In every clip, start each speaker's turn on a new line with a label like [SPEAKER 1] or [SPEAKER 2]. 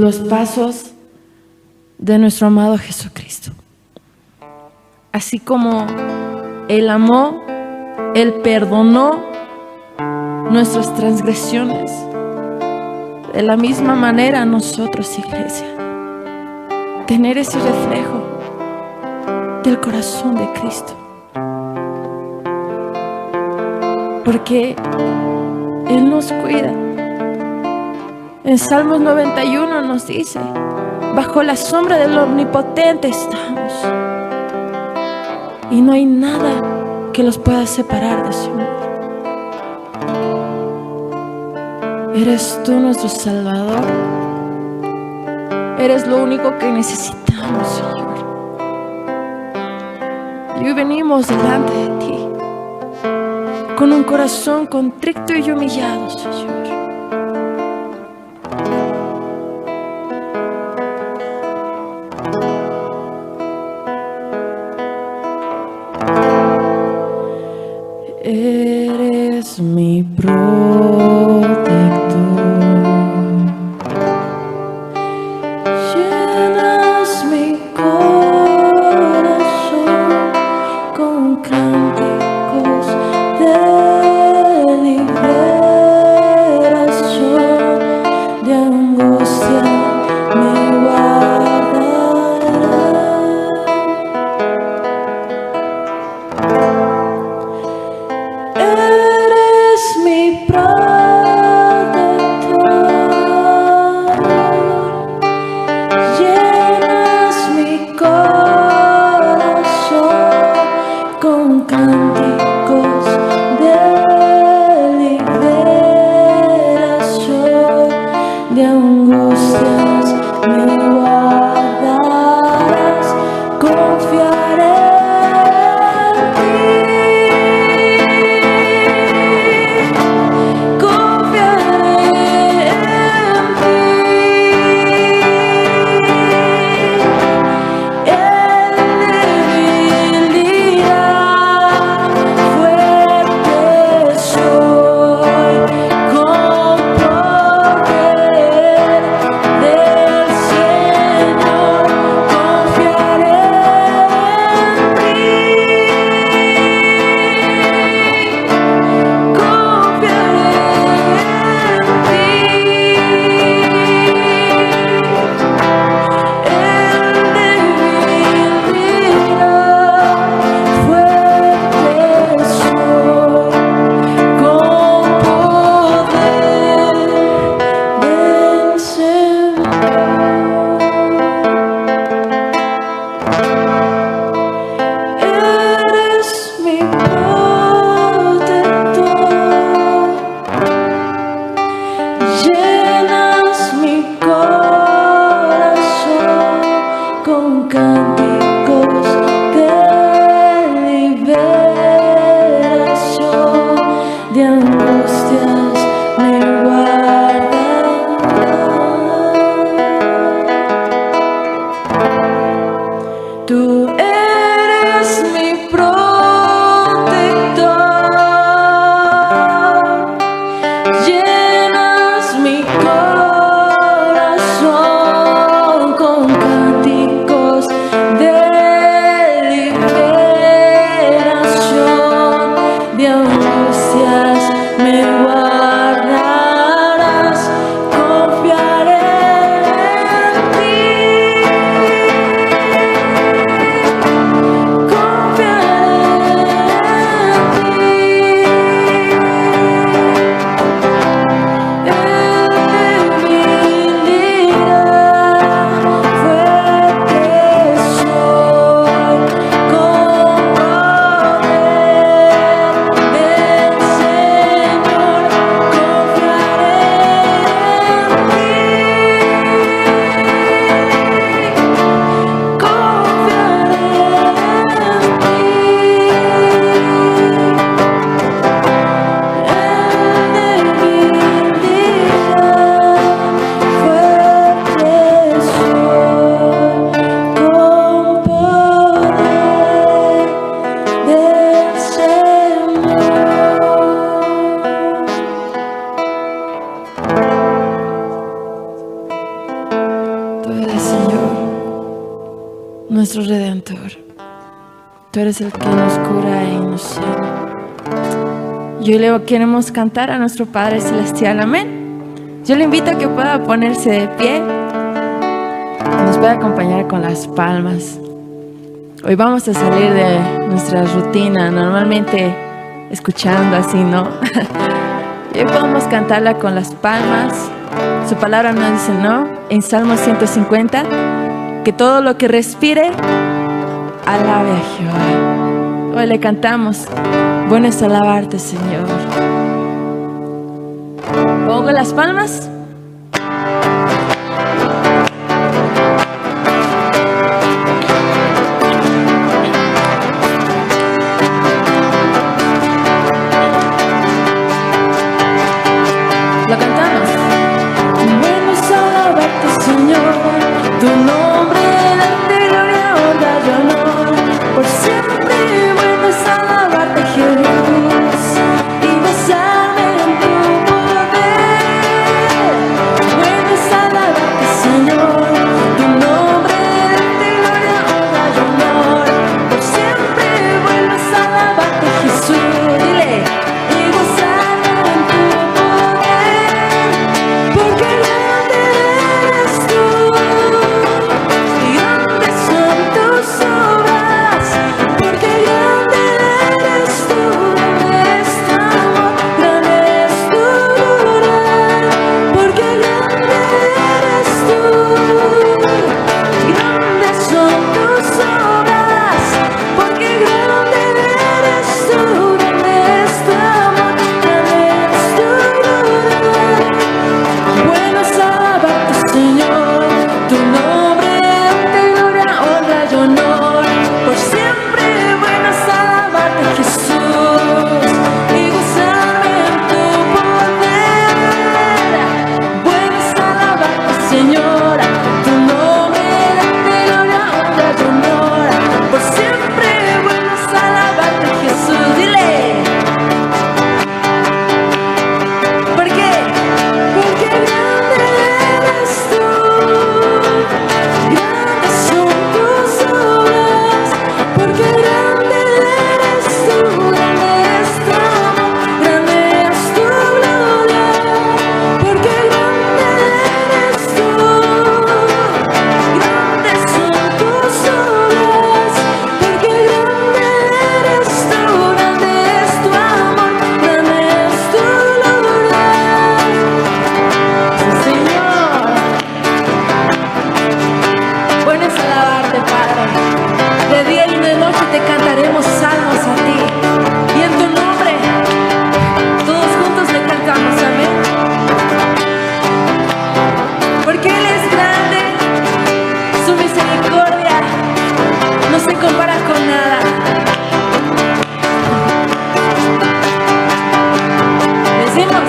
[SPEAKER 1] los pasos de nuestro amado Jesucristo. Así como Él amó, Él perdonó nuestras transgresiones. De la misma manera nosotros, iglesia, tener ese reflejo del corazón de Cristo. Porque Él nos cuida. En Salmos 91 nos dice: bajo la sombra del Omnipotente estamos, y no hay nada que los pueda separar de su amor. Eres tú nuestro Salvador. Eres lo único que necesitamos, Señor. Y hoy venimos delante de ti con un corazón contrito y humillado, Señor. Eres mi protector, llenas mi corazón con cánticos de liberación, de angustia me cánticos de nuestro Redentor. Tú eres el que nos cura y nos sana. Y hoy le queremos cantar a nuestro Padre Celestial. Amén. Yo le invito a que pueda ponerse de pie. Nos puede acompañar con las palmas. Hoy vamos a salir de nuestra rutina, normalmente escuchando así, ¿no? Y hoy podemos cantarla con las palmas. Su palabra nos dice, ¿no? En Salmo 150, que todo lo que respire, alabe a Jehová. Hoy le cantamos, bueno es alabarte, Señor. Pongo las palmas. Lo cantamos. Bueno es alabarte, Señor, tu nombre, darte gloria, honra y honor, por siempre. Bueno es alabarte, Jesús, y gozarme en tu poder. Bueno es alabarte, Señor, tu nombre, darte gloria, honra y honor, por siempre. Bueno es alabarte, Jesús, dile, y gozarme en tu poder, porque grande eres tú, y grandes son tus obras, porque grande eres tú, grande es tu amor, grande es tu gloria, porque grande eres tú, grandes son tus obras, porque grande eres tú, grande es tu amor, grande es tu gloria. Bueno es alabarte, Señor, tu nombre, darte gloria, honra y honor, por siempre. Bueno es alabarte, Jesús, y gozarme en tu poder. Bueno es alabarte, Señor, tu nombre, darte gloria, honra y honor, por siempre. Bueno es alabarte, Jesús, dile. ¿Por qué? Porque grande eres tú, grandes son tus obras, porque grande eres tú, grande es tu amor, grande es tu gloria, porque grande eres tú, grandes son tus obras, porque grande eres tú, grande es tu amor, grande es tu gloria. Sí, Señor. Bueno es alabarte, Padre. De día y de noche te cantaremos salmos a ti. Y en tu nombre, todos juntos le cantamos, amén. Porque Él es grande, su misericordia no se compara con nada. Decimos,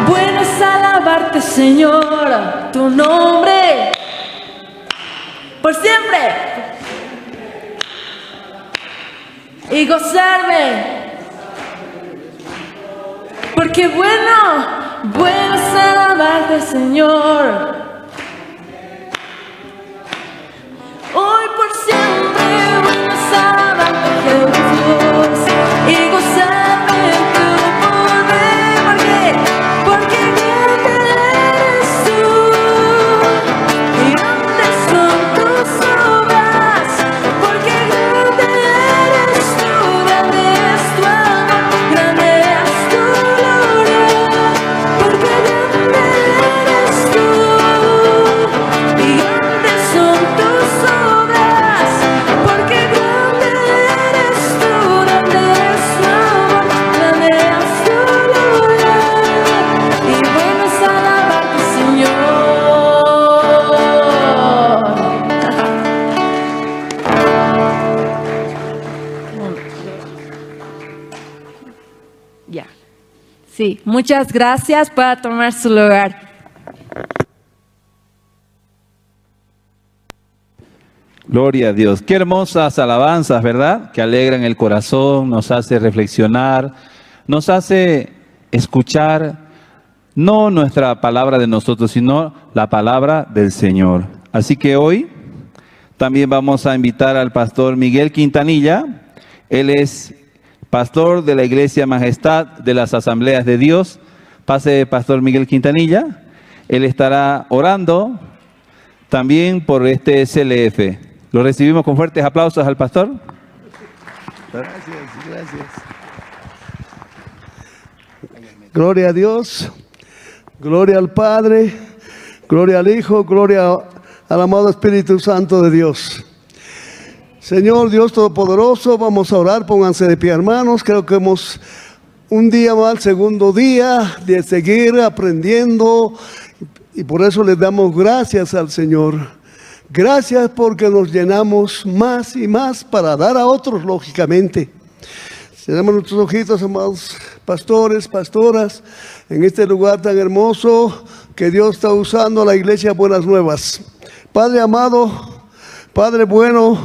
[SPEAKER 1] bueno es alabarte, Señor, tu nombre, por siempre, y gozarme, porque bueno es alabarte, Señor, hoy por siempre. Bueno es alabarte, Jesús, y gozarme en tu poder, porque grande eres tú, y grandes son tus obras, porque grande eres tú, grande es tu amor, grande es tu gloria, porque grande eres tú, y grandes son tus obras, porque grande eres tú, grande es tu amor, grande es tu gloria, y bueno es alabarte, Señor. Ya. Sí, muchas gracias. Para tomar su lugar.
[SPEAKER 2] Gloria a Dios. Qué hermosas alabanzas, ¿verdad? Que alegran el corazón, nos hace reflexionar, nos hace escuchar no nuestra palabra de nosotros, sino la palabra del Señor. Así que hoy También vamos a invitar al pastor Miguel Quintanilla. Él es pastor de la Iglesia Majestad de las Asambleas de Dios. Pase, pastor Miguel Quintanilla. Él estará orando también por este CLF. Lo recibimos con fuertes aplausos al pastor.
[SPEAKER 3] Gracias. Gloria a Dios, gloria al Padre, gloria al Hijo, gloria al amado Espíritu Santo de Dios. Señor Dios Todopoderoso, vamos a orar, pónganse de pie, hermanos. Creo que hemos un día más, segundo día de seguir aprendiendo, y por eso les damos gracias al Señor. Gracias porque nos llenamos más y más para dar a otros, lógicamente. Cerramos nuestros ojitos, amados pastores, pastoras, en este lugar tan hermoso que Dios está usando a la Iglesia Buenas Nuevas. Padre amado, Padre bueno,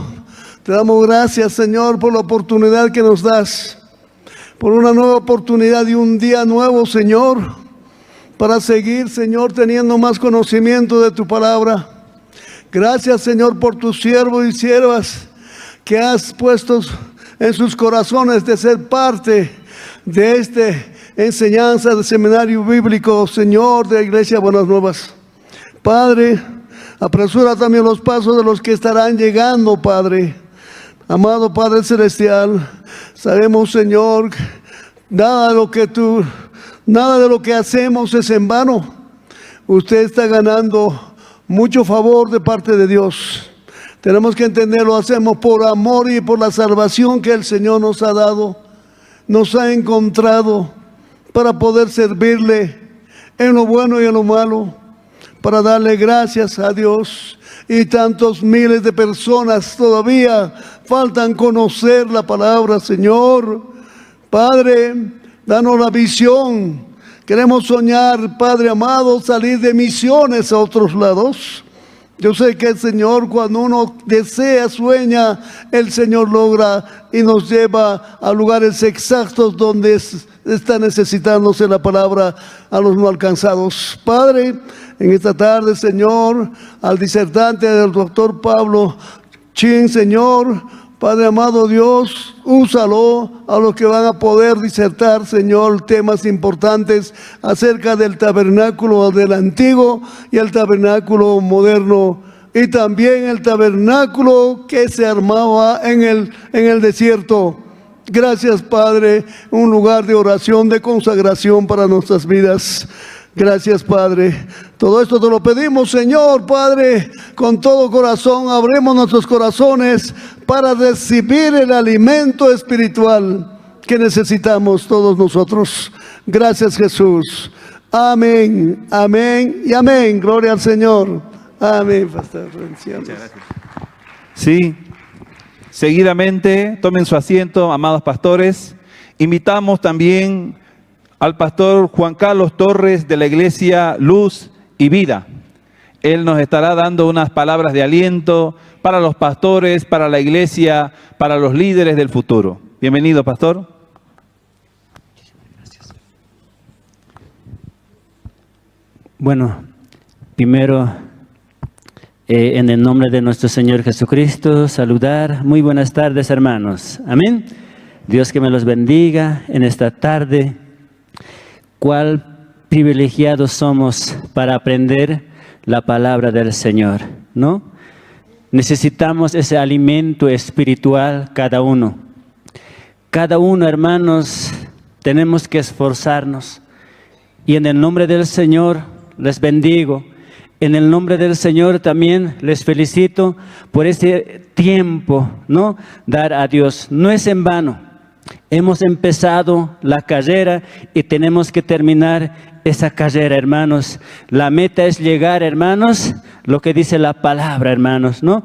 [SPEAKER 3] te damos gracias, Señor, por la oportunidad que nos das, por una nueva oportunidad y un día nuevo, Señor, para seguir, Señor, teniendo más conocimiento de tu palabra. Gracias, Señor, por tus siervos y siervas que has puesto en sus corazones de ser parte de esta enseñanza del seminario bíblico, Señor, de la Iglesia Buenas Nuevas. Padre, apresura también los pasos de los que estarán llegando, Padre. Amado Padre Celestial, sabemos, Señor, nada de lo que hacemos es en vano. Usted está ganando mucho favor de parte de Dios. Tenemos que entender, lo hacemos por amor y por la salvación que el Señor nos ha dado, nos ha encontrado para poder servirle en lo bueno y en lo malo, para darle gracias a Dios. Y tantos miles de personas todavía faltan conocer la palabra, Señor. Padre, danos la visión. Queremos soñar, Padre amado, salir de misiones a otros lados. Yo sé que el Señor, cuando uno desea, sueña, el Señor logra y nos lleva a lugares exactos donde está necesitándose la palabra a los no alcanzados. Padre, en esta tarde, Señor, al disertante del doctor Pablo Chin, Señor, Padre amado Dios, úsalo a los que van a poder disertar, Señor, temas importantes acerca del tabernáculo del antiguo y el tabernáculo moderno, y también el tabernáculo que se armaba en el desierto. Gracias, Padre, un lugar de oración, de consagración para nuestras vidas. Gracias, Padre. Todo esto te lo pedimos, Señor, Padre, con todo corazón. Abremos nuestros corazones para recibir el alimento espiritual que necesitamos todos nosotros. Gracias, Jesús. Amén, amén y amén. Gloria al Señor. Amén, Pastor.
[SPEAKER 2] Muchas gracias. Sí, seguidamente tomen su asiento, amados pastores. Invitamos también al pastor Juan Carlos Torres de la Iglesia Luz y Vida. Él nos estará dando unas palabras de aliento para los pastores, para la iglesia, para los líderes del futuro. Bienvenido, pastor.
[SPEAKER 4] Bueno, primero, en el nombre de nuestro Señor Jesucristo, saludar. Muy buenas tardes, hermanos. Amén. Dios que me los bendiga en esta tarde. Cuál privilegiados somos para aprender la palabra del Señor, ¿no? Necesitamos ese alimento espiritual cada uno. Cada uno, hermanos, tenemos que esforzarnos. Y en el nombre del Señor les bendigo. En el nombre del Señor también les felicito por ese tiempo, ¿no? Dar a Dios. No es en vano. Hemos empezado la carrera y tenemos que terminar esa carrera, hermanos. La meta es llegar, hermanos, lo que dice la palabra, hermanos, ¿no?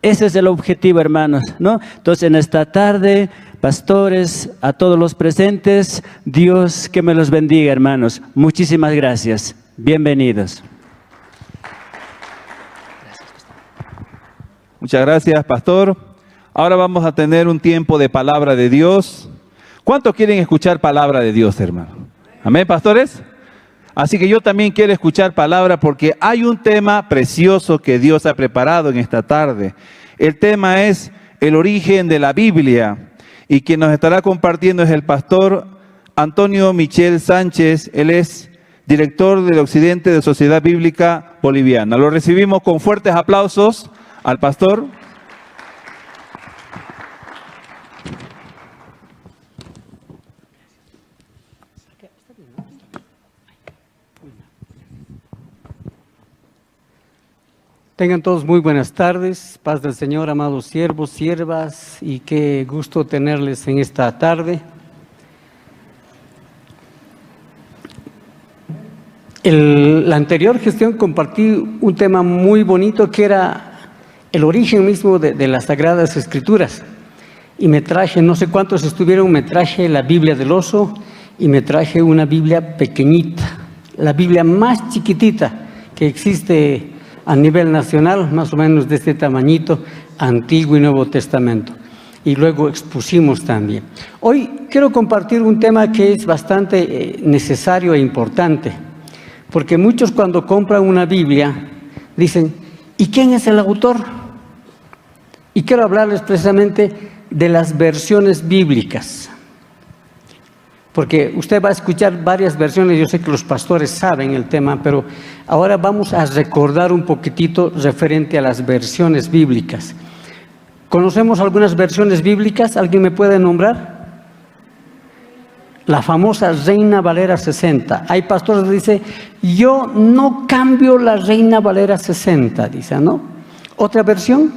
[SPEAKER 4] Ese es el objetivo, hermanos, ¿no? Entonces, en esta tarde, pastores, a todos los presentes, Dios que me los bendiga, hermanos. Muchísimas gracias. Bienvenidos.
[SPEAKER 2] Muchas gracias, pastor. Ahora vamos a tener un tiempo de palabra de Dios. ¿Cuántos quieren escuchar palabra de Dios, hermano? ¿Amén, pastores? Así que yo también quiero escuchar palabra porque hay un tema precioso que Dios ha preparado en esta tarde. El tema es el origen de la Biblia y quien nos estará compartiendo es el pastor Antonio Michel Sánchez. Él es director del Occidente de Sociedad Bíblica Boliviana. Lo recibimos con fuertes aplausos al pastor.
[SPEAKER 5] Tengan todos muy buenas tardes, paz del Señor, amados siervos, siervas, y qué gusto tenerles en esta tarde. La anterior gestión compartí un tema muy bonito que era el origen mismo de las Sagradas Escrituras. Y me traje, no sé cuántos estuvieron, me traje la Biblia del oso y me traje una Biblia pequeñita, la Biblia más chiquitita que existe a nivel nacional, más o menos de este tamañito, Antiguo y Nuevo Testamento. Y luego expusimos también. Hoy quiero compartir un tema que es bastante necesario e importante, porque muchos cuando compran una Biblia dicen, ¿y quién es el autor? Y quiero hablarles precisamente de las versiones bíblicas. Porque usted va a escuchar varias versiones, yo sé que los pastores saben el tema, pero ahora vamos a recordar un poquitito referente a las versiones bíblicas. ¿Conocemos algunas versiones bíblicas? ¿Alguien me puede nombrar? La famosa Reina Valera 60. Hay pastores que dicen, yo no cambio la Reina Valera 60, dice, ¿no? ¿Otra versión?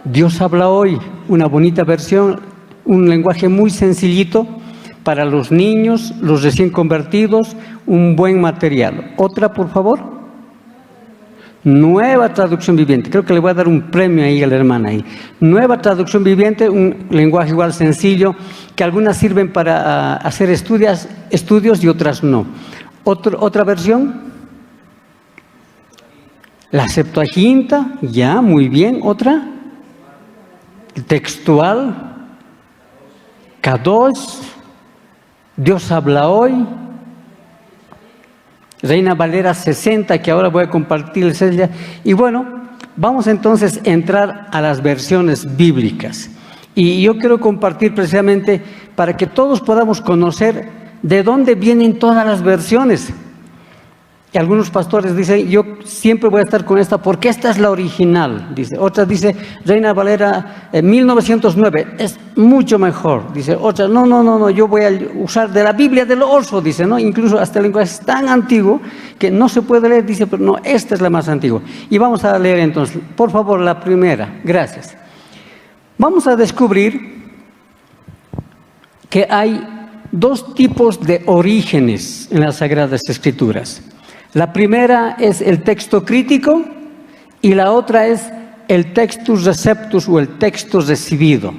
[SPEAKER 5] Dios habla hoy, una bonita versión, un lenguaje muy sencillito, para los niños, los recién convertidos, un buen material. Otra, por favor. Nueva Traducción Viviente. Creo que le voy a dar un premio ahí a la hermana ahí. Nueva Traducción Viviente, un lenguaje igual sencillo, que algunas sirven para hacer estudios y otras no. Otra versión. La Septuaginta, ya, muy bien. Otra. Textual. K2. Dios habla hoy, Reina Valera 60, que ahora voy a compartirles ella. Y bueno, vamos entonces a entrar a las versiones bíblicas. Y yo quiero compartir precisamente para que todos podamos conocer de dónde vienen todas las versiones. Y algunos pastores dicen, yo siempre voy a estar con esta porque esta es la original, dice. Otra dice, Reina Valera 1909, es mucho mejor. Dice otra, no, yo voy a usar de la Biblia del oso, dice, ¿no? Incluso hasta el lenguaje es tan antiguo que no se puede leer, dice, pero no, esta es la más antigua. Y vamos a leer entonces, por favor, la primera, gracias. Vamos a descubrir que hay dos tipos de orígenes en las Sagradas Escrituras. La primera es el texto crítico y la otra es el textus receptus o el texto recibido.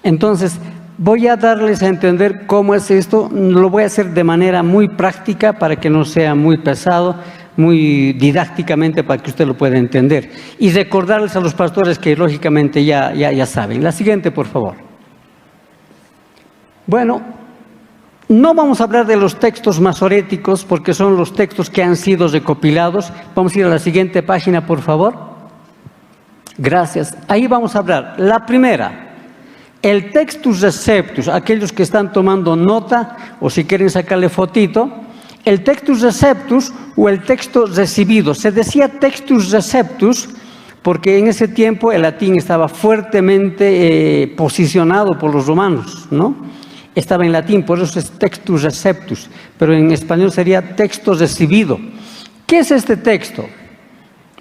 [SPEAKER 5] Entonces, voy a darles a entender cómo es esto. Lo voy a hacer de manera muy práctica para que no sea muy pesado, muy didácticamente para que usted lo pueda entender. Y recordarles a los pastores que lógicamente ya saben. La siguiente, por favor. Bueno, no vamos a hablar de los textos masoréticos porque son los textos que han sido recopilados. Vamos a ir a la siguiente página, por favor. Gracias. Ahí vamos a hablar. La primera, el textus receptus. Aquellos que están tomando nota o si quieren sacarle fotito. El textus receptus o el texto recibido. Se decía textus receptus porque en ese tiempo el latín estaba fuertemente posicionado por los romanos, ¿no? Estaba en latín, por eso es textus receptus, pero en español sería texto recibido. ¿Qué es este texto?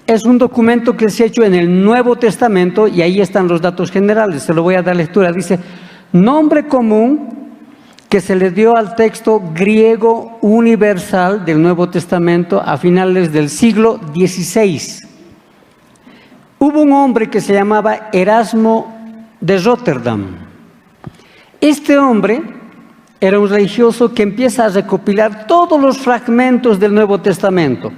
[SPEAKER 5] Es un documento que se ha hecho en el Nuevo Testamento y ahí están los datos generales, se lo voy a dar lectura. Dice, nombre común que se le dio al texto griego universal del Nuevo Testamento a finales del siglo XVI. Hubo un hombre que se llamaba Erasmo de Rotterdam. Este hombre era un religioso que empieza a recopilar todos los fragmentos del Nuevo Testamento,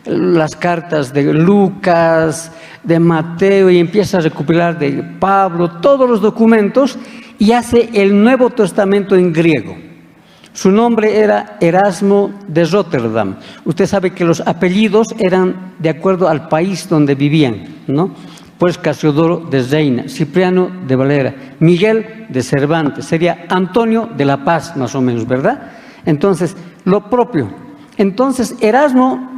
[SPEAKER 5] las cartas de Lucas, de Mateo, y empieza a recopilar de Pablo, todos los documentos, y hace el Nuevo Testamento en griego. Su nombre era Erasmo de Rotterdam. Usted sabe que los apellidos eran de acuerdo al país donde vivían, ¿no? pues Casiodoro de Reina, Cipriano de Valera, Miguel de Cervantes, sería Antonio de la Paz, más o menos, ¿verdad? Entonces, lo propio. Entonces, Erasmo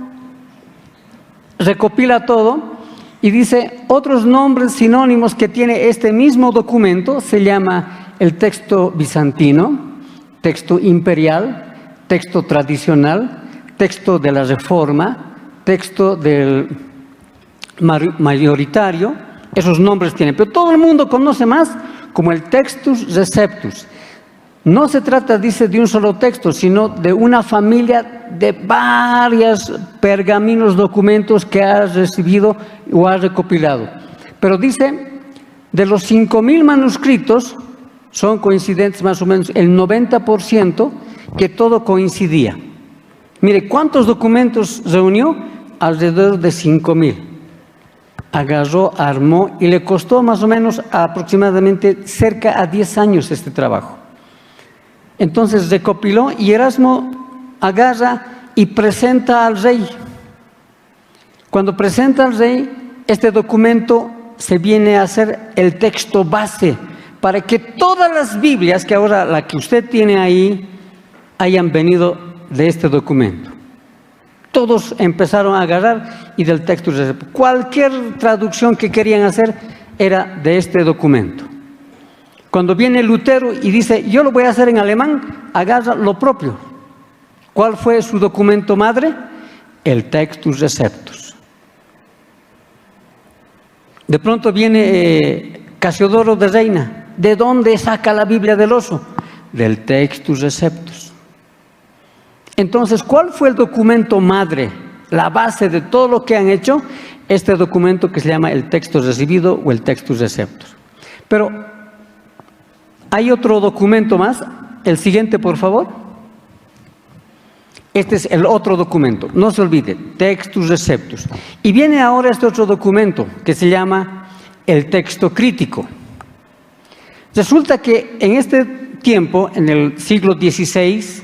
[SPEAKER 5] recopila todo y dice otros nombres sinónimos que tiene este mismo documento. Se llama el texto bizantino, texto imperial, texto tradicional, texto de la Reforma, texto del mayoritario. Esos nombres tiene, pero todo el mundo conoce más como el Textus Receptus. No se trata, dice, de un solo texto, sino de una familia de varios pergaminos, documentos que ha recibido o ha recopilado. Pero dice, de los 5,000 manuscritos, son coincidentes más o menos el 90%, que todo coincidía. Mire, ¿cuántos documentos reunió? Alrededor de 5,000. Agarró, armó y le costó más o menos aproximadamente cerca a 10 años este trabajo. Entonces recopiló y Erasmo agarra y presenta al rey. Cuando presenta al rey, este documento se viene a hacer el texto base para que todas las Biblias, que ahora la que usted tiene ahí, hayan venido de este documento. Todos empezaron a agarrar y del texto, cualquier traducción que querían hacer era de este documento. Cuando viene Lutero y dice, yo lo voy a hacer en alemán, agarra lo propio. ¿Cuál fue su documento madre? El Textus Receptus. De pronto viene Casiodoro de Reina. ¿De dónde saca la Biblia del oso? Del Textus Receptus. Entonces, ¿cuál fue el documento madre? La base de todo lo que han hecho, este documento que se llama el texto recibido o el Textus Receptus. Pero hay otro documento más, el siguiente por favor. Este es el otro documento, no se olvide, Textus Receptus. Y viene ahora este otro documento que se llama el texto crítico. Resulta que en este tiempo, en el siglo XVI,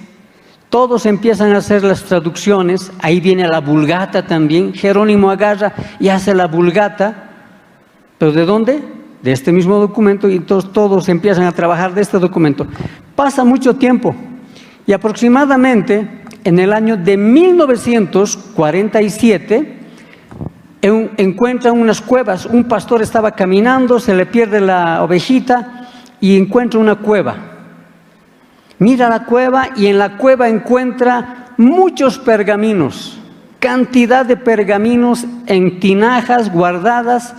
[SPEAKER 5] todos empiezan a hacer las traducciones, ahí viene la Vulgata también, Jerónimo agarra y hace la Vulgata, ¿pero de dónde? De este mismo documento, y entonces todos empiezan a trabajar de este documento. Pasa mucho tiempo y aproximadamente en el año de 1947 encuentran unas cuevas. Un pastor estaba caminando, se le pierde la ovejita y encuentra una cueva. Mira la cueva y en la cueva encuentra muchos pergaminos, cantidad de pergaminos en tinajas guardadas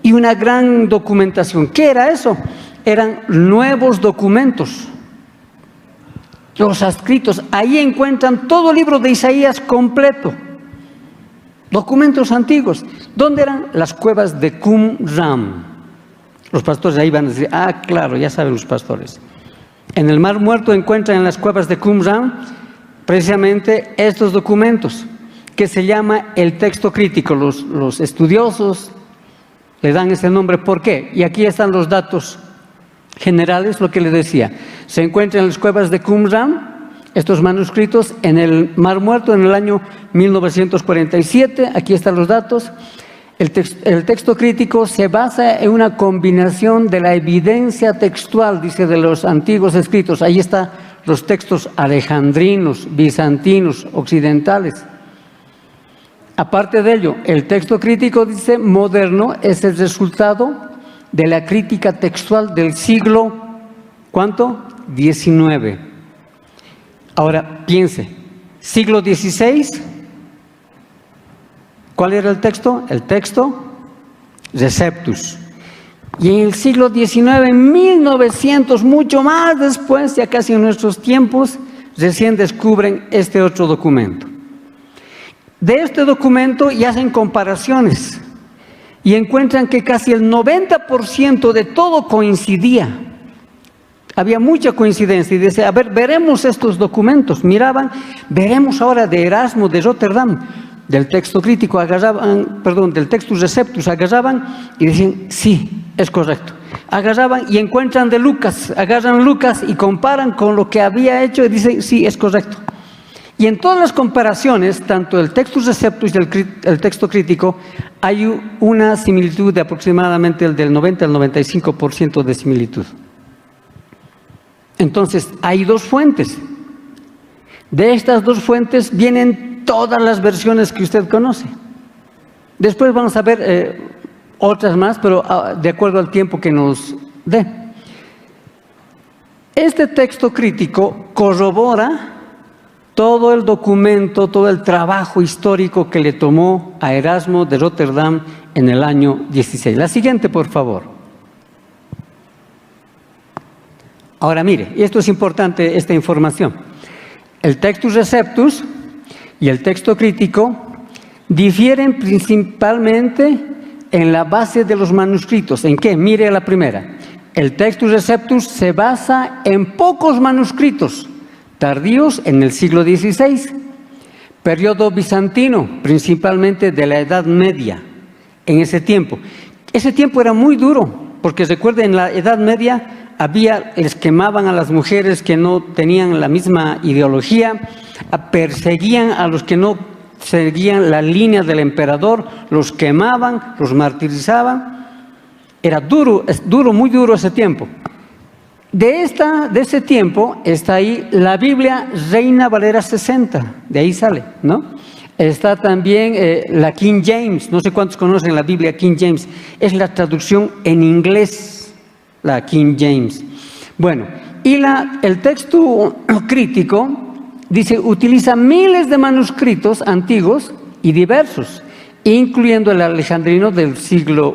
[SPEAKER 5] y una gran documentación. ¿Qué era eso? Eran nuevos documentos, los adscritos. Ahí encuentran todo el libro de Isaías completo, documentos antiguos. ¿Dónde eran? Las cuevas de Qumran. Los pastores ahí van a decir, ah, claro, ya saben los pastores. En el Mar Muerto encuentran en las cuevas de Qumran precisamente estos documentos, que se llama el texto crítico. Los estudiosos le dan ese nombre. ¿Por qué? Y aquí están los datos generales, lo que les decía. Se encuentran en las cuevas de Qumran, estos manuscritos, en el Mar Muerto en el año 1947. Aquí están los datos. El texto crítico se basa en una combinación de la evidencia textual, dice, de los antiguos escritos. Ahí están los textos alejandrinos, bizantinos, occidentales. Aparte de ello, el texto crítico, dice, moderno, es el resultado de la crítica textual del siglo, ¿cuánto? XIX. Ahora, piense, siglo XVI, ¿cuál era el texto? El texto Receptus. Y en el siglo XIX, en 1900, mucho más después, ya casi en nuestros tiempos, recién descubren este otro documento. De este documento y hacen comparaciones y encuentran que casi el 90% de todo coincidía. Había mucha coincidencia y dice, a ver, veremos estos documentos. Miraban, veremos ahora de Erasmo de Rotterdam, del texto crítico, del Textus Receptus, agarraban y decían, sí, es correcto. Agarraban y encuentran de Lucas, agarran Lucas y comparan con lo que había hecho y dicen, sí, es correcto. Y en todas las comparaciones, tanto el Textus Receptus y el texto crítico, hay una similitud de aproximadamente del 90 al 95% de similitud. Entonces, hay dos fuentes. De estas dos fuentes vienen todas las versiones que usted conoce. Después vamos a ver otras más, pero de acuerdo al tiempo que nos dé. Este texto crítico corrobora todo el documento, todo el trabajo histórico que le tomó a Erasmo de Rotterdam en el año 16. La siguiente, por favor. Ahora mire, y esto es importante, esta información. El Textus Receptus y el texto crítico difieren principalmente en la base de los manuscritos. ¿En qué? Mire la primera. El Textus Receptus se basa en pocos manuscritos tardíos en el siglo XVI, periodo bizantino, principalmente de la Edad Media, en ese tiempo. Ese tiempo era muy duro, porque recuerden, en la Edad Media les quemaban a las mujeres que no tenían la misma ideología, perseguían a los que no seguían la línea del emperador, los quemaban, los martirizaban. Era duro, es duro, muy duro ese tiempo. De ese tiempo está ahí la Biblia Reina Valera 60, de ahí sale, ¿no? Está también la King James, no sé cuántos conocen la Biblia King James, es la traducción en inglés, la King James. Bueno, y el texto crítico dice, utiliza miles de manuscritos antiguos y diversos, incluyendo el alejandrino del siglo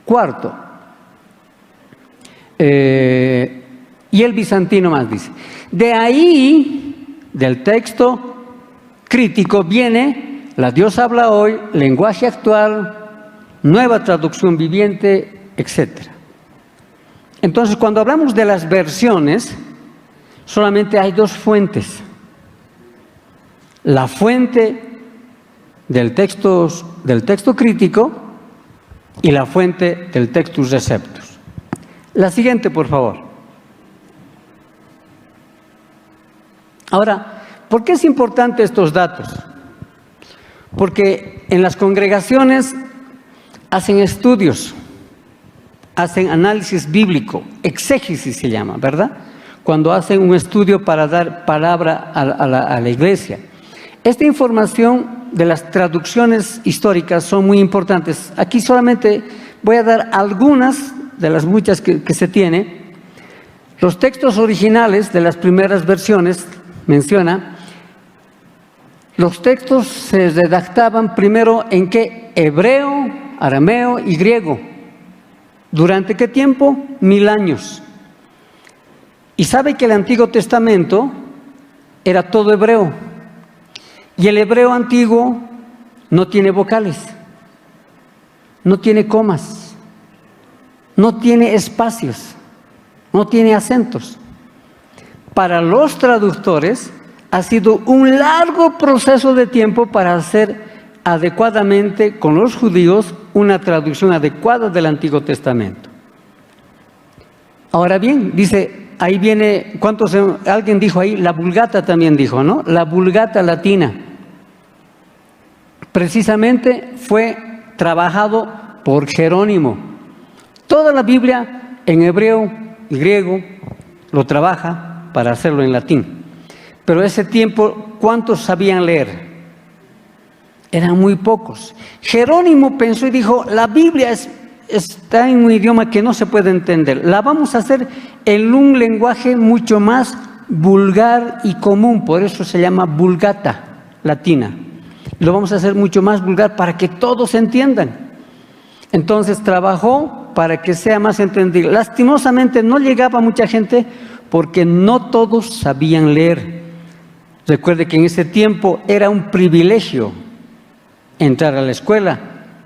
[SPEAKER 5] IV. Y el bizantino más dice. De ahí, del texto crítico, viene la Dios habla hoy, lenguaje actual, nueva traducción viviente, etc. Entonces, cuando hablamos de las versiones, solamente hay dos fuentes. La fuente del texto crítico y la fuente del Textus Receptus. La siguiente, por favor. Ahora, ¿por qué es importante estos datos? Porque en las congregaciones hacen estudios, hacen análisis bíblico, exégesis se llama, ¿verdad? Cuando hacen un estudio para dar palabra a la iglesia. Esta información de las traducciones históricas son muy importantes. Aquí solamente voy a dar algunas de las muchas que se tiene. Los textos originales de las primeras versiones, menciona, los textos se redactaban primero en ¿qué? Hebreo, arameo y griego. ¿Durante qué tiempo? 1000 años. Y sabe que el Antiguo Testamento era todo hebreo. Y el hebreo antiguo no tiene vocales, no tiene comas, no tiene espacios, no tiene acentos. Para los traductores ha sido un largo proceso de tiempo para hacer adecuadamente con los judíos una traducción adecuada del Antiguo Testamento. Ahora bien, dice, ahí viene, alguien dijo ahí, la Vulgata también dijo, ¿no? La Vulgata latina. Precisamente fue trabajado por Jerónimo. Toda la Biblia en hebreo y griego lo trabaja para hacerlo en latín. Pero ese tiempo, ¿cuántos sabían leer? Eran muy pocos. Jerónimo pensó y dijo, la Biblia está en un idioma que no se puede entender. La vamos a hacer en un lenguaje mucho más vulgar y común, por eso se llama Vulgata latina. Lo vamos a hacer mucho más vulgar para que todos entiendan. Entonces trabajó para que sea más entendible. Lastimosamente no llegaba mucha gente porque no todos sabían leer. Recuerde que en ese tiempo era un privilegio entrar a la escuela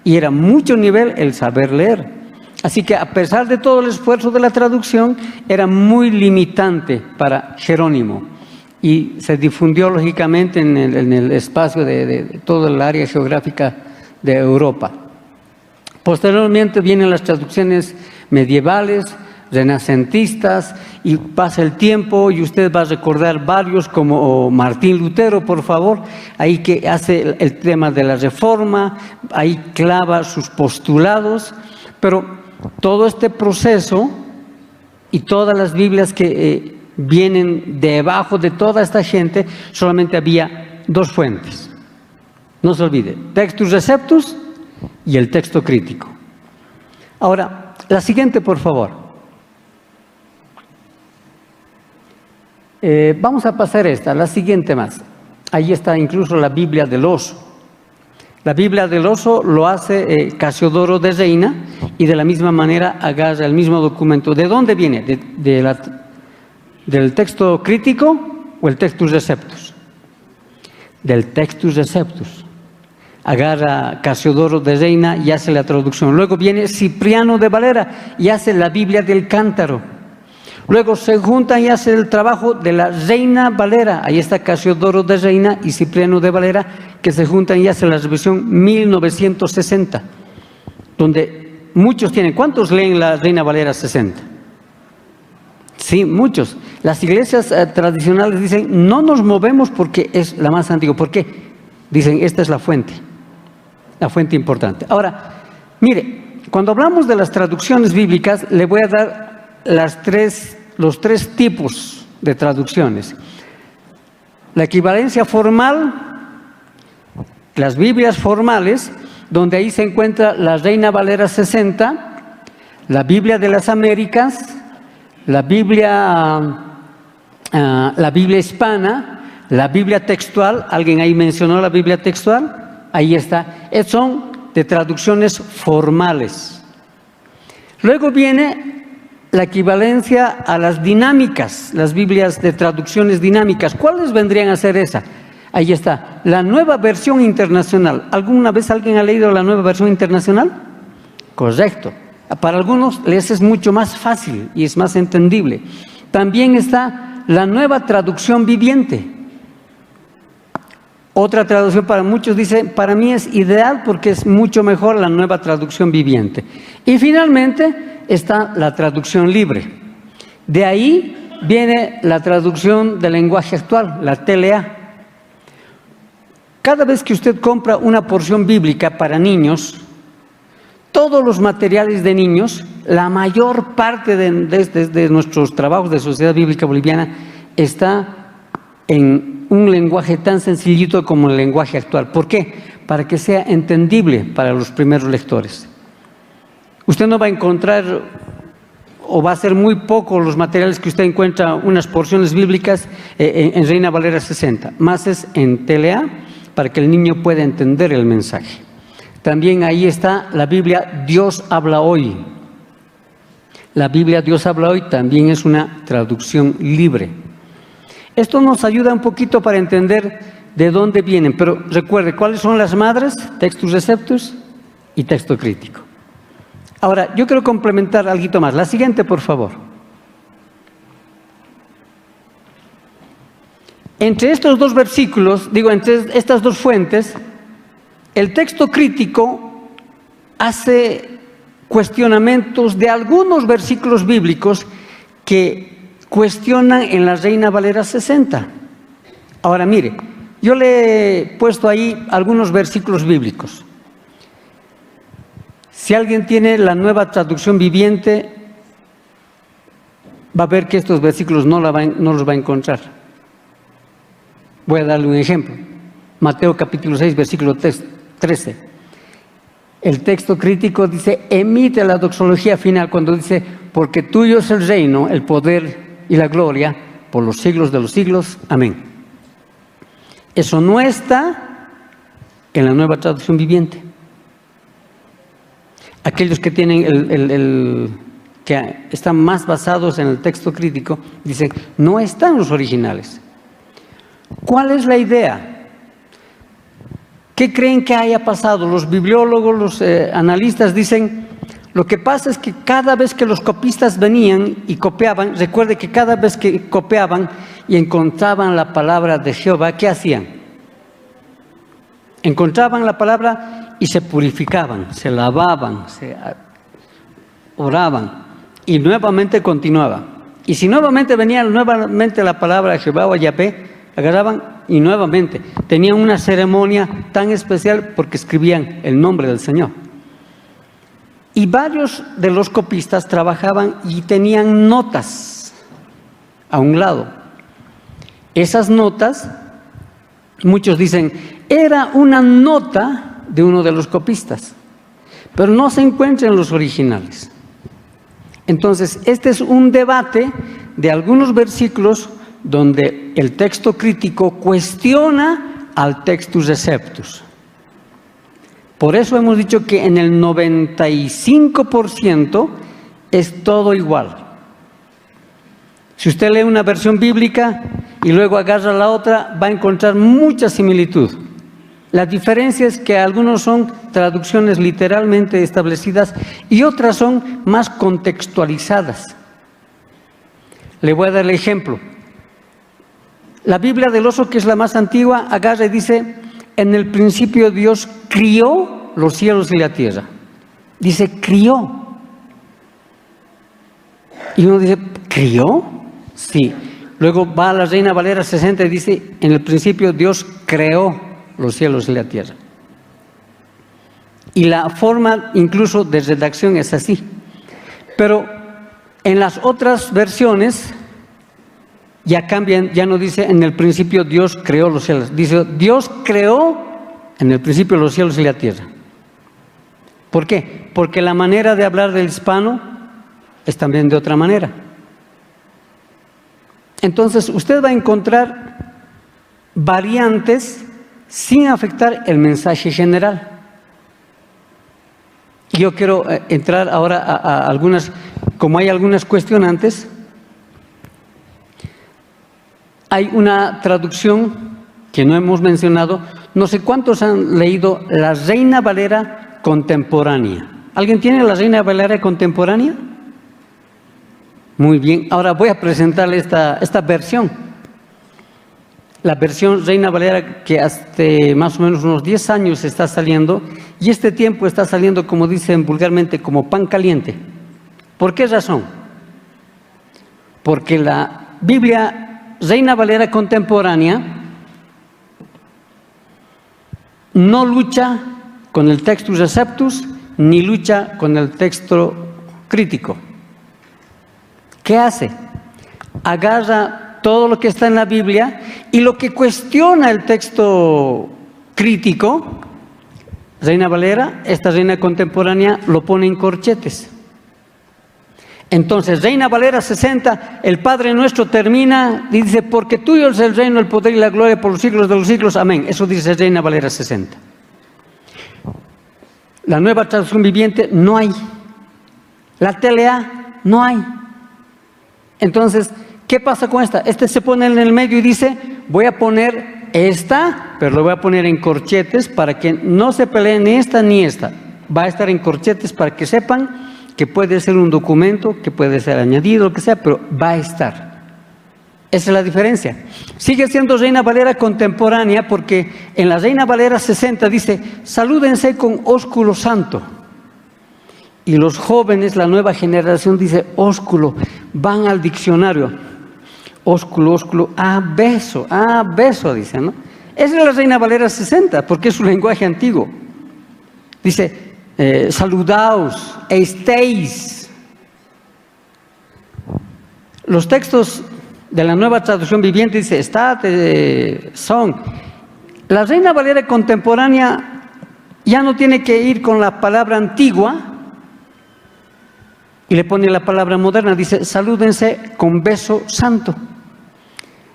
[SPEAKER 5] y era mucho nivel el saber leer. Así que a pesar de todo el esfuerzo de la traducción, era muy limitante para Jerónimo. Y se difundió lógicamente en el espacio de toda el área geográfica de Europa. Posteriormente vienen las traducciones medievales, renacentistas, y pasa el tiempo y usted va a recordar varios como Martín Lutero, por favor, ahí que hace el tema de la reforma, ahí clava sus postulados, pero todo este proceso y todas las Biblias que vienen debajo de toda esta gente, solamente había dos fuentes. No se olvide, Textus Receptus y el texto crítico. Ahora, la siguiente, por favor. Vamos a pasar la siguiente más. Ahí está incluso la Biblia del Oso. La Biblia del Oso lo hace Casiodoro de Reina, y de la misma manera agarra el mismo documento. ¿De dónde viene? ¿Del texto crítico o el Textus Receptus? Del Textus Receptus. Agarra Casiodoro de Reina y hace la traducción. Luego viene Cipriano de Valera y hace la Biblia del Cántaro. Luego se juntan y hacen el trabajo de la Reina Valera. Ahí está Casiodoro de Reina y Cipriano de Valera, que se juntan y hacen la revisión 1960, donde muchos tienen. ¿Cuántos leen la Reina Valera 60? Sí, muchos. Las iglesias tradicionales dicen, no nos movemos porque es la más antigua. ¿Por qué? Dicen, esta es la fuente importante. Ahora, mire, cuando hablamos de las traducciones bíblicas, le voy a dar los tres tipos de traducciones. La equivalencia formal, las Biblias formales, donde ahí se encuentra la Reina Valera 60, la Biblia de las Américas, la Biblia hispana, la Biblia textual. ¿Alguien ahí mencionó la Biblia textual? Ahí está. Son de traducciones formales. Luego viene la equivalencia a las dinámicas, las Biblias de traducciones dinámicas. ¿Cuáles vendrían a ser esas? Ahí está, la Nueva Versión Internacional. ¿Alguna vez alguien ha leído la Nueva Versión Internacional? Correcto. Para algunos les es mucho más fácil y es más entendible. También está la Nueva Traducción Viviente. Otra traducción para muchos dice, para mí es ideal porque es mucho mejor la Nueva Traducción Viviente. Y finalmente está la traducción libre. De ahí viene la traducción del lenguaje actual, la TLA. Cada vez que usted compra una porción bíblica para niños, todos los materiales de niños, la mayor parte de nuestros trabajos de Sociedad Bíblica Boliviana está en un lenguaje tan sencillito como el lenguaje actual. ¿Por qué? Para que sea entendible para los primeros lectores. Usted no va a encontrar, o va a ser muy poco los materiales que usted encuentra, unas porciones bíblicas en Reina Valera 60. Más es en TLA, para que el niño pueda entender el mensaje. También ahí está la Biblia Dios habla hoy. La Biblia Dios habla hoy también es una traducción libre. Esto nos ayuda un poquito para entender de dónde vienen, pero recuerde, ¿cuáles son las madres? Textus Receptus y texto crítico. Ahora, yo quiero complementar algo más. La siguiente, por favor. Entre estos dos versículos, entre estas dos fuentes, el texto crítico hace cuestionamientos de algunos versículos bíblicos que cuestionan en la Reina Valera 60. Ahora, mire, yo le he puesto ahí algunos versículos bíblicos. Si alguien tiene la Nueva Traducción Viviente, va a ver que estos versículos no los va a encontrar. Voy a darle un ejemplo. Mateo capítulo 6, versículo 13. El texto crítico dice, emite la doxología final cuando dice, porque tuyo es el reino, el poder y la gloria por los siglos de los siglos. Amén. Eso no está en la Nueva Traducción Viviente. Aquellos que tienen que están más basados en el texto crítico dicen, no están los originales. ¿Cuál es la idea? ¿Qué creen que haya pasado? Los bibliólogos, los analistas dicen, lo que pasa es que cada vez que los copistas venían y copiaban, recuerde que cada vez que copiaban y encontraban la palabra de Jehová, ¿qué hacían? Encontraban la palabra y se purificaban, se lavaban, se oraban. y nuevamente continuaba. Y si nuevamente venía la palabra Jehová o Yahvé, agarraban y nuevamente. Tenían una ceremonia tan especial porque escribían el nombre del Señor. Y varios de los copistas trabajaban y tenían notas a un lado. Esas notas, muchos dicen, era una nota de uno de los copistas, pero no se encuentra en los originales. Entonces, este es un debate de algunos versículos donde el texto crítico cuestiona al Textus Receptus. Por eso hemos dicho que en el 95% es todo igual. Si usted lee una versión bíblica y luego agarra la otra, va a encontrar mucha similitud. La diferencia es que algunos son traducciones literalmente establecidas y otras son más contextualizadas. Le voy a dar el ejemplo. La Biblia del Oso, que es la más antigua, agarra y dice: en el principio Dios crió los cielos y la tierra. Dice crió. Y uno dice, ¿crió? Sí. Luego va a la Reina Valera 60 y dice: en el principio Dios creó los cielos y la tierra. Y la forma incluso de redacción es así. Pero en las otras versiones ya cambian, ya no dice en el principio Dios creó los cielos, dice Dios creó en el principio los cielos y la tierra. ¿Por qué? Porque la manera de hablar del hispano es también de otra manera. Entonces usted va a encontrar variantes sin afectar el mensaje general. Yo quiero entrar ahora a algunas, como hay algunas cuestionantes. Hay una traducción que no hemos mencionado. No sé cuántos han leído la Reina Valera contemporánea. ¿Alguien tiene la Reina Valera contemporánea? Muy bien, ahora voy a presentarle esta versión. La versión Reina Valera, que hasta más o menos unos 10 años está saliendo, y este tiempo está saliendo, como dicen vulgarmente, como pan caliente. ¿Por qué razón? Porque la Biblia Reina Valera contemporánea no lucha con el Textus Receptus ni lucha con el texto crítico. ¿Qué hace? Agarra todo lo que está en la Biblia y lo que cuestiona el texto crítico, Reina Valera, esta Reina contemporánea, lo pone en corchetes. Entonces, Reina Valera 60, el Padre Nuestro termina, dice: porque tuyo es el reino, el poder y la gloria por los siglos de los siglos, amén. Eso dice Reina Valera 60. La Nueva Traducción Viviente no hay. La TLA no hay. Entonces, ¿qué pasa con esta? Este se pone en el medio y dice: voy a poner esta, pero lo voy a poner en corchetes para que no se peleen ni esta ni esta. Va a estar en corchetes para que sepan que puede ser un documento, que puede ser añadido, lo que sea, pero va a estar. Esa es la diferencia. Sigue siendo Reina Valera contemporánea, porque en la Reina Valera 60 dice: salúdense con ósculo santo. Y los jóvenes, la nueva generación, dice ósculo, van al diccionario. Ósculo, ósculo, beso, dicen, ¿no? Esa es la Reina Valera 60, porque es su lenguaje antiguo. Dice: saludaos, estéis. Los textos de la Nueva Traducción Viviente dice: estad, son. La Reina Valera contemporánea ya no tiene que ir con la palabra antigua y le pone la palabra moderna, dice: salúdense con beso santo.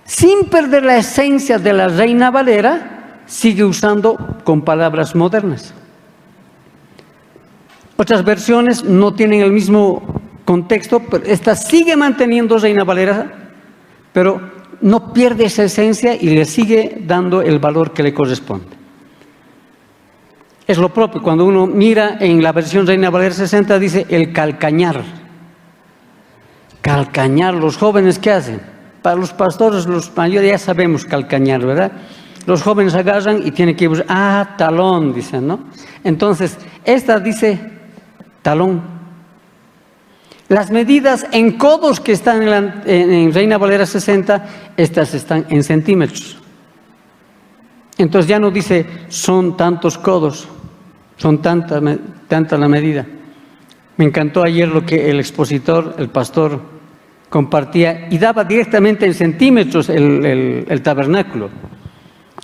[SPEAKER 5] Sin perder la esencia de la Reina Valera, sigue usando con palabras modernas. Otras versiones no tienen el mismo contexto, pero esta sigue manteniendo Reina Valera, pero no pierde esa esencia y le sigue dando el valor que le corresponde. Es lo propio, cuando uno mira en la versión Reina Valera 60, dice el calcañar. Calcañar, los jóvenes, ¿qué hacen? Para los pastores, los mayores, ya sabemos calcañar, ¿verdad? Los jóvenes agarran y tienen que ir, talón, dicen, ¿no? Entonces, esta dice talón. Las medidas en codos que están en Reina Valera 60, estas están en centímetros. Entonces ya no dice son tantos codos, son tanta la medida. Me encantó ayer lo que el expositor, el pastor, compartía y daba directamente en centímetros el tabernáculo.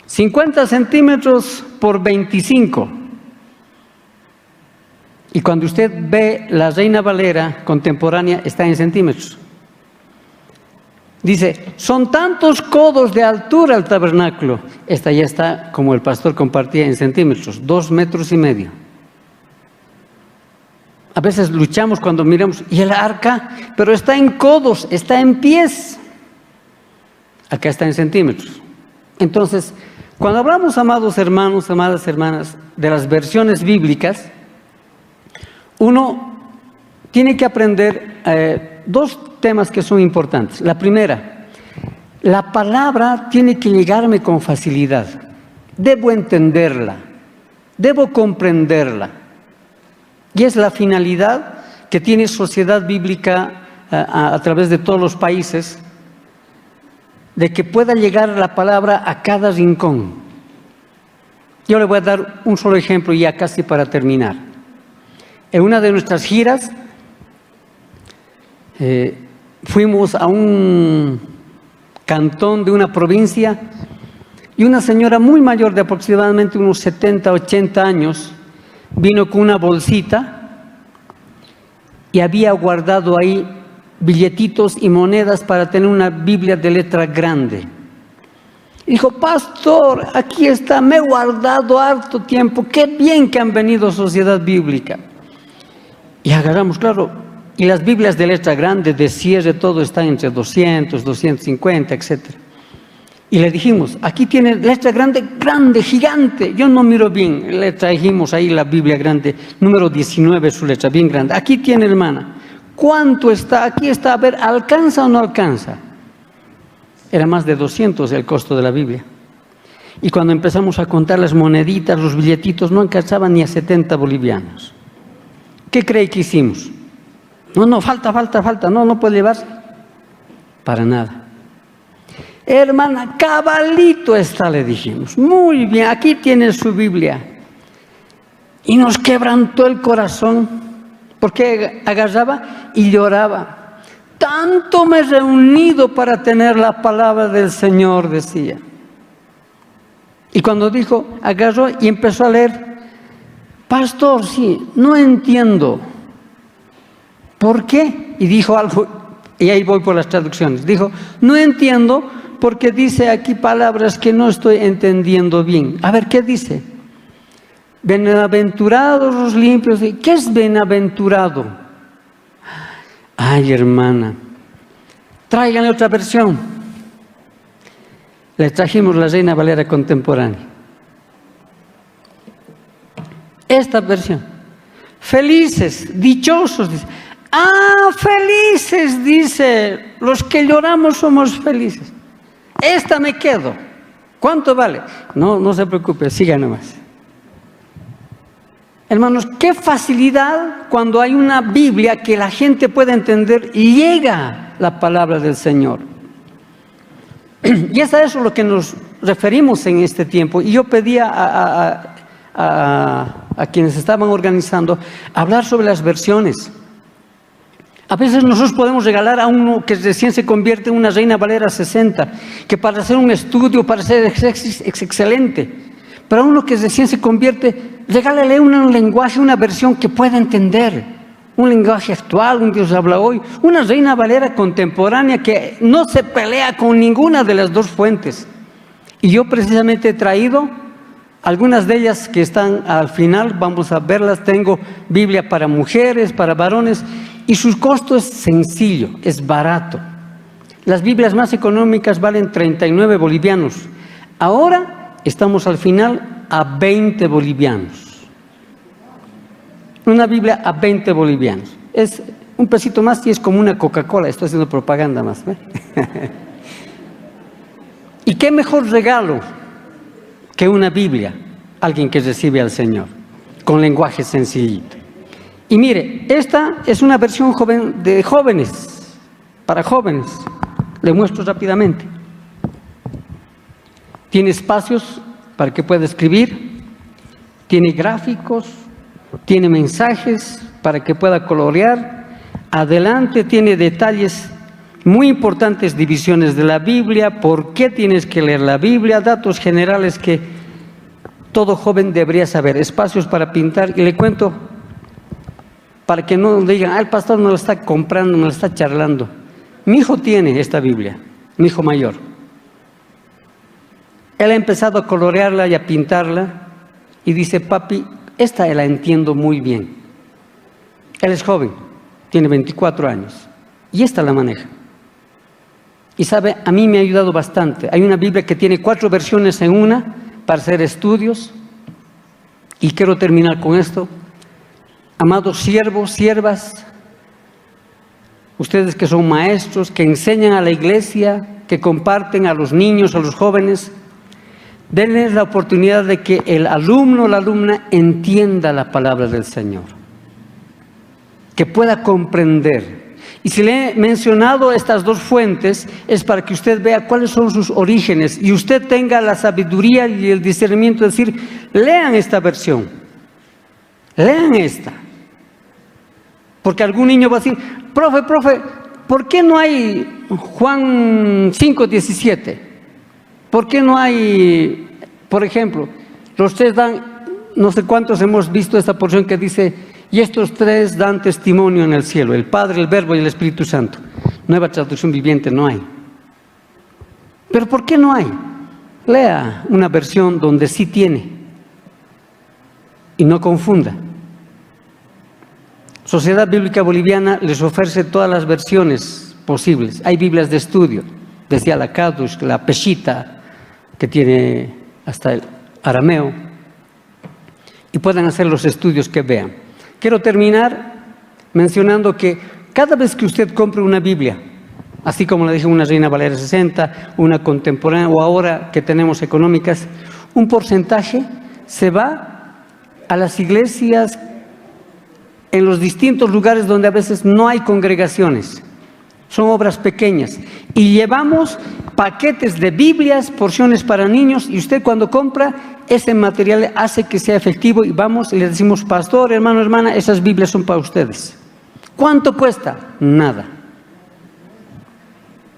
[SPEAKER 5] 50 centímetros por 25. Y cuando usted ve la Reina Valera contemporánea, está en centímetros. Dice, son tantos codos de altura el tabernáculo. Esta ya está, como el pastor compartía, en centímetros, 2,5 metros. A veces luchamos cuando miramos, ¿y el arca? Pero está en codos, está en pies. Acá está en centímetros. Entonces, cuando hablamos, amados hermanos, amadas hermanas, de las versiones bíblicas, uno tiene que aprender dos temas que son importantes. La primera, la palabra tiene que llegarme con facilidad. Debo entenderla, debo comprenderla. Y es la finalidad que tiene Sociedad Bíblica a través de todos los países, de que pueda llegar la palabra a cada rincón. Yo le voy a dar un solo ejemplo ya casi para terminar. En una de nuestras giras, fuimos a un cantón de una provincia y una señora muy mayor, de aproximadamente unos 70, 80 años, vino con una bolsita y había guardado ahí billetitos y monedas para tener una Biblia de letra grande. Dijo, pastor, aquí está, me he guardado harto tiempo, qué bien que han venido Sociedad Bíblica. Y agarramos, claro, y las Biblias de letra grande, de cierre, todo está entre 200, 250, etc. Y le dijimos, aquí tiene letra grande, grande, gigante. Yo no miro bien, le trajimos ahí la Biblia grande, número 19, su letra bien grande. Aquí tiene, hermana. ¿Cuánto está? Aquí está, a ver, ¿alcanza o no alcanza? Era más de 200 el costo de la Biblia. Y cuando empezamos a contar las moneditas, los billetitos, no alcanzaban ni a 70 bolivianos. ¿Qué cree que hicimos? No, falta, no puede llevarse. Para nada. Hermana, cabalito está, le dijimos. Muy bien, aquí tiene su Biblia. Y nos quebrantó el corazón, porque agarraba y lloraba. Tanto me he reunido para tener la palabra del Señor, decía. Y cuando dijo, agarró y empezó a leer, pastor, sí, no entiendo. ¿Por qué? Y dijo algo, y ahí voy por las traducciones. Dijo, no entiendo porque dice aquí palabras que no estoy entendiendo bien. A ver, ¿qué dice? Bienaventurados los limpios. ¿Qué es bienaventurado? Ay, hermana, tráiganle otra versión. Le trajimos la Reina Valera contemporánea. Esta versión. Felices, dichosos, dice. Ah, felices, dice. Los que lloramos somos felices. Esta me quedo. ¿Cuánto vale? No se preocupe, siga nomás. Hermanos, qué facilidad cuando hay una Biblia que la gente puede entender y llega la palabra del Señor. Y es a eso lo que nos referimos en este tiempo. Y yo pedía a quienes estaban organizando hablar sobre las versiones. A veces nosotros podemos regalar a uno que recién se convierte en una Reina Valera 60, que para hacer un estudio, para ser es excelente. Pero a uno que recién se convierte, regálale un lenguaje, una versión que pueda entender. Un lenguaje actual, un Dios habla hoy. Una Reina Valera contemporánea que no se pelea con ninguna de las dos fuentes. Y yo precisamente he traído algunas de ellas que están al final, vamos a verlas. Tengo Biblia para mujeres, para varones. Y su costo es sencillo, es barato. Las Biblias más económicas valen 39 bolivianos. Ahora estamos al final a 20 bolivianos. Una Biblia a 20 bolivianos. Es un pesito más y es como una Coca-Cola. Estoy haciendo propaganda más. ¿Y qué mejor regalo que una Biblia? Alguien que recibe al Señor con lenguaje sencillito. Y mire, esta es una versión joven de jóvenes, para jóvenes. Le muestro rápidamente. Tiene espacios para que pueda escribir, tiene gráficos, tiene mensajes para que pueda colorear. Adelante tiene detalles muy importantes, divisiones de la Biblia, por qué tienes que leer la Biblia, datos generales que todo joven debería saber, espacios para pintar. Y le cuento, para que no digan, el pastor no la está comprando, no la está charlando. Mi hijo tiene esta Biblia, mi hijo mayor. Él ha empezado a colorearla y a pintarla y dice, papi, esta la entiendo muy bien. Él es joven, tiene 24 años y esta la maneja. Y sabe, a mí me ha ayudado bastante. Hay una Biblia que tiene 4 versiones en una para hacer estudios. Y quiero terminar con esto. Amados siervos, siervas, ustedes que son maestros, que enseñan a la iglesia, que comparten a los niños, a los jóvenes, denles la oportunidad de que el alumno o la alumna entienda la palabra del Señor, que pueda comprender. Y si le he mencionado estas 2 fuentes, es para que usted vea cuáles son sus orígenes y usted tenga la sabiduría y el discernimiento de decir, lean esta versión, lean esta. Porque algún niño va a decir, profe, ¿por qué no hay Juan 5:17? ¿Por qué no hay, por ejemplo, los 3 dan, no sé cuántos hemos visto esta porción que dice, y estos 3 dan testimonio en el cielo, el Padre, el Verbo y el Espíritu Santo? Nueva traducción viviente no hay. ¿Pero por qué no hay? Lea una versión donde sí tiene y no confunda. Sociedad Bíblica Boliviana les ofrece todas las versiones posibles. Hay Biblias de estudio, desde la Kadush, la Peshita, que tiene hasta el arameo, y pueden hacer los estudios que vean. Quiero terminar mencionando que cada vez que usted compre una Biblia, así como le dije, una Reina Valera 60, una contemporánea o ahora que tenemos económicas, un porcentaje se va a las iglesias en los distintos lugares donde a veces no hay congregaciones. Son obras pequeñas. Y llevamos paquetes de Biblias, porciones para niños, y usted cuando compra ese material hace que sea efectivo y vamos y le decimos, pastor, hermano, hermana, esas Biblias son para ustedes. ¿Cuánto cuesta? Nada.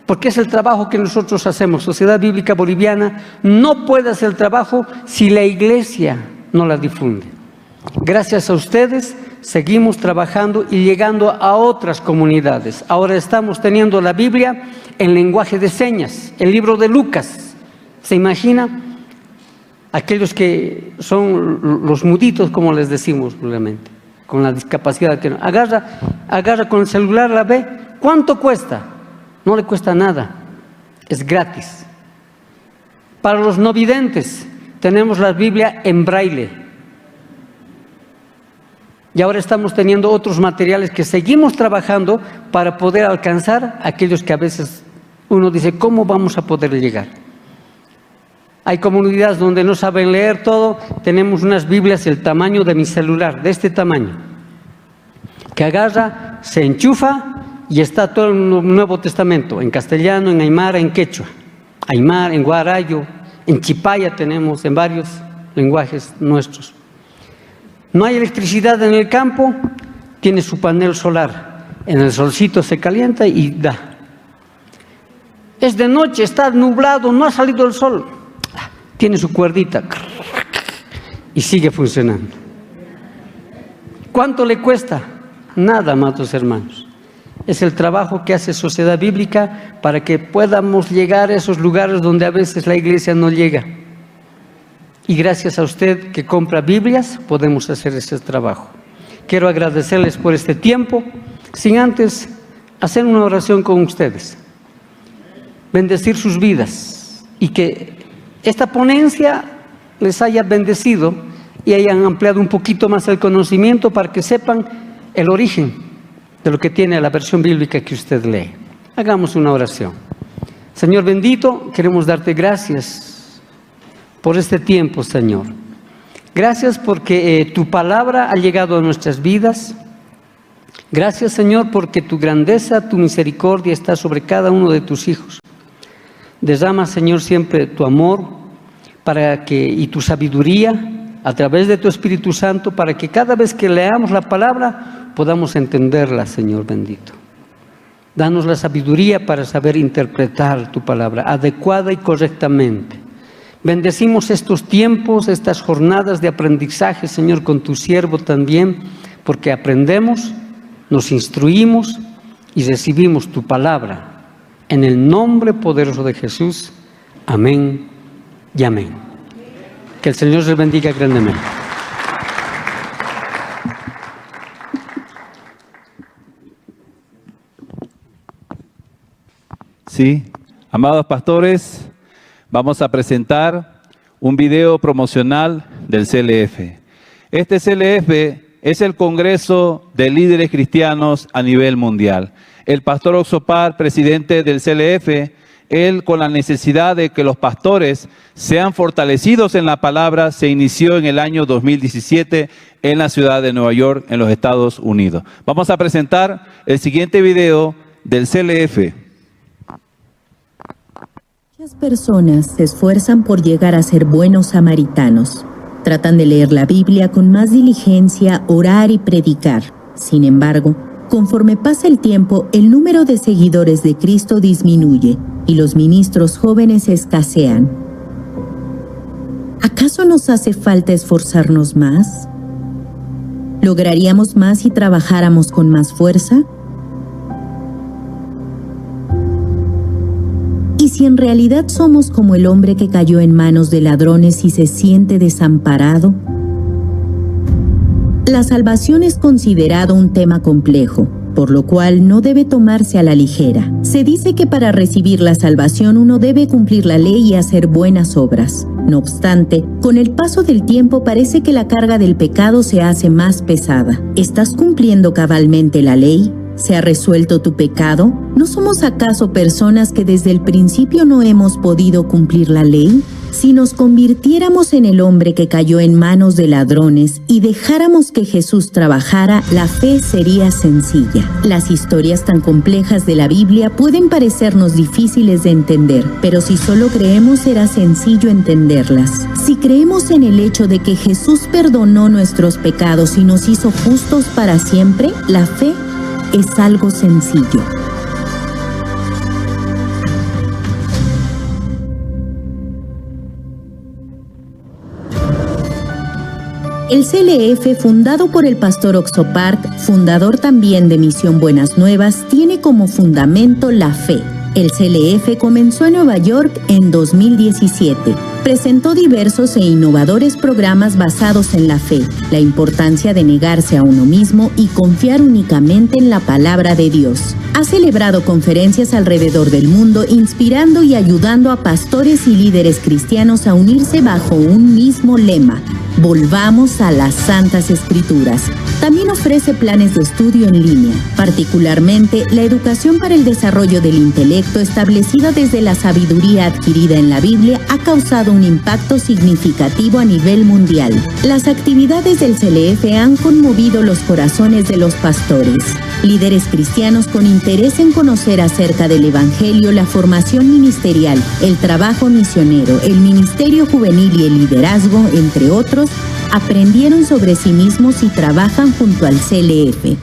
[SPEAKER 5] Porque es el trabajo que nosotros hacemos. Sociedad Bíblica Boliviana no puede hacer el trabajo si la iglesia no la difunde. Gracias a ustedes seguimos trabajando y llegando a otras comunidades. Ahora estamos teniendo la Biblia en lenguaje de señas, el libro de Lucas. ¿Se imagina? Aquellos que son los muditos, como les decimos realmente, con la discapacidad que no. Agarra con el celular, la ve. ¿Cuánto cuesta? No le cuesta nada, es gratis. Para los no videntes tenemos la Biblia en braille. Y ahora estamos teniendo otros materiales que seguimos trabajando para poder alcanzar a aquellos que a veces uno dice, ¿cómo vamos a poder llegar? Hay comunidades donde no saben leer todo. Tenemos unas Biblias del tamaño de mi celular, de este tamaño, que agarra, se enchufa y está todo el Nuevo Testamento, en castellano, en aymara, en quechua. Aymara, en guarayo, en chipaya tenemos, en varios lenguajes nuestros. No hay electricidad en el campo, tiene su panel solar. En el solcito se calienta y da. Es de noche, está nublado, no ha salido el sol. Tiene su cuerdita y sigue funcionando. ¿Cuánto le cuesta? Nada, amados hermanos. Es el trabajo que hace Sociedad Bíblica para que podamos llegar a esos lugares donde a veces la iglesia no llega. Y gracias a usted que compra Biblias, podemos hacer ese trabajo. Quiero agradecerles por este tiempo, sin antes hacer una oración con ustedes. Bendecir sus vidas y que esta ponencia les haya bendecido y hayan ampliado un poquito más el conocimiento para que sepan el origen de lo que tiene la versión bíblica que usted lee. Hagamos una oración. Señor bendito, queremos darte gracias por este tiempo, Señor. Gracias porque tu palabra ha llegado a nuestras vidas Gracias, Señor, porque tu grandeza, tu misericordia está sobre cada uno de tus hijos. Derrama, Señor, siempre tu amor y tu sabiduría a través de tu Espíritu Santo, para que cada vez que leamos la palabra podamos entenderla, Señor bendito. Danos la sabiduría para saber interpretar tu palabra adecuada y correctamente. Bendecimos estos tiempos, estas jornadas de aprendizaje, Señor, con tu siervo también, porque aprendemos, nos instruimos y recibimos tu palabra. En el nombre poderoso de Jesús. Amén y amén. Que el Señor les bendiga grandemente.
[SPEAKER 2] Sí, amados pastores, vamos a presentar un video promocional del CLF. Este CLF es el Congreso de Líderes Cristianos a nivel mundial. El pastor Oxopar, presidente del CLF, él, con la necesidad de que los pastores sean fortalecidos en la palabra, se inició en el año 2017 en la ciudad de Nueva York, en los Estados Unidos. Vamos a presentar el siguiente video del CLF.
[SPEAKER 6] Muchas personas se esfuerzan por llegar a ser buenos samaritanos. Tratan de leer la Biblia con más diligencia, orar y predicar. Sin embargo, conforme pasa el tiempo, el número de seguidores de Cristo disminuye y los ministros jóvenes escasean. ¿Acaso nos hace falta esforzarnos más? ¿Lograríamos más si trabajáramos con más fuerza? ¿Y si en realidad somos como el hombre que cayó en manos de ladrones y se siente desamparado? La salvación es considerado un tema complejo, por lo cual no debe tomarse a la ligera. Se dice que para recibir la salvación uno debe cumplir la ley y hacer buenas obras. No obstante, con el paso del tiempo parece que la carga del pecado se hace más pesada. ¿Estás cumpliendo cabalmente la ley? ¿Se ha resuelto tu pecado? ¿No somos acaso personas que desde el principio no hemos podido cumplir la ley? Si nos convirtiéramos en el hombre que cayó en manos de ladrones y dejáramos que Jesús trabajara, la fe sería sencilla. Las historias tan complejas de la Biblia pueden parecernos difíciles de entender, pero si solo creemos será sencillo entenderlas. Si creemos en el hecho de que Jesús perdonó nuestros pecados y nos hizo justos para siempre, la fe es algo sencillo. El CLF, fundado por el pastor Oxopart, fundador también de Misión Buenas Nuevas, tiene como fundamento la fe. El CLF comenzó en Nueva York en 2017. Presentó diversos e innovadores programas basados en la fe, la importancia de negarse a uno mismo y confiar únicamente en la palabra de Dios. Ha celebrado conferencias alrededor del mundo, inspirando y ayudando a pastores y líderes cristianos a unirse bajo un mismo lema: volvamos a las Santas Escrituras. También ofrece planes de estudio en línea, particularmente la educación para el desarrollo del intelecto establecida desde la sabiduría adquirida en la Biblia ha causado un impacto significativo a nivel mundial. Las actividades del CLF han conmovido los corazones de los pastores, líderes cristianos con interés en conocer acerca del Evangelio, la formación ministerial, el trabajo misionero, el ministerio juvenil y el liderazgo, entre otros, aprendieron sobre sí mismos y trabajan junto al CLF.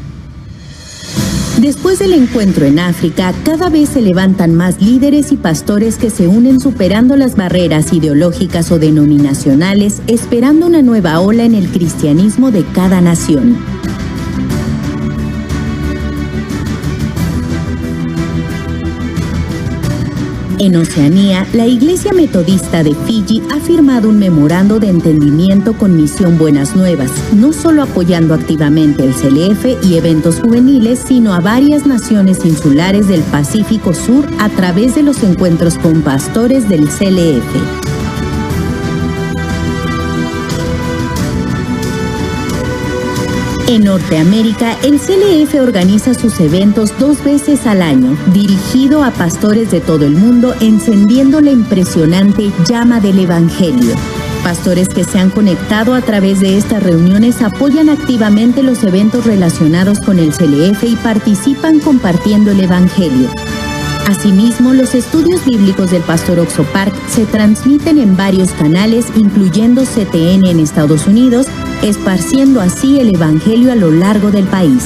[SPEAKER 6] Después del encuentro en África, cada vez se levantan más líderes y pastores que se unen superando las barreras ideológicas o denominacionales, esperando una nueva ola en el cristianismo de cada nación. En Oceanía, la Iglesia Metodista de Fiji ha firmado un memorando de entendimiento con Misión Buenas Nuevas, no solo apoyando activamente el CLF y eventos juveniles, sino a varias naciones insulares del Pacífico Sur a través de los encuentros con pastores del CLF. En Norteamérica, el CLF organiza sus eventos 2 veces al año, dirigido a pastores de todo el mundo, encendiendo la impresionante llama del Evangelio. Pastores que se han conectado a través de estas reuniones apoyan activamente los eventos relacionados con el CLF y participan compartiendo el Evangelio. Asimismo, los estudios bíblicos del Pastor Oxopark se transmiten en varios canales, incluyendo CTN en Estados Unidos, esparciendo así el Evangelio a lo largo del país.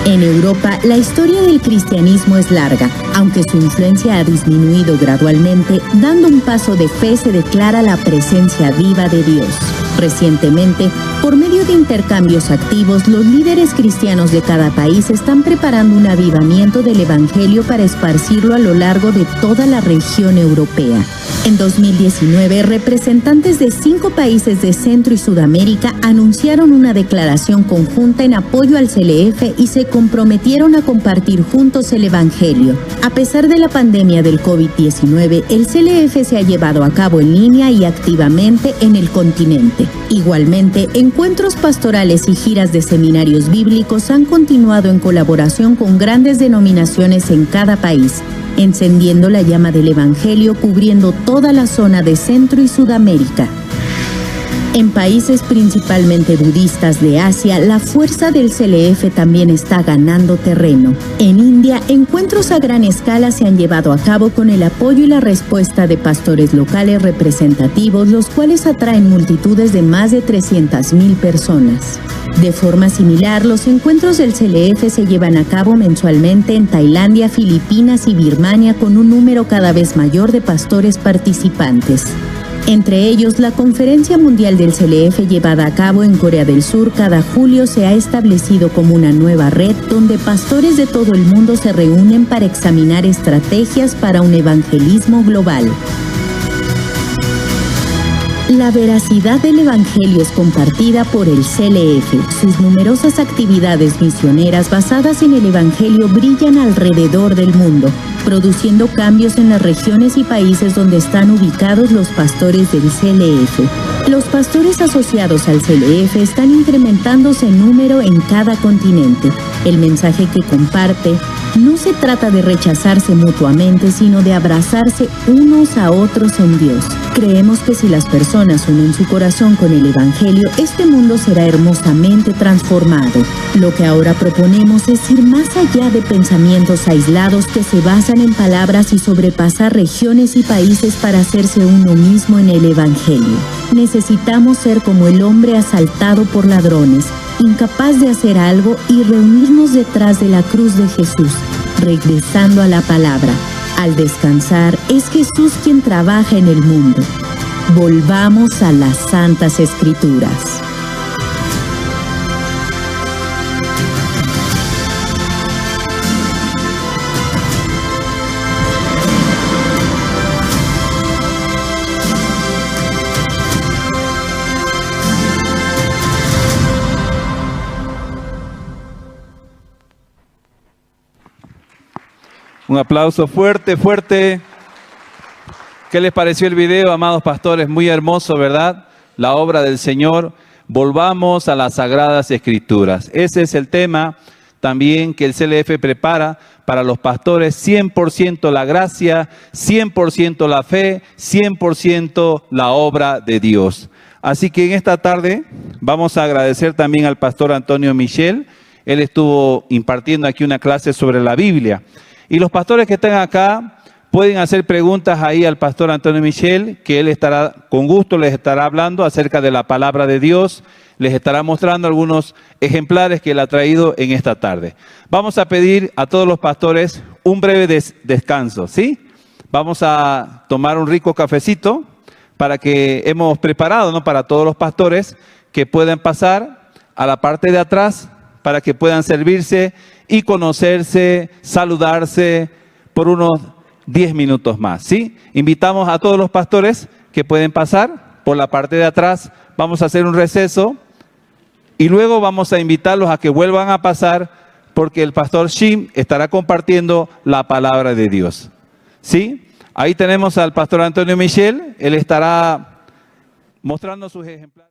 [SPEAKER 6] En Europa, la historia del cristianismo es larga, aunque su influencia ha disminuido gradualmente, dando un paso de fe se declara la presencia viva de Dios. Recientemente, por medio de intercambios activos, los líderes cristianos de cada país están preparando un avivamiento del Evangelio para esparcirlo a lo largo de toda la región europea. En 2019, representantes de 5 países de Centro y Sudamérica anunciaron una declaración conjunta en apoyo al CLF y se comprometieron a compartir juntos el Evangelio. A pesar de la pandemia del COVID-19, el CLF se ha llevado a cabo en línea y activamente en el continente. Igualmente, encuentros pastorales y giras de seminarios bíblicos han continuado en colaboración con grandes denominaciones en cada país, encendiendo la llama del Evangelio cubriendo toda la zona de Centro y Sudamérica. En países principalmente budistas de Asia, la fuerza del CLF también está ganando terreno. En India, encuentros a gran escala se han llevado a cabo con el apoyo y la respuesta de pastores locales representativos, los cuales atraen multitudes de más de 300,000 personas. De forma similar, los encuentros del CLF se llevan a cabo mensualmente en Tailandia, Filipinas y Birmania con un número cada vez mayor de pastores participantes. Entre ellos, la Conferencia Mundial del CLF llevada a cabo en Corea del Sur cada julio se ha establecido como una nueva red donde pastores de todo el mundo se reúnen para examinar estrategias para un evangelismo global. La veracidad del Evangelio es compartida por el CLF. Sus numerosas actividades misioneras basadas en el Evangelio brillan alrededor del mundo, produciendo cambios en las regiones y países donde están ubicados los pastores del CLF. Los pastores asociados al CLF están incrementándose en número en cada continente. El mensaje que comparte no se trata de rechazarse mutuamente, sino de abrazarse unos a otros en Dios. Creemos que si las personas unen su corazón con el Evangelio, este mundo será hermosamente transformado. Lo que ahora proponemos es ir más allá de pensamientos aislados que se basan en palabras y sobrepasar regiones y países para hacerse uno mismo en el Evangelio. Necesitamos ser como el hombre asaltado por ladrones, incapaz de hacer algo y reunirnos detrás de la cruz de Jesús, regresando a la palabra. Al descansar, es Jesús quien trabaja en el mundo. Volvamos a las Santas Escrituras.
[SPEAKER 2] Un aplauso fuerte, fuerte. ¿Qué les pareció el video, amados pastores? Muy hermoso, ¿verdad? La obra del Señor. Volvamos a las Sagradas Escrituras. Ese es el tema también que el CLF prepara para los pastores. 100% la gracia, 100% la fe, 100% la obra de Dios. Así que en esta tarde vamos a agradecer también al pastor Antonio Michel. Él estuvo impartiendo aquí una clase sobre la Biblia. Y los pastores que están acá pueden hacer preguntas ahí al pastor Antonio Michel, que él estará, con gusto les estará hablando acerca de la palabra de Dios, les estará mostrando algunos ejemplares que él ha traído en esta tarde. Vamos a pedir a todos los pastores un breve descanso, ¿sí? Vamos a tomar un rico cafecito para que hemos preparado, ¿no? Para todos los pastores que puedan pasar a la parte de atrás para que puedan servirse y conocerse, saludarse por unos 10 minutos más, ¿sí? Invitamos a todos los pastores que pueden pasar por la parte de atrás. Vamos a hacer un receso y luego vamos a invitarlos a que vuelvan a pasar porque el pastor Shim estará compartiendo la palabra de Dios, ¿sí? Ahí tenemos al pastor Antonio Michel. Él estará mostrando sus ejemplares.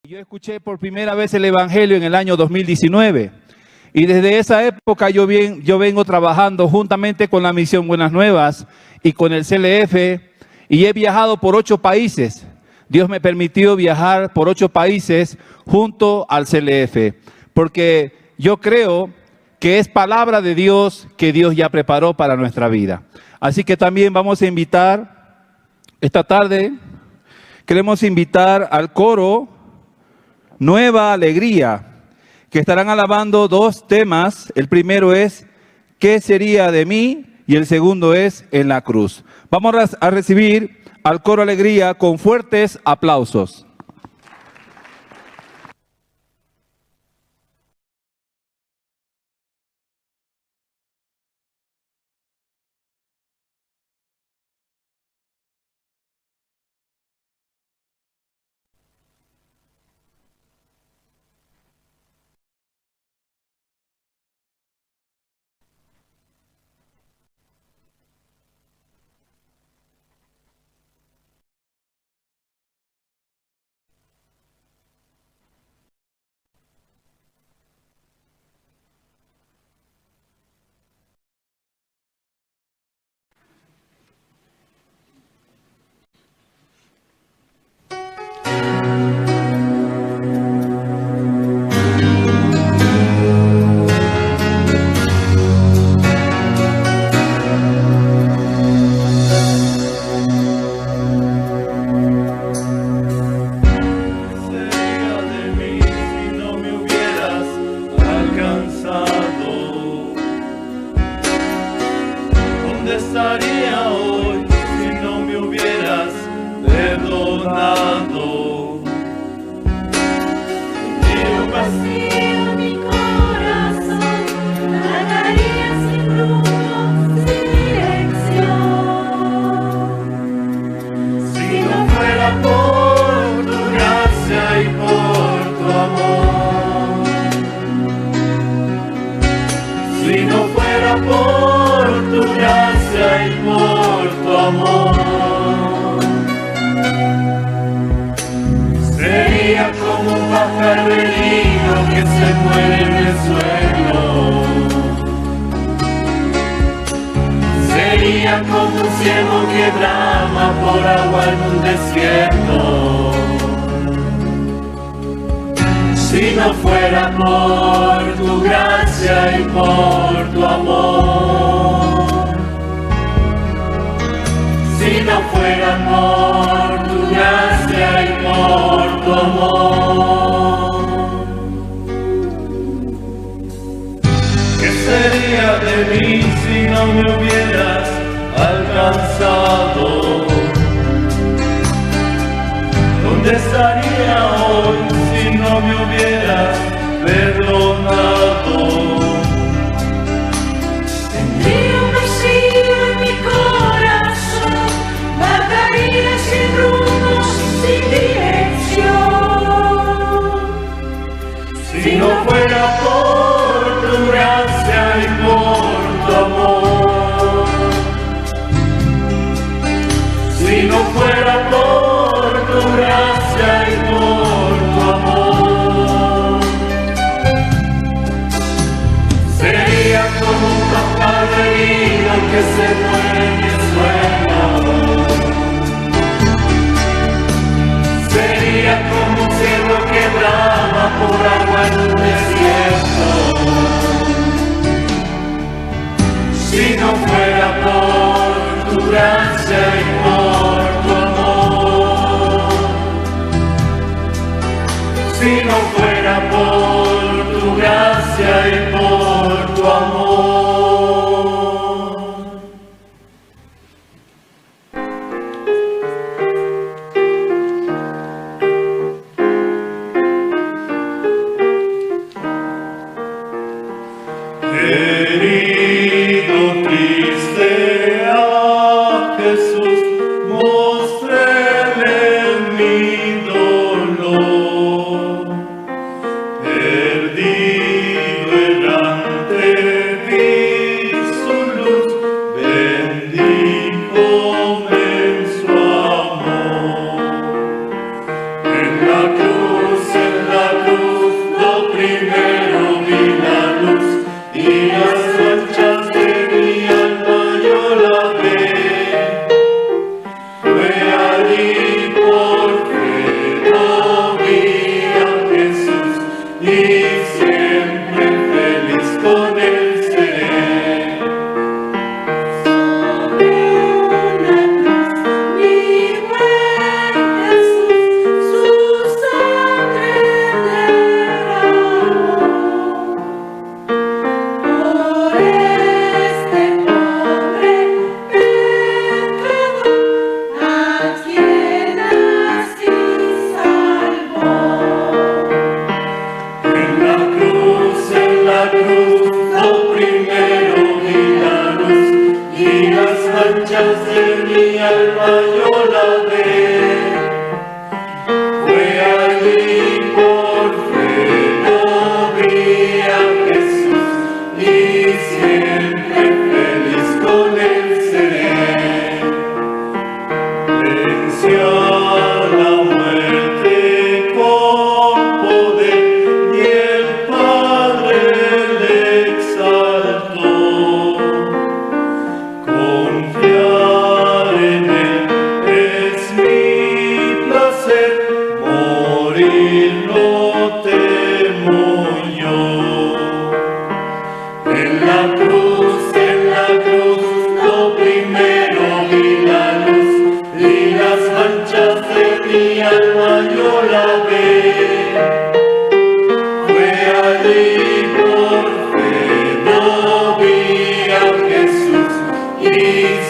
[SPEAKER 2] Yo escuché por primera vez el Evangelio en el año 2019 y desde esa época yo vengo trabajando juntamente con la Misión Buenas Nuevas y con el CLF y he viajado por 8 países. Dios me permitió viajar por 8 países junto al CLF, porque yo creo que es palabra de Dios que Dios ya preparó para nuestra vida. Así que también vamos a invitar, esta tarde, queremos invitar al coro Nueva Alegría, que estarán alabando 2 temas. El primero es ¿qué sería de mí? Y el segundo es En la cruz. Vamos a recibir al coro Alegría con fuertes aplausos.
[SPEAKER 7] En la cruz hacer, morir no temo yo. En la cruz, lo primero vi la luz, y las manchas de mi alma yo la vi. Fue allí por fe, no vi a Jesús, y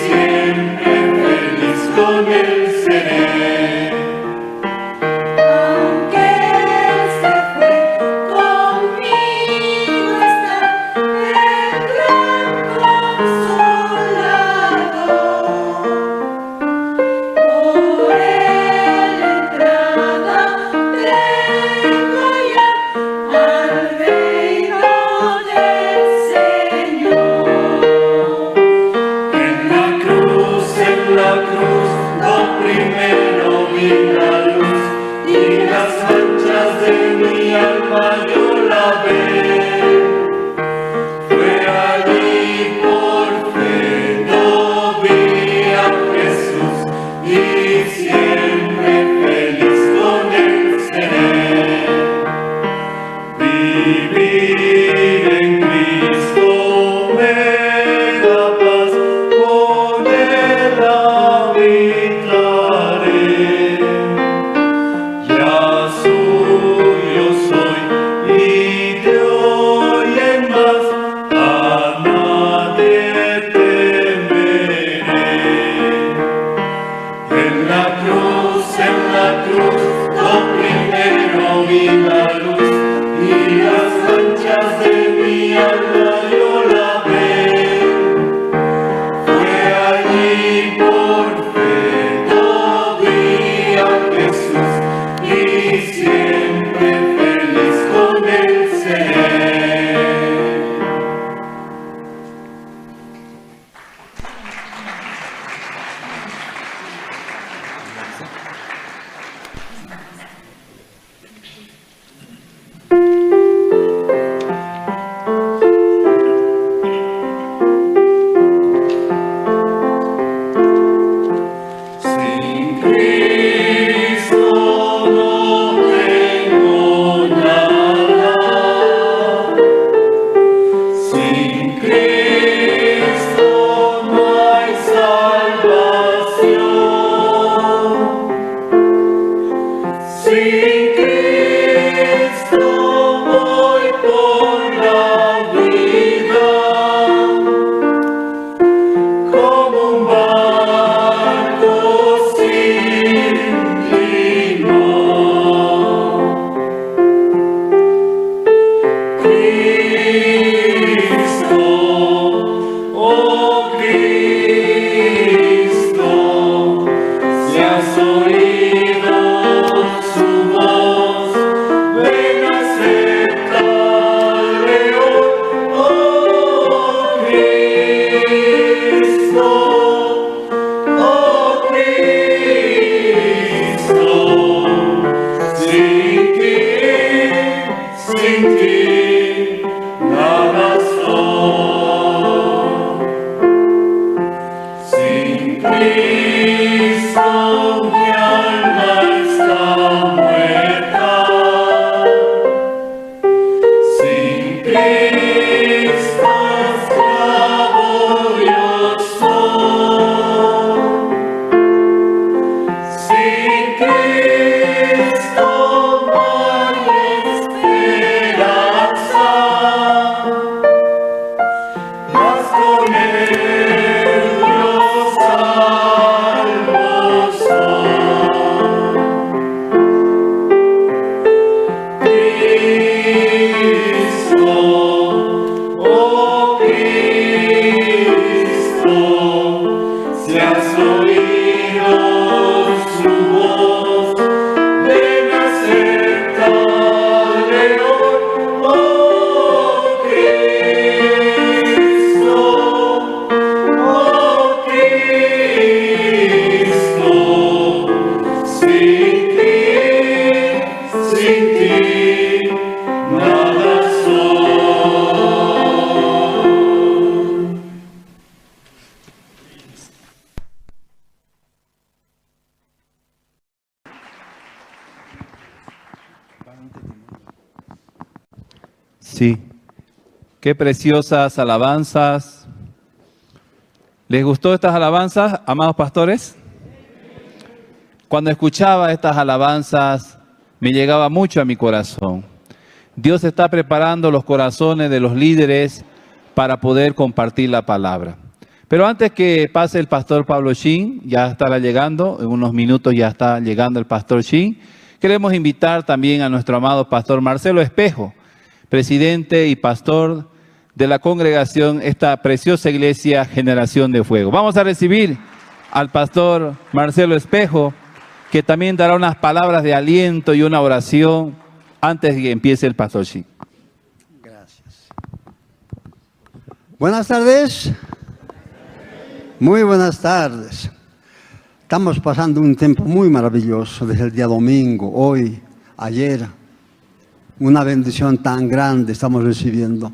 [SPEAKER 7] siempre feliz con él seré.
[SPEAKER 8] Aunque él se fue, conmigo está el gran Consolador. Por él entrada tengo ya al reino del Señor.
[SPEAKER 7] En la cruz, lo primero vi la luz, y las manchas de mi alma yo la vi. Fue allí por fe, no vi a Jesús, y siempre feliz con él seré. Vivir en Cristo me da paz, con él habitaré. Ya suyo soy, y de hoy en más a nadie temeré. En la cruz, lo primero vi la luz, y las manchas de mi alma yo la vi. Fue allí por fe, no vi a Jesús, y siempre feliz con él seré. Sin Cristo no tengo nada. Sin Cristo no hay salvación. Sin Cristo voy por la vida como un barco sin timón. Cristo, oh Cristo, si has oído su voz, ven aceptarle hoy, oh Cristo, oh Cristo, sin ti, nada soy. Sin Cristo mi alma está muerta. Sin Cristo esclavo yo soy. Sin Cristo no hay esperanza, mas con él yo salvo soy. Cristo, oh Cristo, si has oído su voz, ven aceptarle hoy, oh Cristo, oh Cristo, sin ti, nada soy.
[SPEAKER 2] Sí. Qué preciosas alabanzas. ¿Les gustó estas alabanzas, amados pastores? Cuando escuchaba estas alabanzas, me llegaba mucho a mi corazón. Dios está preparando los corazones de los líderes para poder compartir la palabra. Pero antes que pase el pastor Pablo Shin, ya estará llegando, en unos minutos ya está llegando el pastor Shin, queremos invitar también a nuestro amado pastor Marcelo Espejo, presidente y pastor de la congregación, esta preciosa iglesia Generación de Fuego. Vamos a recibir al pastor Marcelo Espejo, que también dará unas palabras de aliento y una oración antes de que empiece el pastor Shin.
[SPEAKER 9] Gracias. Buenas tardes. Muy buenas tardes. Estamos pasando un tiempo muy maravilloso desde el día domingo, hoy, ayer. Una bendición tan grande estamos recibiendo.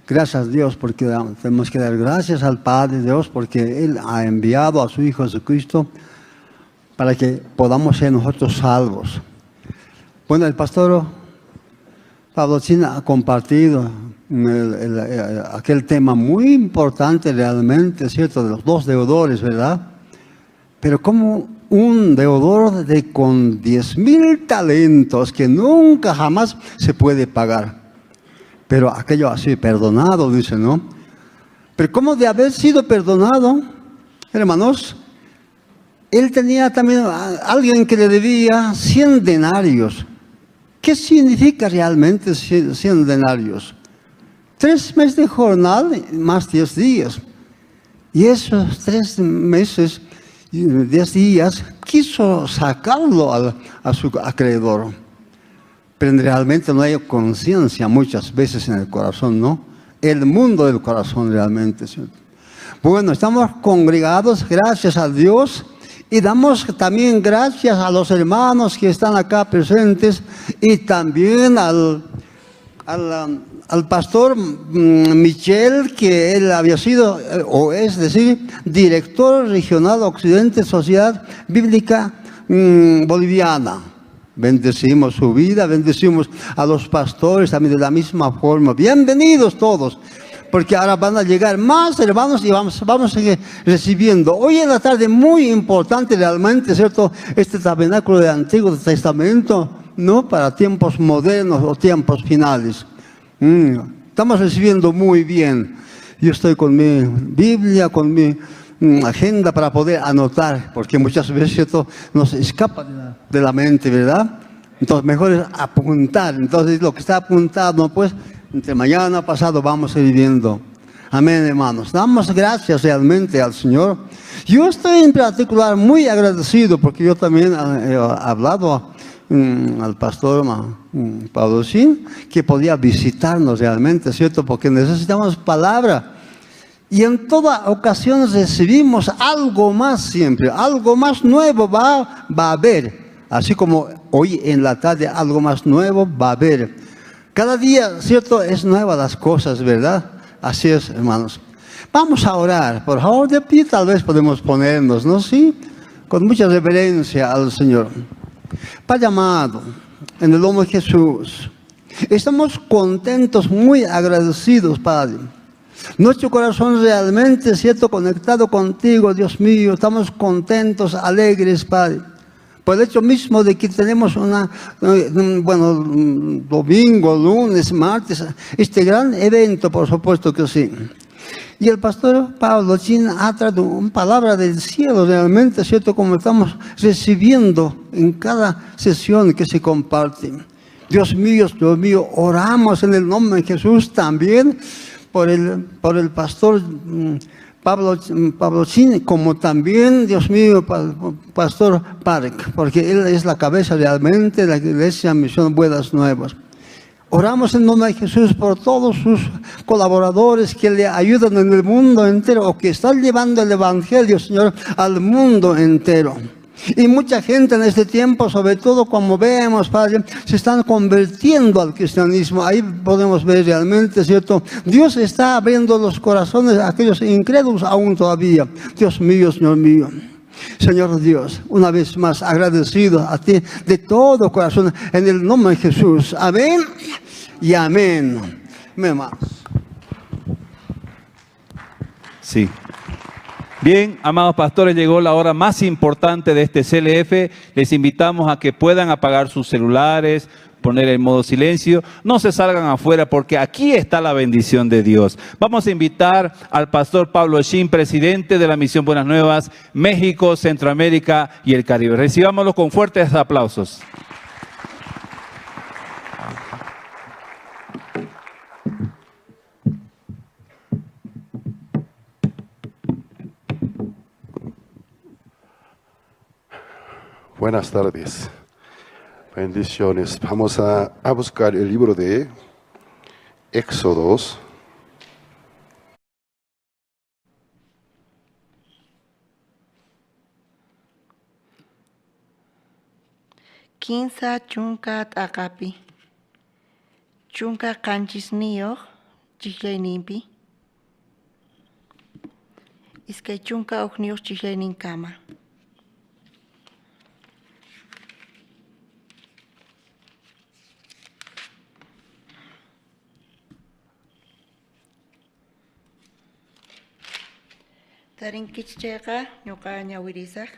[SPEAKER 9] Gracias a Dios, porque tenemos que dar gracias al Padre Dios, porque Él ha enviado a su Hijo Jesucristo para que podamos ser nosotros salvos. Bueno, el pastor Pablo Shin ha compartido aquel tema muy importante realmente, ¿cierto? De los 2 deudores, ¿verdad? Pero como un deudor con 10,000 talentos que nunca jamás se puede pagar. Pero aquello así, perdonado, dice, ¿no? Pero ¿cómo de haber sido perdonado, hermanos? Él tenía también a alguien que le debía 100 denarios. ¿Qué significa realmente 100 denarios? 3 meses de jornada más 10 días. Y esos 3 meses, 10 días, quiso sacarlo a su acreedor. Pero realmente no hay conciencia muchas veces en el corazón, ¿no? El mundo del corazón realmente, ¿cierto? Bueno, estamos congregados, gracias a Dios. Y damos también gracias a los hermanos que están acá presentes y también al pastor Michel, que él había sido, o es decir, director regional Occidente Sociedad Bíblica Boliviana. Bendecimos su vida, bendecimos a los pastores también de la misma forma. Bienvenidos todos, porque ahora van a llegar más hermanos y vamos a seguir recibiendo. Hoy en la tarde muy importante realmente, ¿cierto? Este tabernáculo del Antiguo Testamento, ¿no? Para tiempos modernos o tiempos finales. Estamos recibiendo muy bien. Yo estoy con mi Biblia, con mi agenda para poder anotar, porque muchas veces, ¿cierto? Nos escapa de la mente, ¿verdad? Entonces mejor es apuntar. Entonces lo que está apuntado, pues, entre mañana pasado vamos a ir viendo. Amén, hermanos. Damos gracias realmente al Señor. Yo estoy en particular muy agradecido porque yo también he hablado al pastor Pablo Shin que podía visitarnos realmente, ¿cierto? Porque necesitamos palabra. Y en toda ocasión recibimos algo más siempre, algo más nuevo va a haber. Así como hoy en la tarde algo más nuevo va a haber. Cada día, ¿cierto? Es nueva las cosas, ¿verdad? Así es, hermanos. Vamos a orar. Por favor, de pie tal vez podemos ponernos, ¿no? Sí, con mucha reverencia al Señor. Padre amado, en el nombre de Jesús, estamos contentos, muy agradecidos, Padre. Nuestro corazón realmente, ¿cierto? Conectado contigo, Dios mío. Estamos contentos, alegres, Padre. Por el hecho mismo de que tenemos domingo, lunes, martes, este gran evento, por supuesto que sí. Y el pastor Pablo Shin ha traído una palabra del cielo realmente, ¿cierto? Como estamos recibiendo en cada sesión que se comparte. Dios mío, oramos en el nombre de Jesús también por el pastor Pablo Shin, como también, Dios mío, pastor Park, porque él es la cabeza realmente de la iglesia Misión Buenas Nuevas. Oramos en nombre de Jesús por todos sus colaboradores que le ayudan en el mundo entero o que están llevando el Evangelio, Señor, al mundo entero. Y mucha gente en este tiempo, sobre todo como vemos, Padre, se están convirtiendo al cristianismo. Ahí podemos ver realmente, ¿cierto? Dios está abriendo los corazones a aquellos incrédulos aún todavía. Dios mío, Señor mío. Señor Dios, una vez más agradecido a ti de todo corazón en el nombre de Jesús. Amén. y amén. Me más.
[SPEAKER 2] Sí. Bien, amados pastores, llegó la hora más importante de este CLF. Les invitamos a que puedan apagar sus celulares, poner en modo silencio. No se salgan afuera porque aquí está la bendición de Dios. Vamos a invitar al pastor Pablo Shin, presidente de la Misión Buenas Nuevas, México, Centroamérica y el Caribe. Recibámoslo con fuertes aplausos.
[SPEAKER 10] Buenas tardes, bendiciones. Vamos a buscar el libro de Éxodos.
[SPEAKER 11] Quinza chunka t'aqapi. Chunka qanchisniyuq chiqllayninpi. Iskay chunka uqniyuq chiqllayninkama. Tarinkichayqa ñuqa ñawirisaq.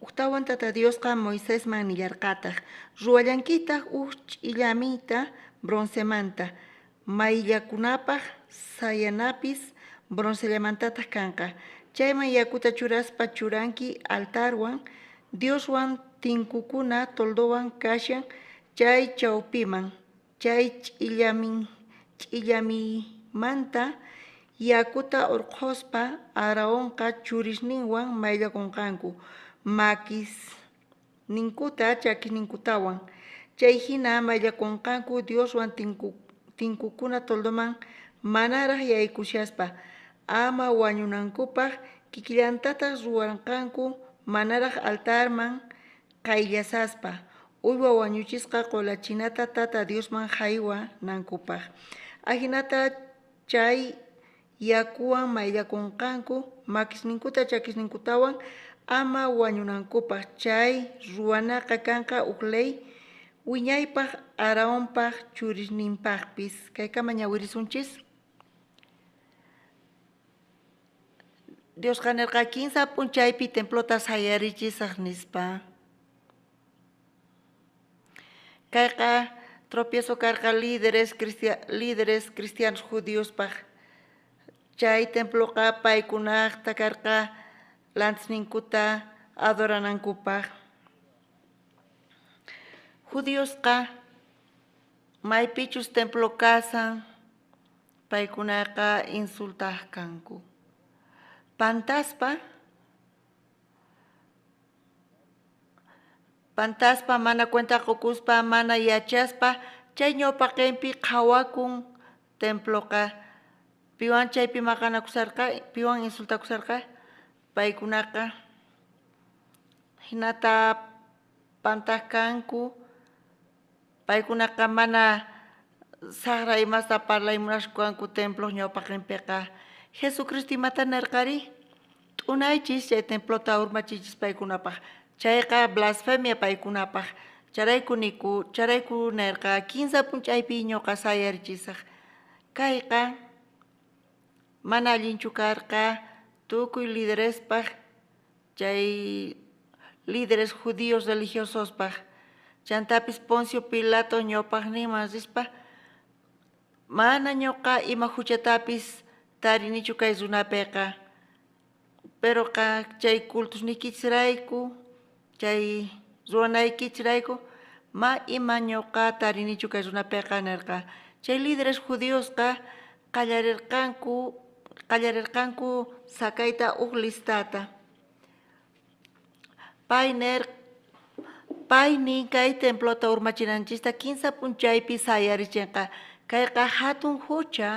[SPEAKER 11] Uqtawan tata Diosqa Moisésman nillarqataq, ruwallankitaq huk ch'illamita bronceamanta, mayllakunapaq sayanapis broncellamantataq kanqa. Chayman yakuta churaspa churanki altarwan, Dioswan tinkukuna toldowan kashan chay chawpiman, chay ch'illamimanta yakuta urquspa Araonqa churisninwan mayllakunqanku. Makis ninkuta chakisninkutawan. Chay hina mayllakunqanku Dioswan tinkukuna toldoman manaraq yaykushaspa. Ama wañunankupaq kikillantataq ruwanqanku manaraq altarman qayllasaspa. Uywa wañuchisqa qulachinata tata Diosman haywa nankupaq. Ahinata chay yakuwan mayllakunqanku makisninkuta chakisninkutawan ama wañunankupaq. Chay ruwanaqa kanqa huk ley wiñaypaq Araonpaq churisninpaqpis. Kaykama ñawirisunchis. Diosqa nirqa quinza p'unchaypi templota sayarichisaq nispa. Kayqa tropiezo karqa líderes cristianos judiospaq. Chay temploqa paykunaqta karqa lantisninkuta adoranankupaq. Judiosqa maypichus templo kasan, paykunaqa insultaq kanku. Pantaspa mana cuenta qukuspa mana yachaspa chay ñawpaqinpi qhawakun temploqa. Piwan chaypi maqanakusarqa, piwan insultakusarqa paykunaqa. Hinata pantaq kanku, paykunaqa mana saqra imasta parlaymunachkanku templo ñawpaqinpiqa. Jesucristo imata nirqari, t'unaychis chay templota urmachichis paykunapaq. Chayqa blasfemia paykunapaq. Charayku nirqa quinza p'unchaypi ñuqa sayarichisaq. Kayqa mana allinchu karqa tukuy liderespaq, chay líderes judíos religiosospaq. Chantapis Poncio Pilato ñawpaqninman rispa, mana ñuqa ima huchatapis tarinichu kay runapiqa. Pero chay cultusnikichirayku, chay ruwanaykichirayku, ma ima ñuqa tarinichu kay runapiqa nirqa. Chay líderes judíosqa qallarirqanku sakayta huk listata. Paynin kay templota urmachinanchista quinza p'unchaypi sayarichinqa. Kayqa hatun hucha,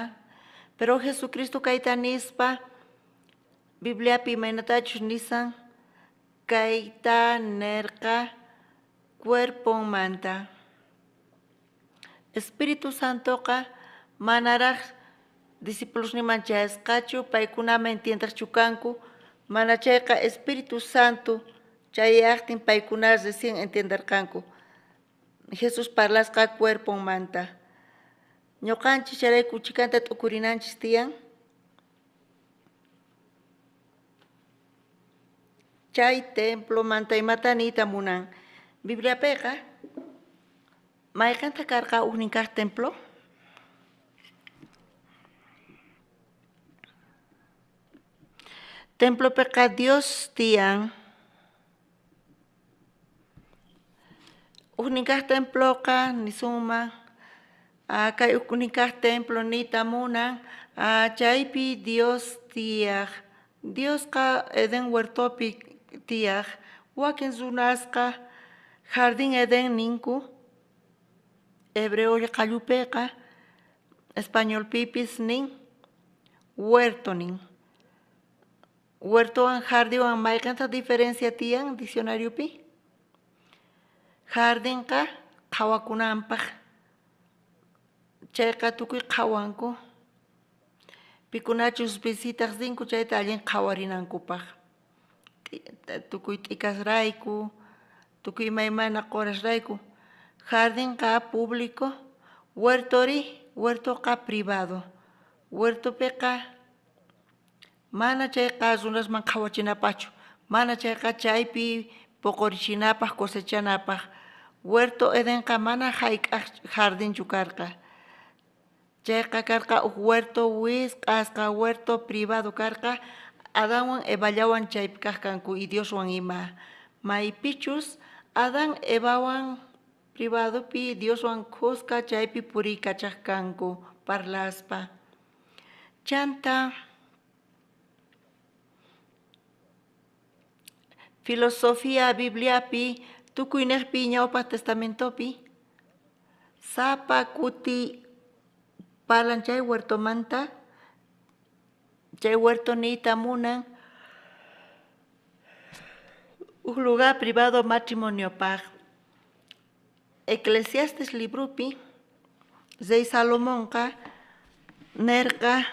[SPEAKER 11] pero Jesucristo kayta nispa, Bibliapi imaynatachus nisan, kayta nirqa cuerponmanta. Espíritu Santoqa manaraq discípulosniman chayasqachu, paykunama entiendaqchu kanku, mana chayqa Espíritu Santo chayaqtin paykuna recién entenderqanku. Jesús parlasqa cuerpo manta. Ñoqanchis charayku chikanta t'ukurinanchis tiyan. Chay templo manta imata niyta munan. Bibliapiqa mayqanta karqa uhnin kaq templo? Templopiqa Dios tiyan. Uhnin kaq temploqa nisunman kay uhnin kaq templo niyta munan chaypi Dios tiyaq. Diosqa Eden huertopi tiyaq. Wakin runasqa Jardín Eden ninku. Hebreo qallupiqa español pipis nin huerto nin. Huertowan jardinwan mayqanta diferencia tiyan diccionariopi? Jardinqa qhawakunanpaq. Chayqa tukuy qhawanku. Pikunachus visitas rinku chayta allin qhawarinankupaq. Tukuy t'ikasrayku, tukuy imaymana qorasrayku. Jardinqa público, huertoqa privado. Huertopiqa mana chayqa runasman qhawachinapaqchu. Mana chayqa chaypi puqurishinapaq cosechanapaq. Huerto Edenqa mana hayk'aq jardinchu karqa. Chayqa karqa huerto wisq'asqa, huerto privado karqa. Adánwan Evallawan chaypi kaq kanku y Dioswan ima. Maypichus Adán Evawan privadopi Dioswan qusqa chaypi puriykachaq kanku parlaspa. Chanta filosofía Bibliapi tukuy niqpi ñawpaq testamentopi sapa kuti palan chay huertomanta. Chay huerto niyta munan un lugar privado matrimoniopaq. Eclesiastes librupi Rey Salomonqa nerqa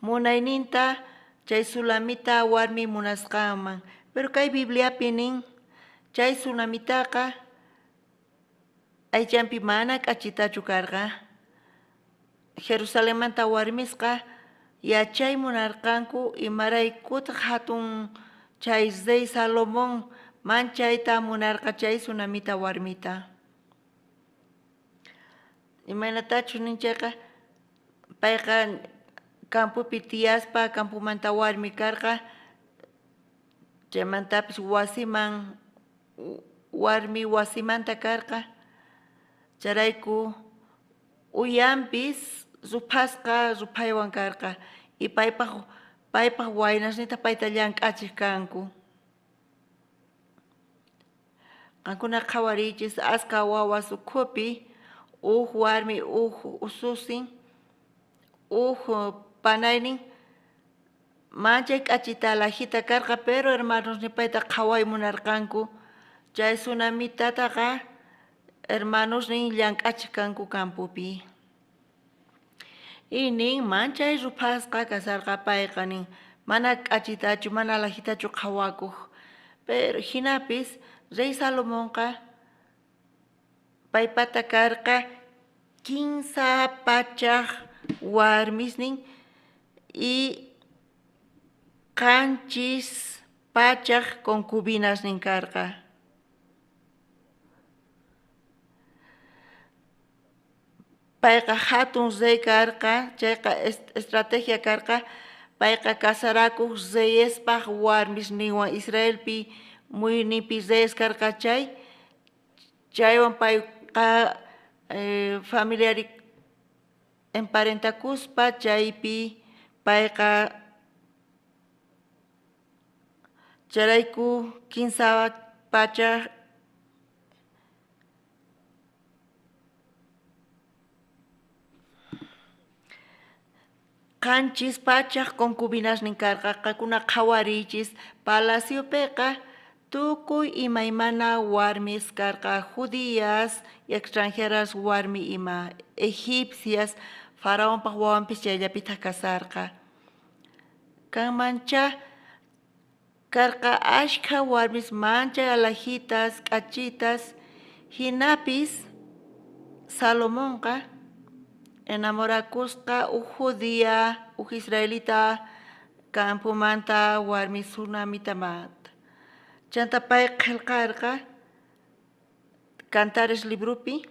[SPEAKER 11] munayninta chay sulamita warmi munasqaman. Pero kay Bibliapi nin chay sulamitaqa aychanpi mana k'achitachu karqa. Jerusalemanta warmisqa yachay munarqanku imaraykutaq hatun chay Rey Salomón manchayta munarqa chay sunamita warmita. Imaynatachu ninchayqa payqa campupi tiyaspa campumanta warmi karqa chaymantapis wasiman warmi wasimanta karqa charayku uyanpis ruphasqa ruphaywan karqa y paypaq waynasnita payta llank'achiq kanku. Qankuna qhawariychis asqa wawas ukhupi warmi ususin panaynin manchay k'achita alajita karqa pero hermanos nipayta qhaway munarqanku chay sunamitataqa hermanos nin llank'achiq kanku campupi. Y nin manchay ruphasqa kasarqa payqa nin mana k'achitachu mana alajitachu qhawakuq. Pero hinapis Rey Salomonqa paypata karqa 15 pachaq warmisnin y qanchis pachaq concubinasnin karqa. Payqa hatun rey karqa, chayqa estrategia karqa, payqa casarakuq reyespaq warmisninwan Israelpi muynipi reyes karqa chaywan payqa familiar emparentakuspa chaypi payqa charayku 15 pachaq qanchis pachaq concubinasnin karqa qakuna qhawariychis palaciopiqa tukuy imaymana warmis karqa judías y extranjeras warmi ima egipcias faraonpaq wawanpis chayllapita kasarqa. Kanmancha Karqa ashka warmis mancha alajitas, cachitas, hinapis, Salomonqa, enamoracusqa judía, israelita, campumanta, warmis sunamitamat. Chantapay qillqarqa, Cantares librupi,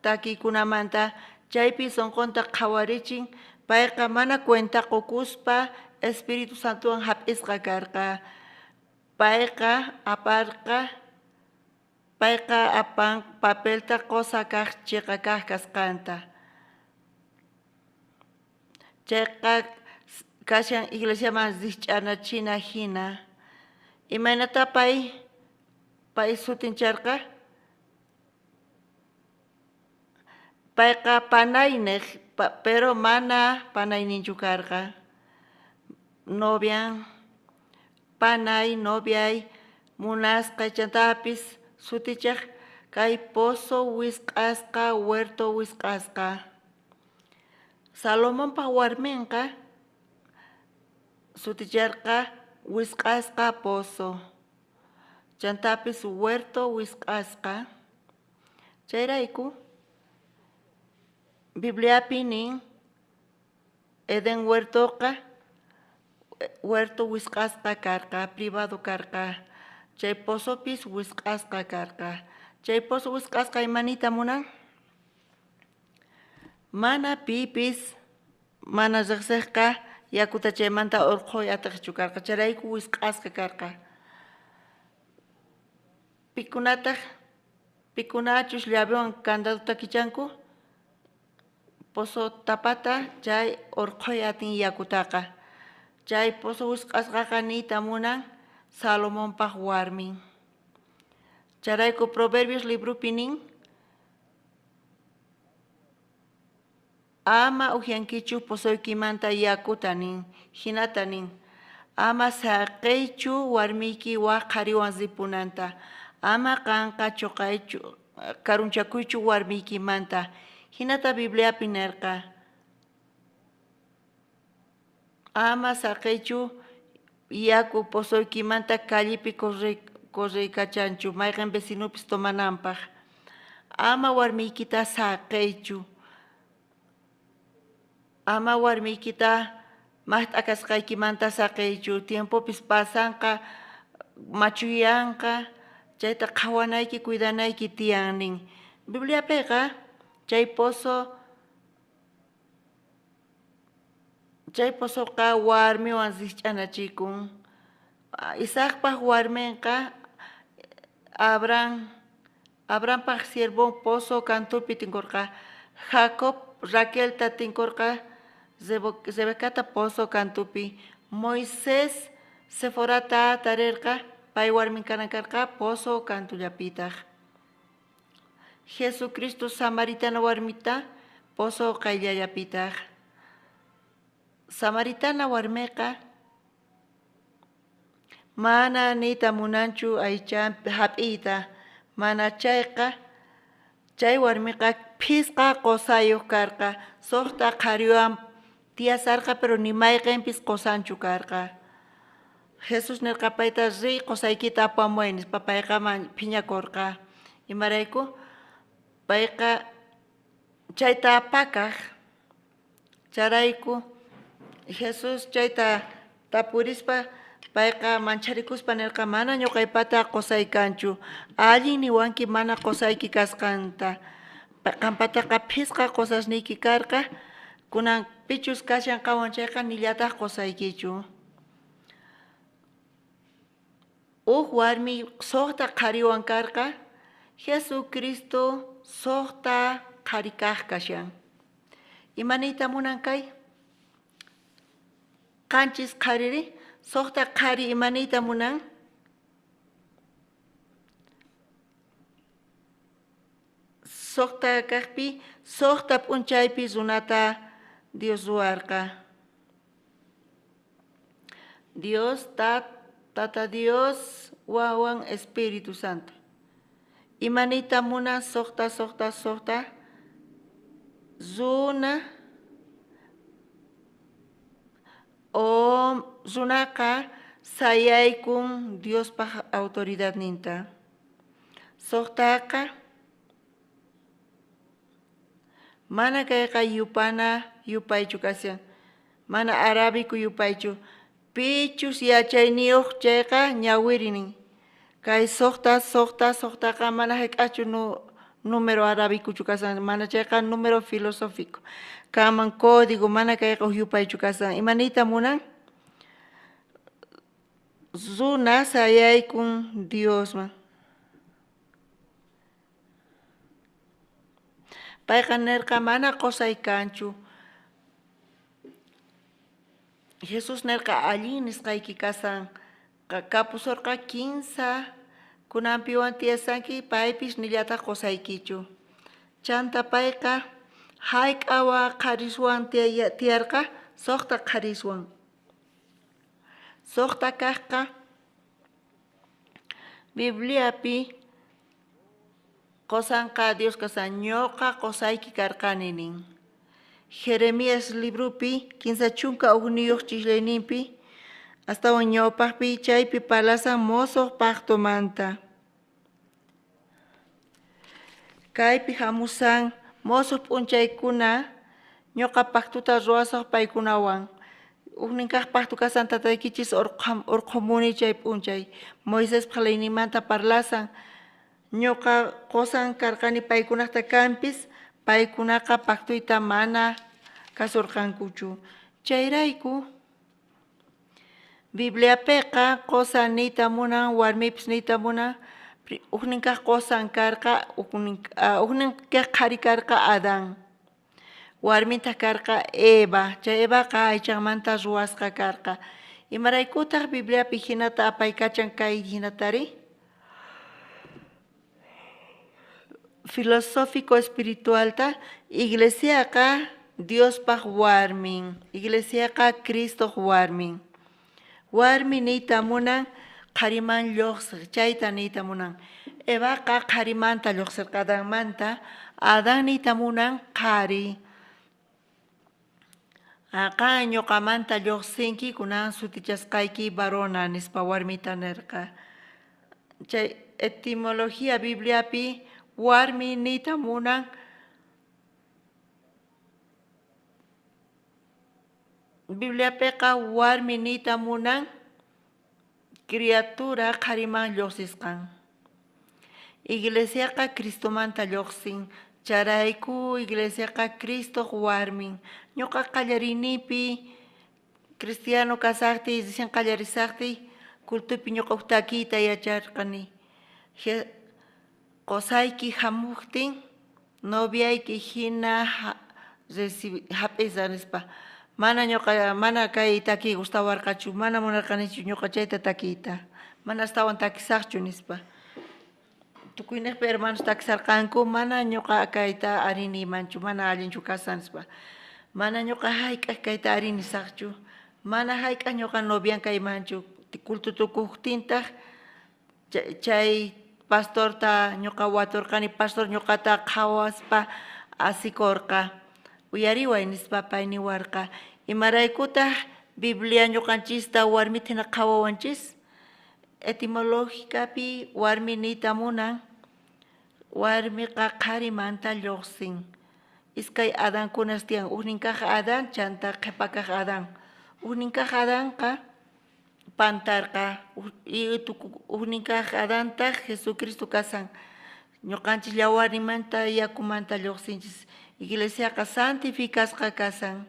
[SPEAKER 11] takikunamanta, chaypi sonqonta qhawarichin, payqa mana cuenta qukuspa, Espíritu Santuwan hap'isqa karqa. Payqa apan papelta qosa kaq chiqa kaq kasqanta. Chayqa kashan iglesiaman zich'anachina hina. Imaynata pay sutincharqa? Payqa panayniq, pero mana panayninchu karqa. Novian, panay, noviay, munasqa chantapis sutichaq kay pozo wisq'asqa, huerto wisq'asqa. Salomonpa warminqa suticharqa wisq'asqa pozo. Chantapis huerto wisq'asqa. Chayrayku Bibliapi nin Eden huertoqa huerto wisq'asqa karqa, privado karqa. Chay pozopis wisq'asqa karqa. Chay pozo wisq'asqa imanita munan? Mana pipis, mana riqsisqa yakuta chaymanta urquy atiqchu karqa. Charayku wisq'asqa karqa. Pikunachus llavewan candado takichanku? Pozo tapata chay urquy atin yakutaqa. Chay pozo wisq'asqaqa niyta munan Salomonpaq warmin. Charayku Proverbios librupi nin ama ujiankichu pozoykimanta yakuta nin, hinata nin. Ama saqaychu warmiki waq qhariwan zipunanta. Ama qanqa chuqaychu, karunchakuychu warmiykimanta. Hinata Bibliapi nirqa. Ama saqaychu yaku pozoykimanta callipi correykachanchu, mayqan vecinopis tomananpaq. Ama warmiykita saqaychu. Ama warmiykita maht'akasqaykimanta saqaychu, tiempopis pasanqa, machuyanqa, chayta qhawanayki, cuidanayki tiyan nin. Bibliapiqa chay pozoqa warmiwan zich'anachikun. Isaacpaq warminqa Abrahampaq siervon pozo cantupi tinkurqa. Jacob Raquelta tinkurqa Rebecata pozo cantupi. Moisés Seforata tarirqa pay warmin karqa pozo cantullapitaq. Jesucristo Samaritana warmita pozo qayllallapitaq. Samaritana warmiqa mana niyta munanchu aychampi hap'iyta. Mana chayqa, chay warmiqa phisqa qosayuq karqa. Suqta qhariwan tiyasarqa pero nimayqinpis qosanchu karqa. Jesus nirqa payta riy qosaykita apamuaynis, papayqa phiñakurqa. Imarayku payqa chayta apakaq. Charayku Jesus chayta tapurispa payqa mancharikuspa nirqa mana ñuqaypata qosaykanchu. Allin niwanki mana qosayki kasqanta. Qampataqa phisqa qosasniyki karqa, kunan pichus kashanqawan chayqa nillataq qosaykichu. Warmi suqta qhariwan karqa, Jesucristo suqta qharikaq kashan. Imaniyta munan kay? Qanchis qhariri, suqta qhari imaniyta munan? Suqta kaqpi, suqta p'unchaypi runata Dios ruwarqa. Dios Tata Dios wawan Espíritu Santo. Imanita munan suqta runa runaka sayaykun Dios pa autoridad ninta. Sohtaka mana kayqa yupana yupaychu kasyan. Mana arábico yupaychu. Pichus yachayniyuq chayqa ñawirinin. Kay sohtaqa mana hek'achu número arábico chukasan. Mana chayqa número filosófico. Kaman código mana kayqa yupaychu kasan. Imanita munan? Runa sayaykun Diosman. Payqa nirqa mana qusaykanchu. Jesús nirqa allin nisqayki kasan. Kapusurqa 15 kunanpiwan tiyasanki paypis nillata qusaykichu. Chanta payqa hayk'awa qhariswan tiyarqa suqta qhariswan. Suqta kaqqa Bibliapi qosanqa Dios kasan ñuqa qusayki karqani nin. Jeremías librupi 15 chunka ugniyuq chishlayninpi astawan ñawpaqpi chaypi palasan mosoq paqtumanta. Kaypi hamusan mosoq p'unchaykuna ñuqa paqtuta ruwasaq paykunawan. Ugnin kaq paqtu kasan tataykichis urqumuni chay p'unchay. Moisés paqlaynimanta parlasan. Ñuqa qosan karqani paykunaqta kanpis paykunaqa paqtuyta mana kasurqankuchu. Chayrayku Bibliapiqa qosan niyta munan warmipis niyta munan ugnin kaq qosan karqa ugnin kaq qhari karqa Adán. Warminta karqa Eva. Chay Evaqa aychanmanta ruwasqa karqa. Imaraykutaq Bibliapi hinata apaykachan kay hinatari? Filosófico espiritualta iglesiaqa Diospaq warmin, iglesiaqa Cristoq warmin. Warmi niyta munan qhariman lluqsiq, chayta niyta munan. Evaqa qharimanta lluqsirqa Adánmanta, Adán niyta munan qhari. Aqa ñuqamanta lluqsinki kunan sutichasqayki varona nispa warmita nirqa. Chay etimología Bibliapi warmi niyta munan Bibliapiqa warmi niyta munan criatura qhariman lluqsisqan. Iglesiaqa Cristomanta lluqsin. Charayku iglesiaqa Cristoq warmin. Ñuqa qallarinipi cristiano kasaqti, recién qallarisaqti cultupi ñuqa takiyta yacharqani. Qusayki hamuqtin noviayki hina hap'isa nispa. Mana kay takiy gustawarqachu, mana munarqanichu ñuqa chayta takiyta. Mana astawan takisaqchu nispa. Tukuyniqpi hermanos takisarqanku, mana ñuqa kayta arinimanchu, mana allinchu kasan nispa. Mana ñuqa hayk'aq kayta arinisaqchu. Mana hayk'aq ñuqa novian kaymanchu. Culto tukuqtintaq chay pastorta ñuqa waturqani, pastor ñuqata qhawaspa asikurqa. Uyariway nispa pay niwarqa. Imaraykutaq Biblia ñuqanchista warmita hina qhawawanchis. Etimológicapi warmi niyta munan warmiqa qharimanta lluqsin. Iskay Adánkunas tiyan. Ugnin kaq Adán, chanta qhipa kaq Adán. Ugnin kaq Adánqa pantarqa. Ugnin kaq Adánta Jesucristo kasan. Ñuqanchis yawarnimanta yakumanta lluqsinchis. Iglesiaqa santificasqa kasan.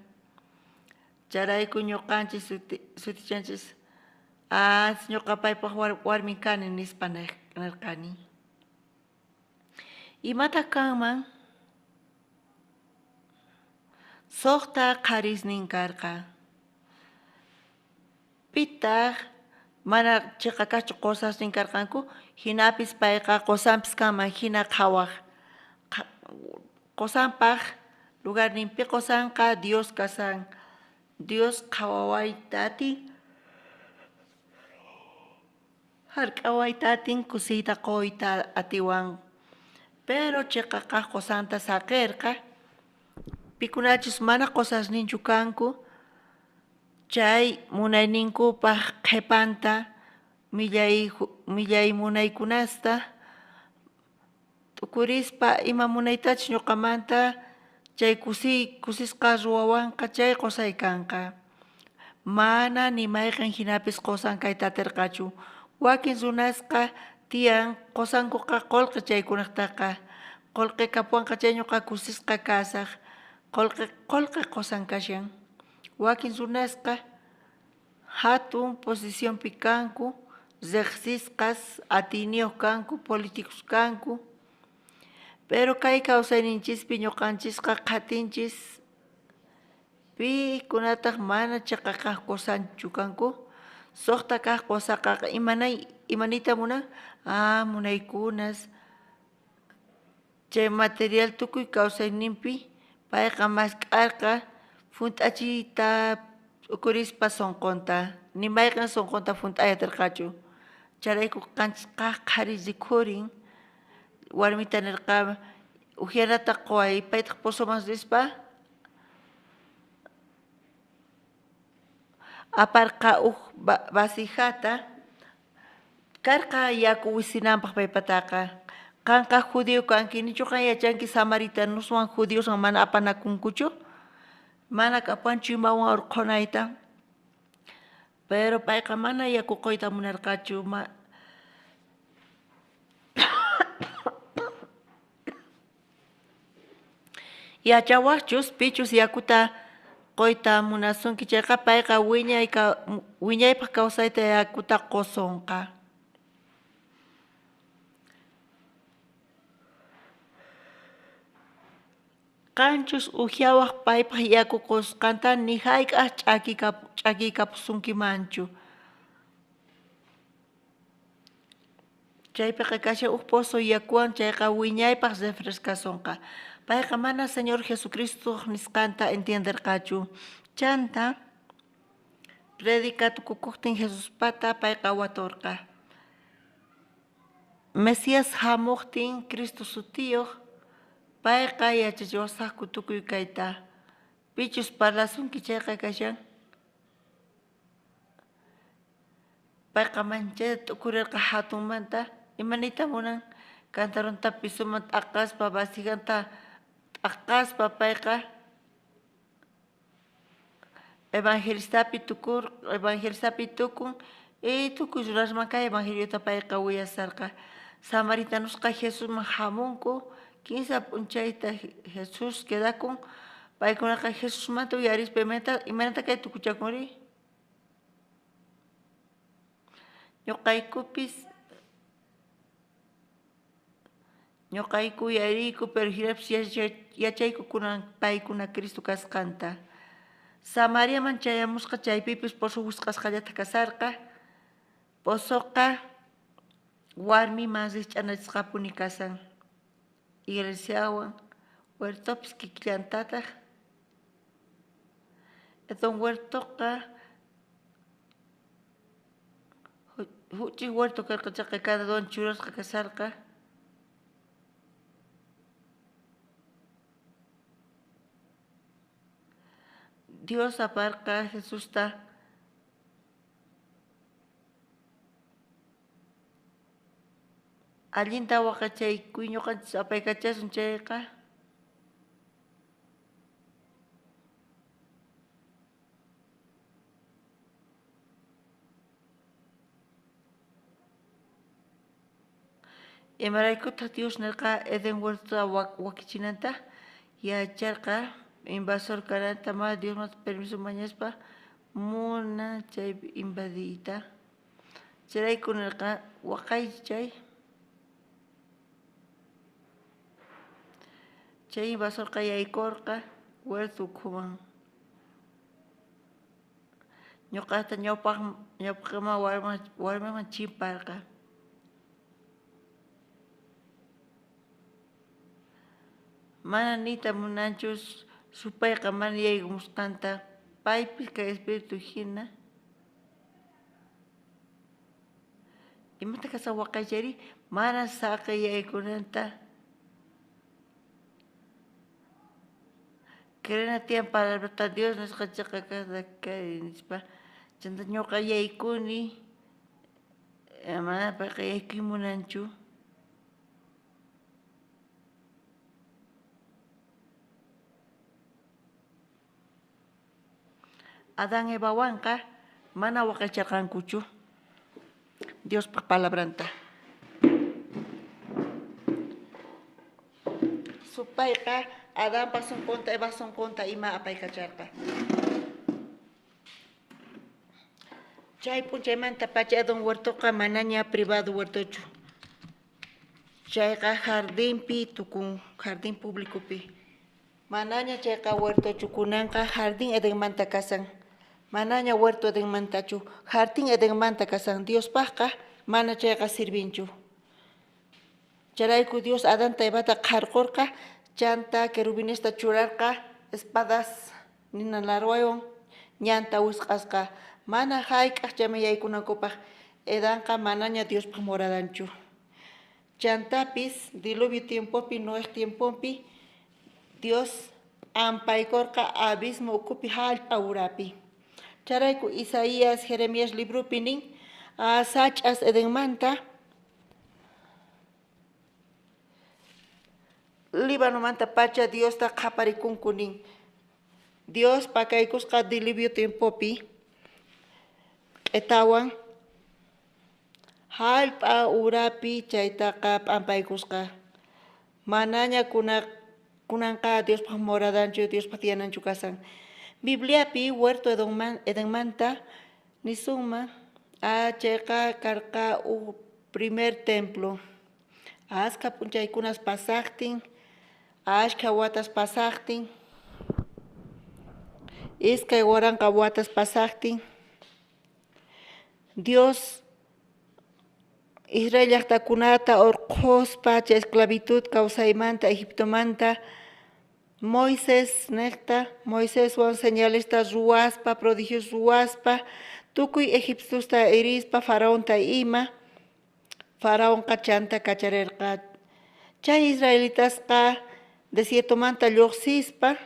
[SPEAKER 11] Charayku ñuqanchis sutichanchis ñuqa paypaq warmi kani nispa nirqani. Imata kanman suqta qharisnin karqa. Pitaq mana chiqakachu qusasnin karqanku, hinapis payqa qusanpis kanman hina qhawaq. Qusanpaq lugarninpi qusanqa Dios kasan. Dios qhawawaytatin hark'awaytatin kusiyta qoyta atiwan. Pero chiqaqa qusanta saqirqa pikunachis mana qusasninchu kanku. Chay munayninkupaq qhipanta millay munaykunasta tukurispa ima munaytach ñuqamanta chay kusisqa ruwawanqa chay qusay kanqa. Mana nimayqan hinapis qusan kayta atirqachu. Wakin runasqa tiyan qusankuqa qullqi chaykunaqtaqa. Qullqi kapuanqa chay ñuqa kusisqa kasaq. Qullqi qusan kashan. Wakin runasqa hatun posicionpi kanku, riqsisqas atiniyuq kanku, políticos kanku. Pero kay kawsayninchispi ñuqanchisqa qatinchis pikunataq mana chaqa kaq qusanchu kanku. Suqta kaq qusaqa imanita munan? Munaykunas chay material tukuy kawsayninpi payqa maskh'arqa funt'achiyta ukurispa sunqunta. Nimayqan sunqunta funt'ayatirqachu. Charayku qanchis kaq qhari rikhurin warmita nirqa ujianata quway paytaq pusuman rispa aparqa vasijata karqa yaku wisinanpaq paypataqa. Qanqa judío kanki nichuqa yachanki samaritanuswan judíoswan mana apanakunkuchu. Mana kapuanchu imawan urqunayta. Pero payqa mana yaku quyta munarqachu. Yachawaqchus pichus yakuta quyta munasunki chayqa payqa wiñaypaq kawsayta yakuta qusunqa. Qanchus uhiawaq paypaq yaku qusqanta ni hayk'aq ch'akiykapusunkimanchu. Chaypiqa kashan pozo yakuwan chayqa wiñaypaq refrescasunqa. Payqa mana Señor Jesucristo nisqanta entenderqachu. Chanta predicatukuqtin Jesuspata payqa waturqa. Mesías hamuqtin Cristo sutiyuq payqa yachachiwasaqku tukuy kayta. Pichus parlasunki chayqa kashan. Payqa manchayta tukurirqa hatunmanta. Imanita munan kantaruntapi suman t'aqaspa vasijanta t'aqaspa payqa evangelistapi tukun tukuy rurasmanqa evangeliota payqa wiyasarqa. Samaritanusqa Jesusman hamunku. 15 p'unchayta Jesus quedakun. Paykunaqa Jesusmanta uyarispa imanata kay tukuchakuri. Ñuqayku uyariyku pero hirapish yachayku kunan paykuna Cristo kasqanta. Samariaman chayamusqa chaypipis pozo wisq'asqallata kasarqa. Pozoqa warmiman risch'anachisqapuni kasan. Iglesiawan huertopis kikllantataq. Eton huertoqa huch'ik huerto karqa chaqa cada don churasqa kasarqa. Dios aparqa Jesusta allinta waqachaykuy ñuqanchis apaykachasun chayqa. Imaraykuta Dios nirqa Eden huerta wakichinanta yacharqa invasor karanta ma Dios nos permiso mañaspa muna chay invadita. Chayku nirqa waqaychi chay. Chay invasorqa yaykurqa huerta ukhuman. Ñuqata ñawpaqman warmiman chimparqa. Mana nita munanchus supayqa mana yaykumusqanta paypis kay espíritu hina. Imata kasa waqaychari mana saqa yaykunanta Querena tiempo palabra Dios nos cachaca cada nispa. Chanta ñoqa yaykuni. Mana paqa yaykimunanchu. Adán Evawanqa mana waqaycharqankuchu. Dios palabranta. Supayqa Adán pasunqunta Eva sunqunta ima apaykacharqa. Chay punchaymanta pacha Edon huertoqa manaña privado huertochu. Chayqa jardinpi tukun jardín públicopi. Manaña chayqa huertochu kunanqa jardín Edenmanta kasan. Manaña huerto Edenmantachu jardín Edenmanta kasan. Diospaqqa mana chayqa sirvinchu. Charayku Dios Adanta Evata qarqurqa chanta querubinesta churarqa espadas nina larwayon ñanta wisq'asqa. Mana hayk'aq chayman yaykunankupaq Edanqa manaña Diospaq moradanchu. Chantapis diluvio tiempopi Noé tiempopi Dios ampaykurqa abismo ukupi hallp'a urapi. Charayku Isaías Jeremías librupi nin sach'as Edenmanta Líbano manta pacha Dios ta qhaparikunku nin. Dios pakaykusqa diluvio tiempopi etawan hallp'a urapi chaytaqa p'ampaykusqa. Manaña kunanqa Diospaq moradanchu Diospaq tiyananchu kasan. Bibliapi huerto Edenmanta nisunman chayqa karqa primer templo. Aska punchaykunas pasaqtin, ashka watas pasaqtin, iskay waranqa watas pasaqtin. Dios Israel llaqtakunata urquspa chay esclavitud kawsaymanta Egiptomanta Moisés Moiséswan señalista ruwaspa prodigios ruwaspa tukuy egipciusta irispa faraonta ima faraonqa chanta kacharirqa. Chay israelitasqa desiertomanta lluqsispa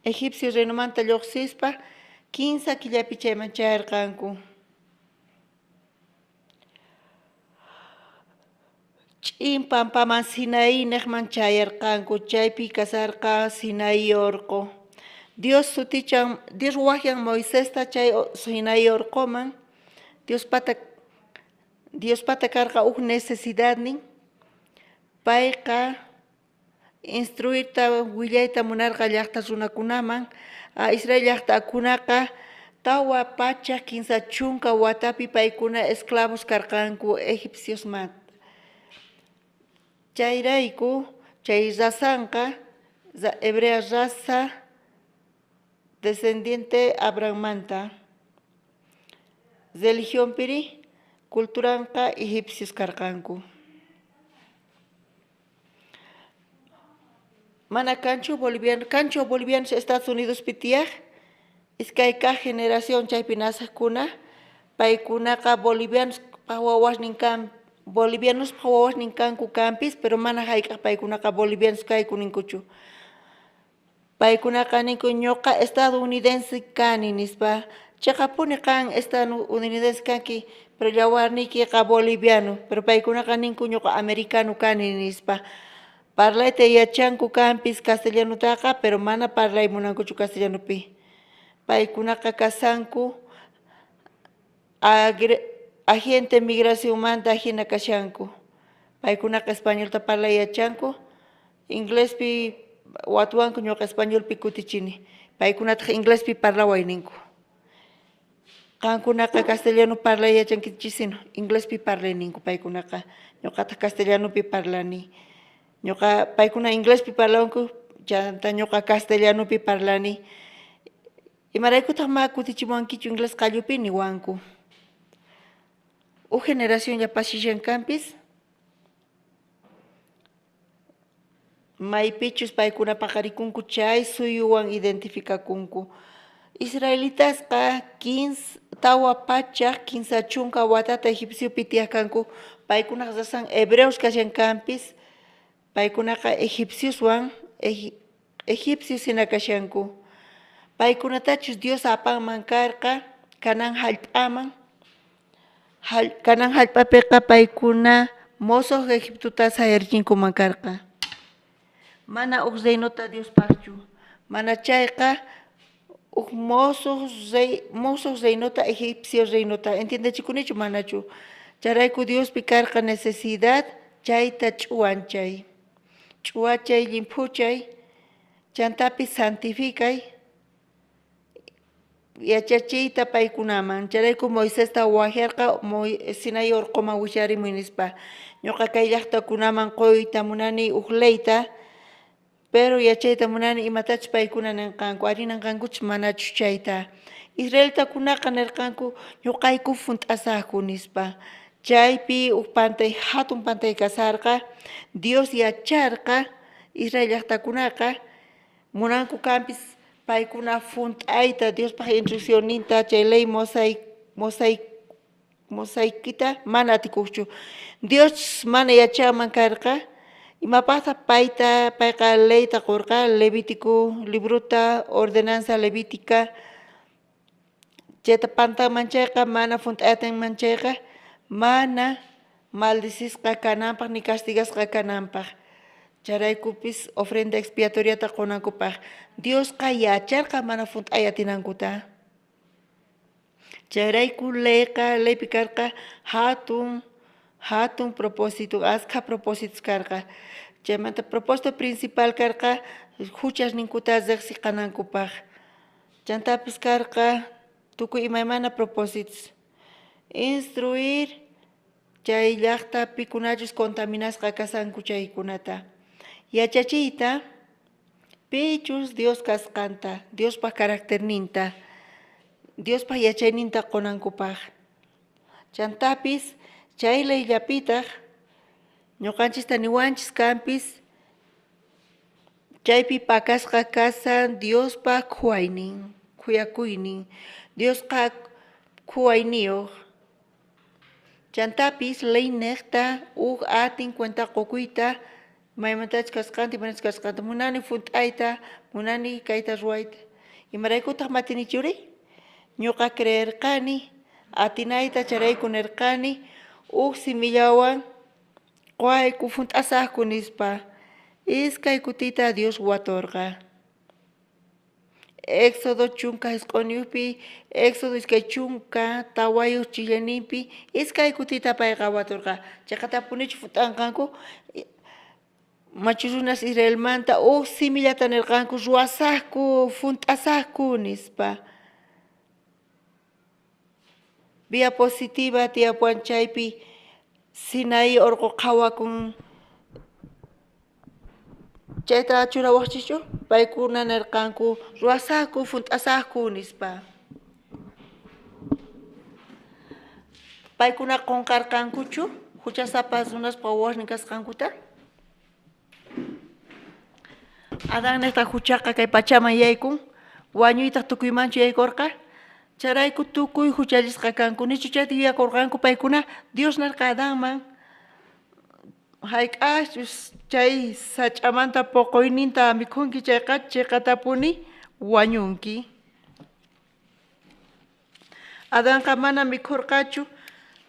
[SPEAKER 11] egipcio reinomanta lluqsispa 15 killapi chayman chayarqanku. Ch'inpampaman Sinaí niqman chayarqanku. Chaypi kasarqa Sinaí urqu. Dios sutichan Dios ruwaqyan Moisésta chay Sinaí urquman Dios pata karqa necesidad nin payqa instruirta willayta munarqa llaqta runakunaman Israel llaqtakunaqa tawa pacha 15 chunka watapi paykuna esclavos karqanku egipciosmanta. Chayrayku chay rasanqa hebrea raza descendiente Abrahammanta. Religión piri culturanqa egipcios karqanku. Mana kanchu bolivianos Estados Unidos pitiyaq iskayqa generación chaypi nasaqkuna paykunaqa bolivianos wawas ninkanku kampis pero mana hayk'aq paykunaqa bolivianos kayku ninkuchu. Paykunaqa ninku ñuqa estadounidense kani nispa chaqapuni kan estadounidense kanki pero yawarniykiqa boliviano pero paykunaqa ninku ñuqa americano kani nispa. Parlayta yachanku kampis castellanutaqa pero mana parlaymunankuchu castellanopi. Paykunaqa kasanku agente migracionmanta hina kashanku. Paykunaqa españolta parlay yachanku, inglespi watuwanku ñuqa españolpi kutichini. Paykunataqa inglespi parlaway ninku. Qankunaqa castellano parlay yachankichisino, inglespi parlay ninku paykunaqa. Ñuqata castellanopi parlani. Ñuqa paykuna inglespi parlawanku, chanta ñuqa castellanopi parlani. Imaraykutaq ma kutichimuwankichu inglés qallupi niwanku. Generación ya pasishankampis maypichus paykuna paqarikunku chay suyuwan identificakunku. Israelitasqa 15 tawa pachaq 15 chunka watata egipciopi tiyaqkanku. Paykunaqa rasan hebreos kashankampis Paykunaqa egipcioswan egipcios hinakashanku. Paykunatachus Dios apanman karqa kanan hallp'aman. Kanan hallp'apiqa paykuna mozoq Egiptota sayarchinkuman karqa. Mana uq reynota Dios paqchu. Mana chayqa uq mozoq reynota egipcio reynota entiendechikunichu manachu. Charayku Diospi karqa necesidad chayta ch'uanchay. Ch'uachay limpuchay chantapi santificay yachachiyta paykunaman. Charayku Moisesta wajarqa Sinai urquman willarimuy nispa. Ñuqa kay llaqtakunaman qoyta munani uq leyta, pero yachayta munani imatachus paykuna ninqanku, ari ninqankuchus manachu chayta. Israeltakunaqa nirqanku ñuqayku funt'asaqku nispa. Chaypi uq pantay hatun pantay kasarqa Dios yacharqa Israel llaqtakunaqa munanku kanpis paykuna funt'ayta Diospaq instruccionninta chay ley mosaikita mana atikuqchu. Dios mana yachaman karqa imapaqtaq payqa leyta qurqa Levítico libruta ordenanza levítica chayta pantanman chayqa mana funt'aytanman chayqa mana maldicisqa kananpaq ni castigasqa kananpaq. Charaykupis ofrenda expiatoriata qonankupaq. Diosqa yacharqa mana funt'ay atinankuta. Charayku leypi karqa hatun propósito, asqa propósitos karqa. Chaymanta propósito principal karqa huchasninkuta riqsiqanankupaq. Chantapis karqa tukuy imaymana propósitos. Instruir chay llaqtapi kunachus contaminasqa kasanku chaykunata. Yachachiyta pichus Dios kasqanta, Diospaq carácterninta, Diospaq yachayninta qonankupaq. Chantapis chay leyllapitaq ñuqanchista niwanchis kanpis chaypi pakasqa kasan Diospaq khuaynin, khuyakuynin, Diosqa khuayniyuq. Chantapis ley niqta uq atin cuenta qukuyta maymantachus kasqanta imanachus kasqanta munani funt'ayta, munani kayta ruwayta. Imaraykutaq matinichuri? Ñuqa creerqani atinayta charayku nirqani uq simillawan quwayku funt'asaqku nispa. Iskay kutita Dios waturqa. Éxodo chunka isq'uniyuqpi, Éxodo iskay chunka tawayuq chillaninpi iskay kutita payqa waturqa. Chayqa tapunichu funt'anqanku machurunas Israelmanta uq simillata nirqanku ruwasaqku, funt'asaqku nispa. Vía positiva tiyapuan chaypi Sinai urqu qhawakun chayta churawaqchischu paykuna nirqanku ruwasaqku, funt'asaqku nispa. Paykuna qunqarqankuchu huchasapas runaspa warmi kasqankuta. Adán niqta huchaqa kay pachaman yaykun, wañuytaq tukuymanchu yaykurqa. Charayku tukuy huchallisqa kanku, nichu chayta yuyakurqanku paykuna Dios nirqa Adánman hayk'aqchus chay sach'amanta puquyninta mikhunki chayqa tapuni wañunki. Adánqa mana mikhurqachu,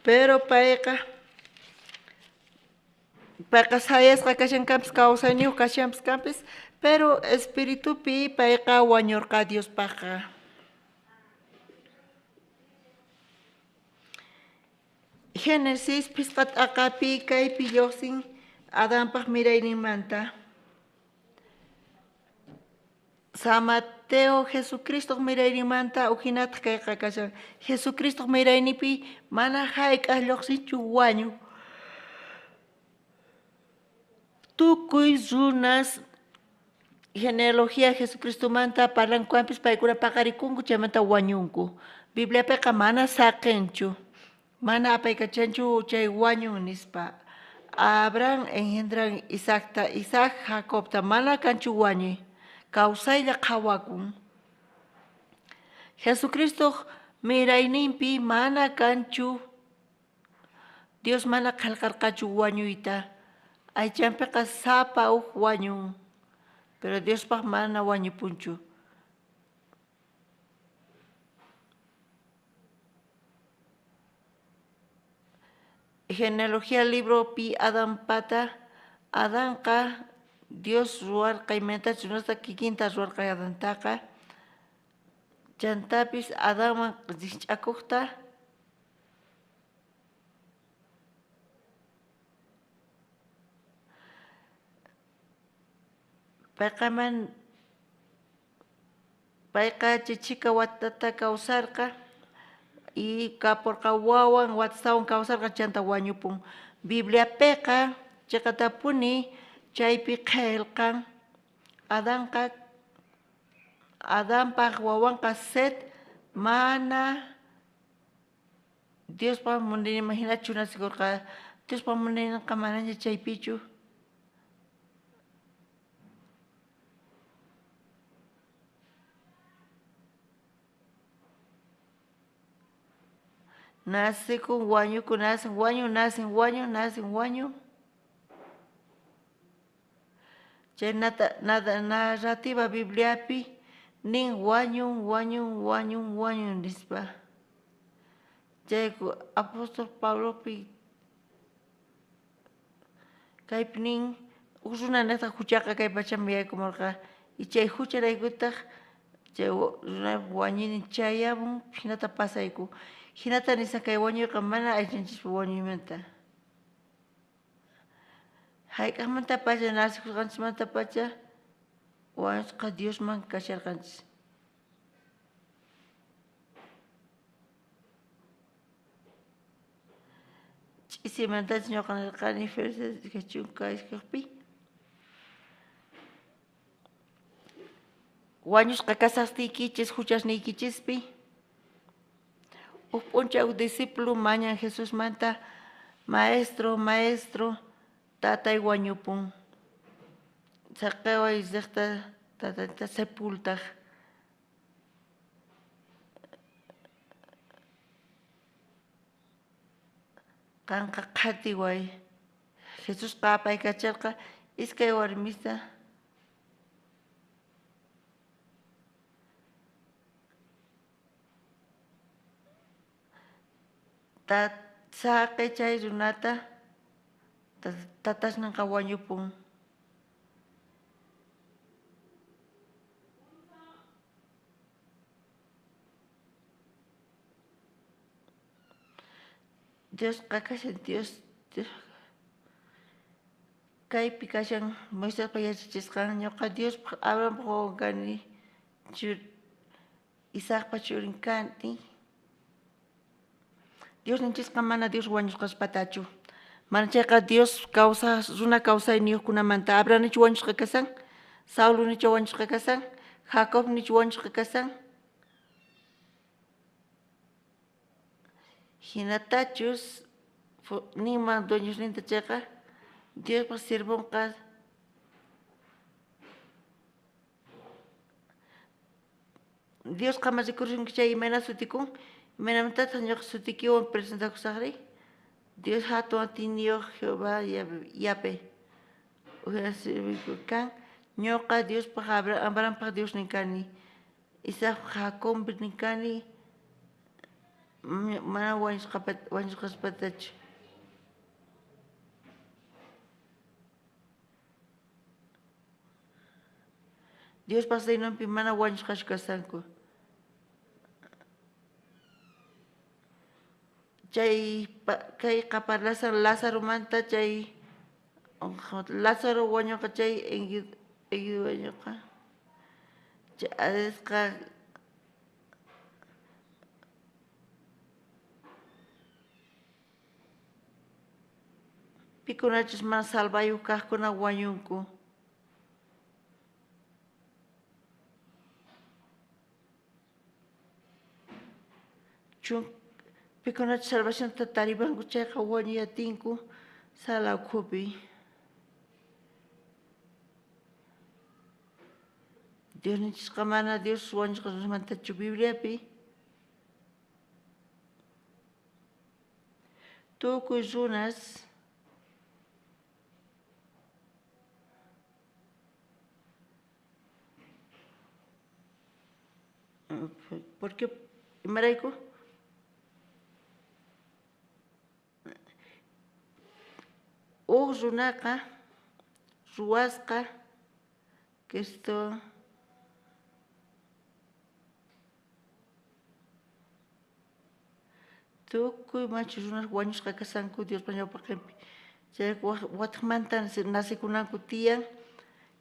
[SPEAKER 11] pero payqa sayasqa kashankanpis kawsayniyuq kashanpis kanpis, pero espiritupi payqa wañurqa Diospaqqa. Génesis pisqa t'aqapi kaypi lluqsin Adánpaq mirayninmanta. San Mateo Jesucristo mirayninmanta uhinata kayqa kashan. Jesucristo miraynipi mana hayk'aq lluqsinchu wañu. Tukuy runas genealogía Jesucristomanta parlankuanpis paykuna paqarikunku chaymanta wañunku. Bibliapiqa mana saqinchu. Mana apaykachanchu chay wañun nispa. Abraham engendran Isaacta, Isaac Jacobta mana kanchu wañuy. Kawsaylla qhawakun. Jesucristo mirayninpi mana kanchu. Dios mana qillqarqachu wañuyta. aychanpiqa sapa wañun, pero Diospaq mana wañupunchu. Genealogía libro pi Adán pata, Adánqa Dios ruwarqa imaynta chunasta kikinta ruwarqa Adántaqa, chantapis Adánman risch'akuqta payqa chichika watata kawsarqa y kapurqa wawan watastawan kawsarqa chanta wañupun. Bibliapiqa chayqatapuni chaypi qillqan Adánpaq wawanqa Set mana Diospa munayman hinachu nasikurqa, Diospa munayninqa manaña chaypichu. Nacikun wañukun, nacen wañu, nacen wañu, nacen wañu. Chay narrativa Bibliapi nin wañun, wañun, wañun, wañun nispa. Chay apóstol Pablopi kaypi nin runa nata huchaqa kay pachapi yaykumurqa y chay hucharaykutaq chay runa wañinin chayamun hinata pasayku. Hinata nisa kay wañuyqa mana aychanchispa wañuymanta. Hayk'aqmanta pacha nasikurqanchikmanta pacha wañusqa Diosman kasharqanchis. Ch'isimantacha ñuqa nirqani Felices chunka iskaqpi. Wañusqa kasaqtiykichis huchasniykichispi huk p'unchaw discípulo mañan Jesusmanta maestro, maestro, tatay wañupun. Saqeway llaqta tatayta sepultaq. Qanqa qhatiway. Jesus qapaykacharqa iskay warmista saqay chay runata tatashninqa wañupun. Dios kashan Dios kaypi kashan Moiséspa yachachisqan ñuqa Dios Abrahampa wawan kani, Isaacpa churin kani. Dios ninchisqa mana Dios wañusqaspatachu. Mana chayqa Dios runa kawsayniyuqkunamanta Abrahamnichu wañusqa kasan, Saulonichu wañusqa kasan, Jacobnichu wañusqa kasan. Hinatachus ninman dueñosninta chayqa Diospa sirvunqa Dios qama rikurishunki chay imana sutikun, imanamantata ñuqa sutikiwan presentakusaqri Dios hatun atiniyuq Jehová yape kan ñuqa Diospaq Abrahampaq Dios ninkani, Isaacpaq Jacobpi ninkani, mana wañusqaspatachu. Diospaq saynunpi mana wañusqachu kasanku. Chay kay qaparlasan Lazaromanta chay Lázaro wañuqa chay Enguido wañuqa chay adesqa pikunachus mana salvayuq kaqkuna wañunku. Pikunachus salvacionta taripanku chayqa wañuyatinku sala ukhupi. Dios ninchisqa mana Dios wañusqanmantachu Bibliapi. Tukuy runas ¿Por qué? ¿Maraico? Runaka, ruasqa, que esto tukuy machu runas wañusqa kasanku Dios paña por ejemplo. Chay watmanta nasikunanku tiyan,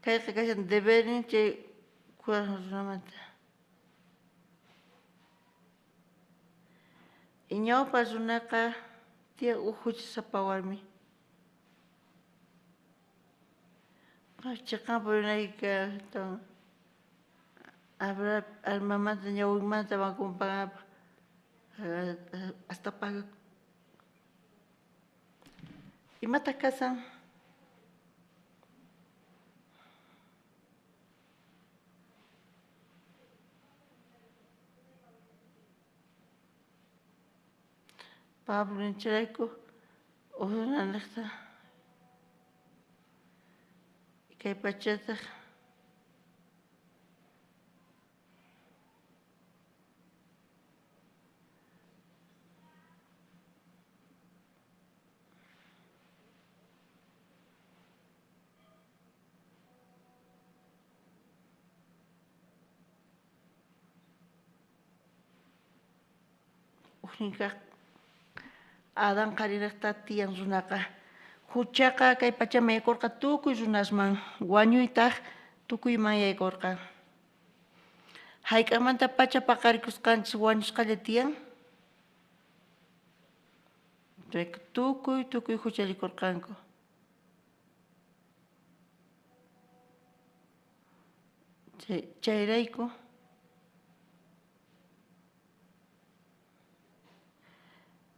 [SPEAKER 11] kayqa kashan deberin chay runamanta. Iñawpa runaqa tiyan ujuchisapa warmi. Chaqanpa runayqa habrá almamanta ñawinmanta wankunpa hasta paga. Imata kasan Pablo Encheraiko Oranakta kay pachata Adán qariraqta tiyan runaqa huchaqa kay pachama yaykurqa tukuy runasman wañuytaq tukuyman yaykurqa hayk'amanta pacha paqarikusqanchis wañusqalla tiyan tukuy hucharikurqanku chayrayku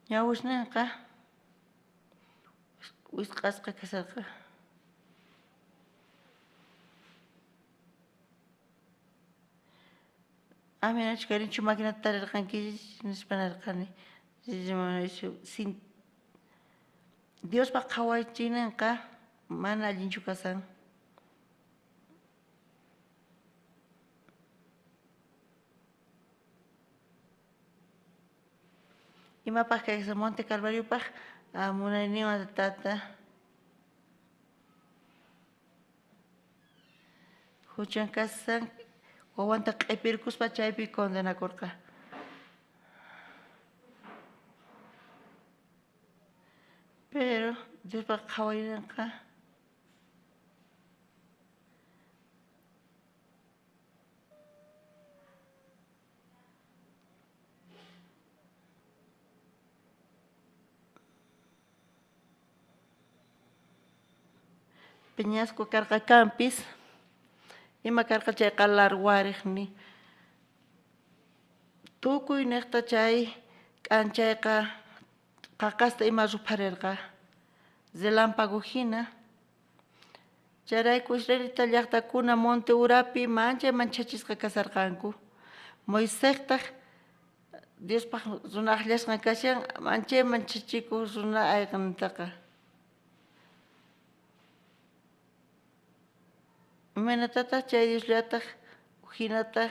[SPEAKER 11] ñawishnaqa wisq'asqa kasarqa aminachus karinchu maquinata tarirqanki nispanarqani sin Diospa qhawaychinanqa mana allinchu kasan imapaq kaysa Monte Calvariopaq munayniwan tata huchan kasan wawanta q'ipirkuspa chaypi condenakurqa pero Diospa qhawayninqa Peñasco karqa campis ima karqa chay qalar wariqni tukuy niqta chay k'anchayqa qaqasta ima rupharirqa Zelampago hina chayrayku Israelita llaqtakuna Monte Urapi manchachisqa kasarqanku Moisestaq Diospaq runa aqllasqan kashan manchachikuq runa ayqantaqa Imanatata chay Diosllata hinata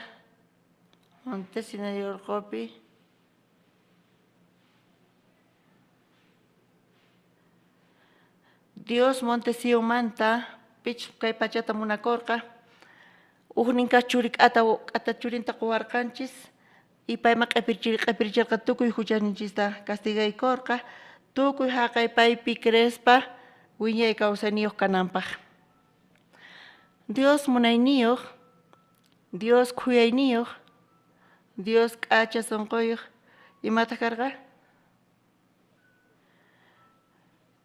[SPEAKER 11] Monte Sinaí urqupi Dios Monte Sionmanta pich kay pachata munakurqa uqninqa k'ata churinta quwarqanchis y payman q'ipirchirqa tukuy huchaninchista castigaykurqa tukuy haqay paypi crespa wiñay kawsayniyuq kananpaq Dios munayniyuq Dios khuyayniyuq Dios k'acha sunquyuq imata karqa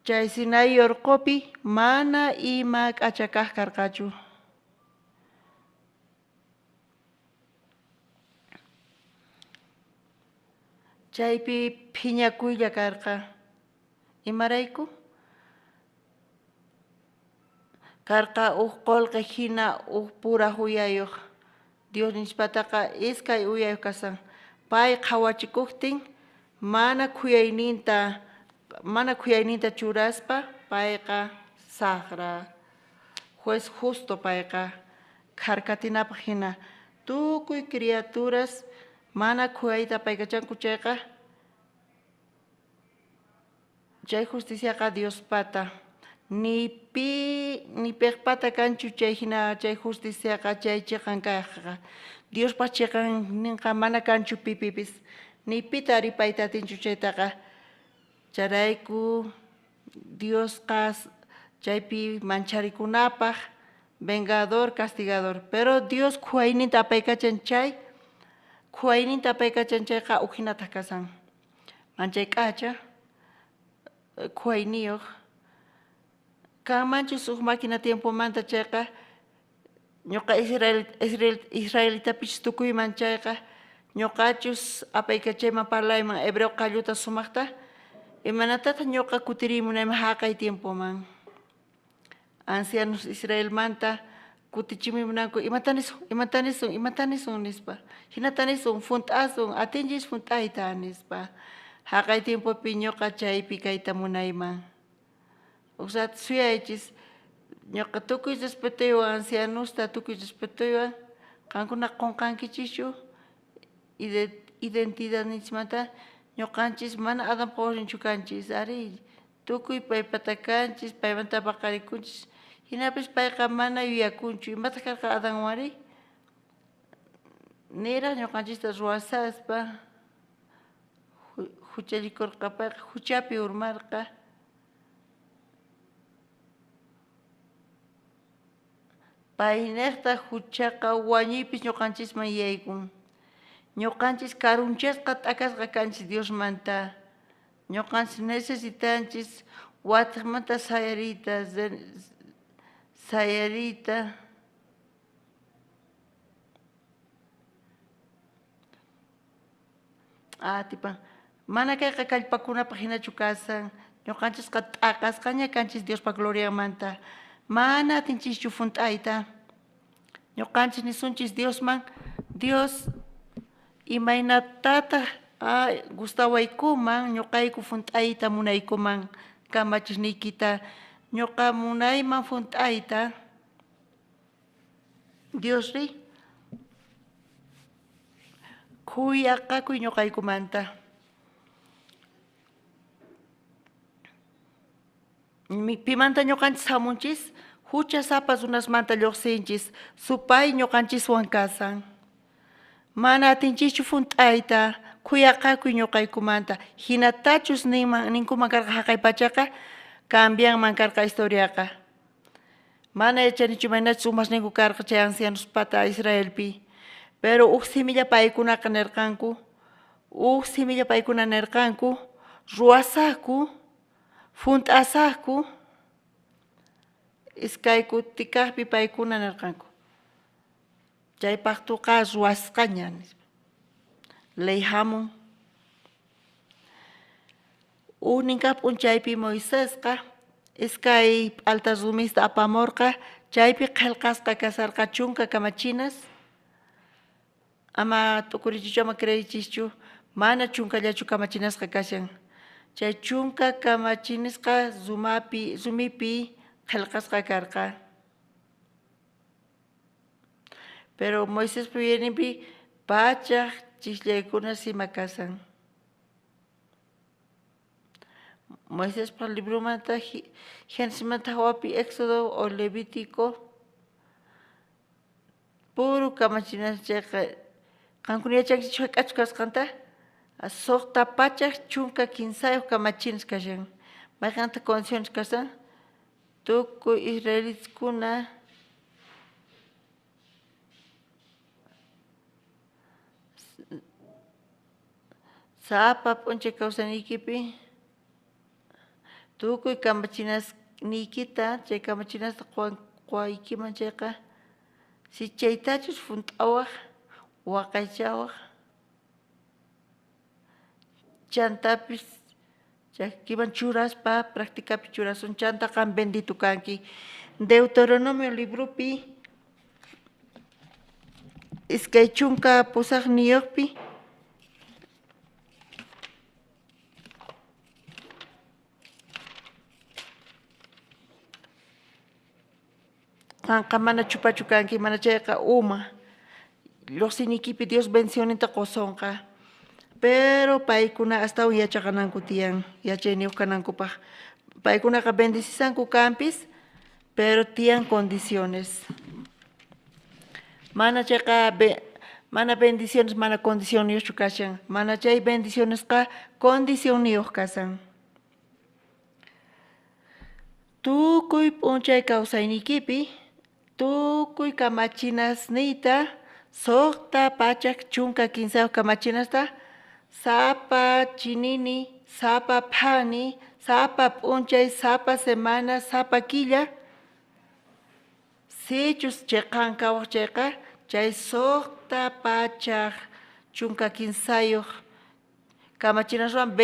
[SPEAKER 11] chay Sinaí urqupi mana ima k'acha kaq karqachu chaypi phiñakuylla karqa imarayku karqa qullqi hina pura huyayuq Dios nispataqa iskay uyayuq kasan pay qhawachikuqtin mana khuyayninta churaspa payqa saqra juez justo payqa kharkatinapaq hina tukuy criaturas mana kuyayta apaykachanku chayqa chay justiciaqa Dios pata ni piqpata kanchu chay hina chay justiciaqa chay chiqan kayqa Dios pa chiqan ninqa mana kanchu pipipis ni pita ripayta atinchu chaytaqa charayku Dios qas chaypi mancharikunapaq vengador castigador pero Dios khuayninta apaykachan chay khuayninta apaykachan chayqa uqhinata kasan manchay k'acha khuayniyuq kanmanchu suq máquina tiempomanta chayqa ñuqa Israelitapichis tukuyman chayqa ñuqachus apaykachayman parlayman hebreo qalluta sumaqta imanatataq ñuqa kutirimunayman haqay tiempoman ancianos Israelmanta kutichimunanku imatanisun nispa hinatanisun funt'asun atinchis funt'ayta nispa haqay tiempopi ñuqa chaypi kayta munayman usat suyaychis ñuqa tukuy respetuywan ancianusta tukuy respetuywan qankuna qunqankichischu identidad nismanta ñuqanchis mana Adán qhawrinchu kanchis ari tukuy paypata kanchis paymanta paqarikunchis hinapis payqa mana yuyakunchu imataq karqa Adánwanri niraq ñuqanchista ruwasaspa huchallikurqa payqa huchapi urmarqa pay niqta huchaqa wañuypis ñuqanchisman yaykun ñuqanchis karunchasqa t'akasqa kanchis Diosmanta ñuqanchis necesitanchis wataqmanta sayarita tipan mana kayqa kallpakunapaq hinachu kasan ñuqanchisqa t'aqasqaña kanchis Diospa gloriamanta mana atinchishchu funt'ayta ñuqanchis nisunchis Diosman Dios imaynatataq gustawaykuman ñuqayku funt'ayta munaykuman kamachisniykita ñuqa munayman funt'ayta Diosri khuyaqakuy ñuqaykumanta pimanta ñuqanchis hamunchis huchasapas runasmanta lluqsinchis supay ñuqanchiswan kasan mana atinchishchu funt'ayta khuyaqakuy ñuqaykumanta hinatachus ninkuman karqa haqay pachaqa cambianman karqa historiaqa mana yachanichu maynachu sumasninku karqa chay ancianos pata Israelpi pero semilla paykunaqa nirqanku semilla paykuna nirqanku ruwasaqku funt'asaqku iskay kutikaqpi paykuna nirqanku chaypaqtuqa ruwasqaña ley hamun ninqap'un chaypi Moisesqa iskay altar rumista apamurqa chaypi qillqasqa kasarqa chunka kamachinas ama tukurichischu ama creyichischu mana chunkallachu kamachinasqa kashan chay chunka kamachinisqa rumipi qillqasqa karqa pero Moisés yuyayninpi pachaq chiqllaykuna sima kasan Moisés pa librumanta Génesismanta hawapi Éxodo o Levítico puro kamachinas chayqa qankuna yachankichu hayk'achu kasqanta suqta pachaq chunka kinsayuq kamachinas kashan mayqanta condiciones kasan tukuy israelitkuna sapa p'unchay kawsaniykipi tukuy kamachinasniykita chay kamachinasta quwaykiman chayqa si chaytachus funt'awaq waqaychawaq chantapis chaykiman churaspa practicapi churasun chantaqa bendito kanki Deuteronomio librupi iskay chunka pusaqniyuqpi qanqa mana chupachu kanki mana chayqa uma Losinikipi Dios bendicionita kosonqa. Pero paikuna hasta un yachakananku tiyan, yachayniuq kanankupaq. Paikunaqa bendicisanku campis, pero tienen condiciones. Mana chayqa mana bendiciones, mana condiciones kashan. Mana chay bendiciones ka condiciones kasan. Tukuy p'unchay kawsaynikipi, tukuy kamachinasniyta, soqta pachak chunka kinsayuq kamachinasta, sapa chinini, sapa phani, sapa p'unchay, sapa semana, sapa killa, sichus chayqankawaq chayqa, chay soqta pachak chunka kinsayuq kamachinaswan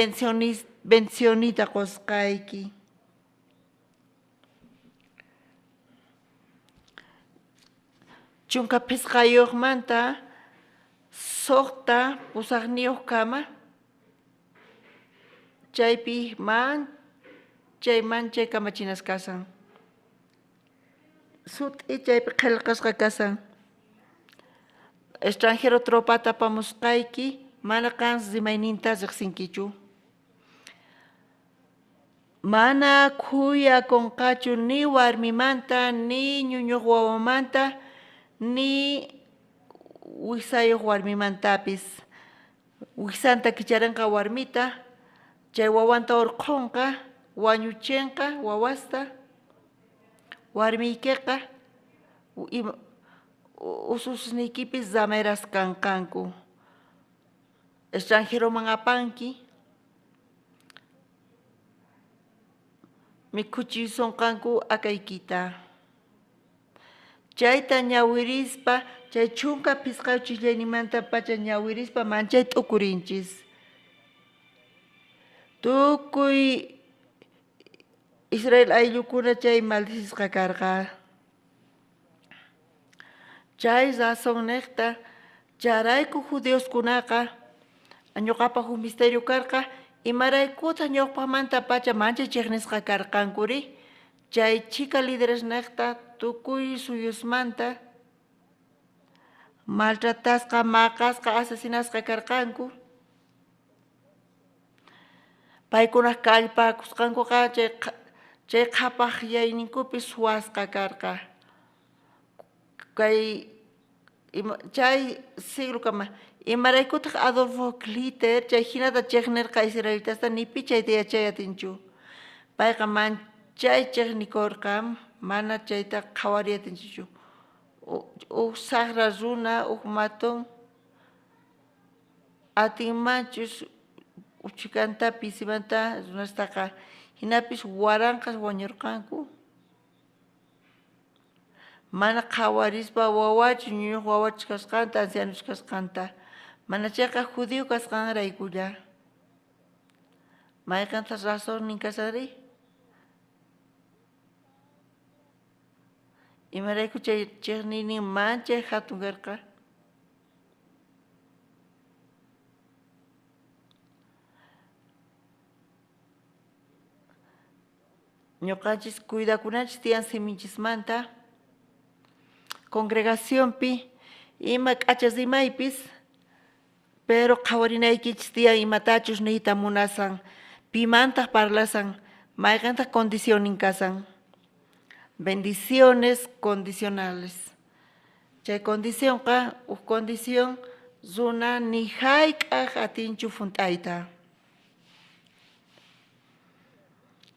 [SPEAKER 11] bendicionita qosqayki. Chunka pisqayuqmanta soqta pusaqniyuq kama chaypi chay kamachinas kasan. Sut'i chaypi qillqasqa kasan. Extranjero tropata apamusqayki mana qans rimaynintas riqsinkichu. Mana khuyakunqachu ni warmimanta, ni ñuñuq wawamanta, ni wisayuq warmimantapis. Wisanta kicharinqa warmita, chay wawanta urqunqa, wañuchinqa wawasta, warmiykiqa, ususniykipis zameras kanqanku. Extranjeroman apanki, mikhuchisunqanku akaykita. Chayta ñawirispa, chay chunka pisqaw chikllaynimanta pacha ñawirispa manchay t'ukurinchis. Tukuy Israel ayllukuna chay maldisisqa karqa. Chay razón niqta, charayku judeoskunaqa, ñuqapa huk misterio karqa, imaraykutaq ñuqpaqmanta pacha manchay chiqnisqa karqankuri, chay chica líderes niqta tukuy suyusmanta maltratasqa, maqasqa, asesinasqa karqanku. Paykunaq kallpakusqankuqa chay qhapaqyayninkupis suwasqa karqa. Chay siglo kama imaraykutaq Adolfo Hitler chay hinata chiqnirqa israelitasta ni pichayta yachayatinchu. Payqa manchay chiqnikurqa mana chayta qhawariyatinchichu. Huk saqra runa, huk matun atinmanchus uchikantapi simanta runastaqa hinapis waranqas wañurqanku. Mana qhawarispa wawachu ñuñuq wawachu kasqanta, ancianuchu kasqanta. Mana chayqa judío kasqanraykulla. Mayqantaq razonnin kasari? Imarayku chay chiqniynin manchay hatun karqa. Ñuqanchis cuidakunanchis tiyan siminchismanta, congregacionpi ima k'achas imaypis, pero qhawarinaykichis tiyan imatachus niyta munasan, pimantaq parlasan, mayqantaq condicionin kasan. Bendiciones condicionales. Chay condicionqa, huk condición runa ni hayk'aq atinchu funt'ayta.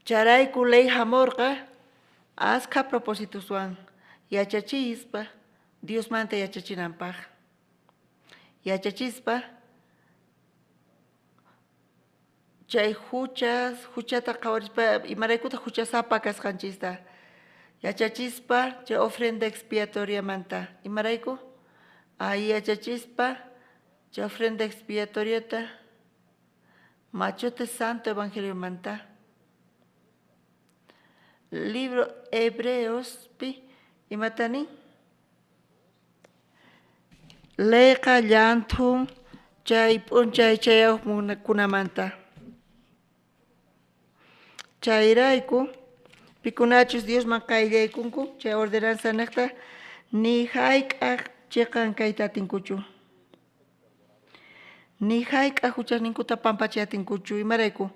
[SPEAKER 11] Charayku ley hamurqa, asqa propósitoswan yachachispa, Dios manta yachachinanpaq. Yachachispa, chay huchata qhawarispa, imaraykutaq huchasapa kasqanchista. Yachachispa, chay ofrenda expiatoria manta. Imarayku, yachachispa, chay ofrenda expiatoriata, machote santo evangelio manta. Libro Hebreos, imatani. Leqa llantun, chay p'unchay chayawaq kunamanta. Chayrayku, pikunachus Dios man qayllaykunku, chay ordenanza niqta, ni hayk'aq chiqan kayta tinkuchu. Ni hayk'a huchas ninkuta pampacha tinkuchu imarayku.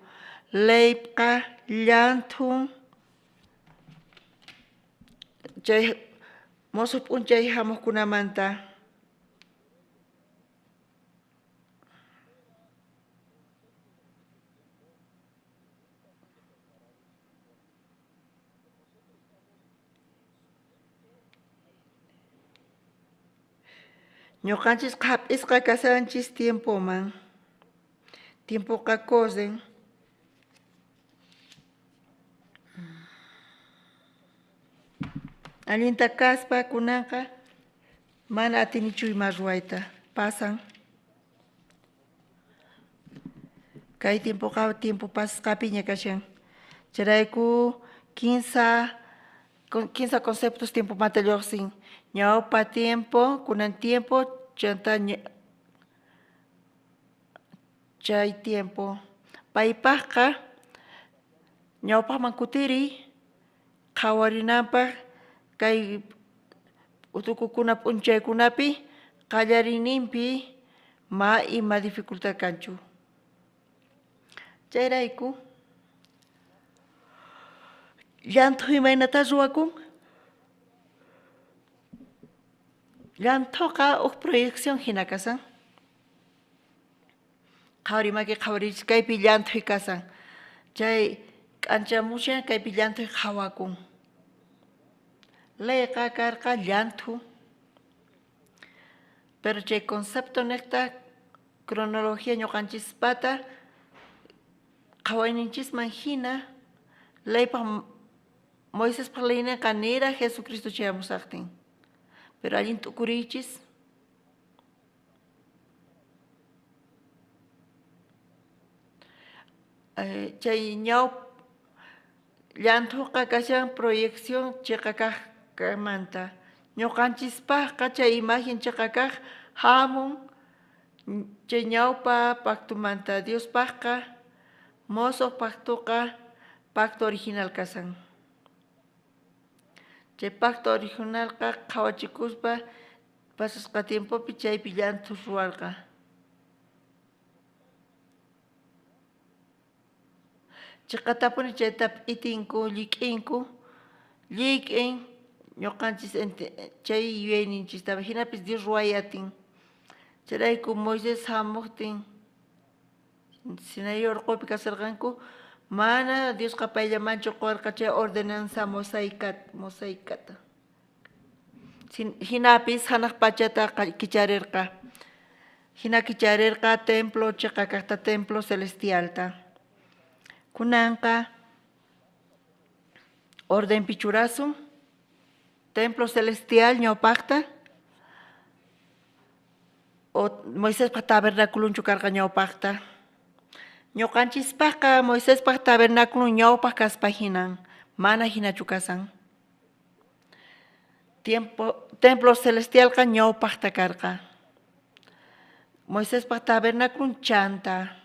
[SPEAKER 11] Leipqa llanthu chay mozo p'unchay hamuqkunamanta. Ñuqanchis qhap'isqa kasanchis tiempoman. Tiempoqa kosen. Allinta kaspa kunanqa mana atinichu ima ruwayta pasan. Kay tiempoqa tiempo pasasqapiña kashan. Charayku 15 conceptos tiempo manta lluqsin. Ñawpa tiempo, kunan tiempo, chanta chay tiempo. Paypaqqa ñawpaqman kutiri qhawarinanpaq kay utukukuna p'unchaykunapi qallarininpi ma ima dificultad kanchu. Chayrayku llanthu imaynata ruwakun. Llanthuqa uq proyección hina kasan. Qhawrimaki qhawrichis kaypi llanthuy kasan. Chay k'anchamushan kaypi llanthuy qhawakun. Layqa karqa llanthu. Pero chay concepto necta cronología ñuqanchispata qhawayninchisman hina laypaq Moisespaq layninqa nira Jesucristo chayamusaqtin. Pero allin tukurichis chay llanthuqa kashan proyección chiqa kaqmanta. Ñuqanchispaqqa chay imagen chiqa kaq hamun chay ñawpa pactumanta Diospaqqa mosoq pactuqa pacto original kasan. Chay pacto originalqa qhawachikuspa pasasqa tiempopi chaypi llanthu ruwarqa. Chiqatapuni chaytap itinku, llik'inku, llik'in ñuqanchis chay yuyayninchistapa hinapis Dios ruwayatin. Charayku Moisés hamuqtin Sinaí urqupi kasarqanku mana Diosqa payllamanchu quwarqa chay ordenanza mosaicata. Hinapis hanaq pachata kicharirqa. Hina kicharirqa templo chiqa kaqta templo celestialta. Kunanqa orden pichurasun templo celestial ñawpaqta o Moiséspa tabernaculunchu karqa ñawpaqta. Ñuqanchispaqqa Moiséspa tabernáculo ñawpaq kaspa hinan, mana hinachu kasan. Templo celestialqa ñawpaqta karqa. Moiséspa tabernáculo chanta.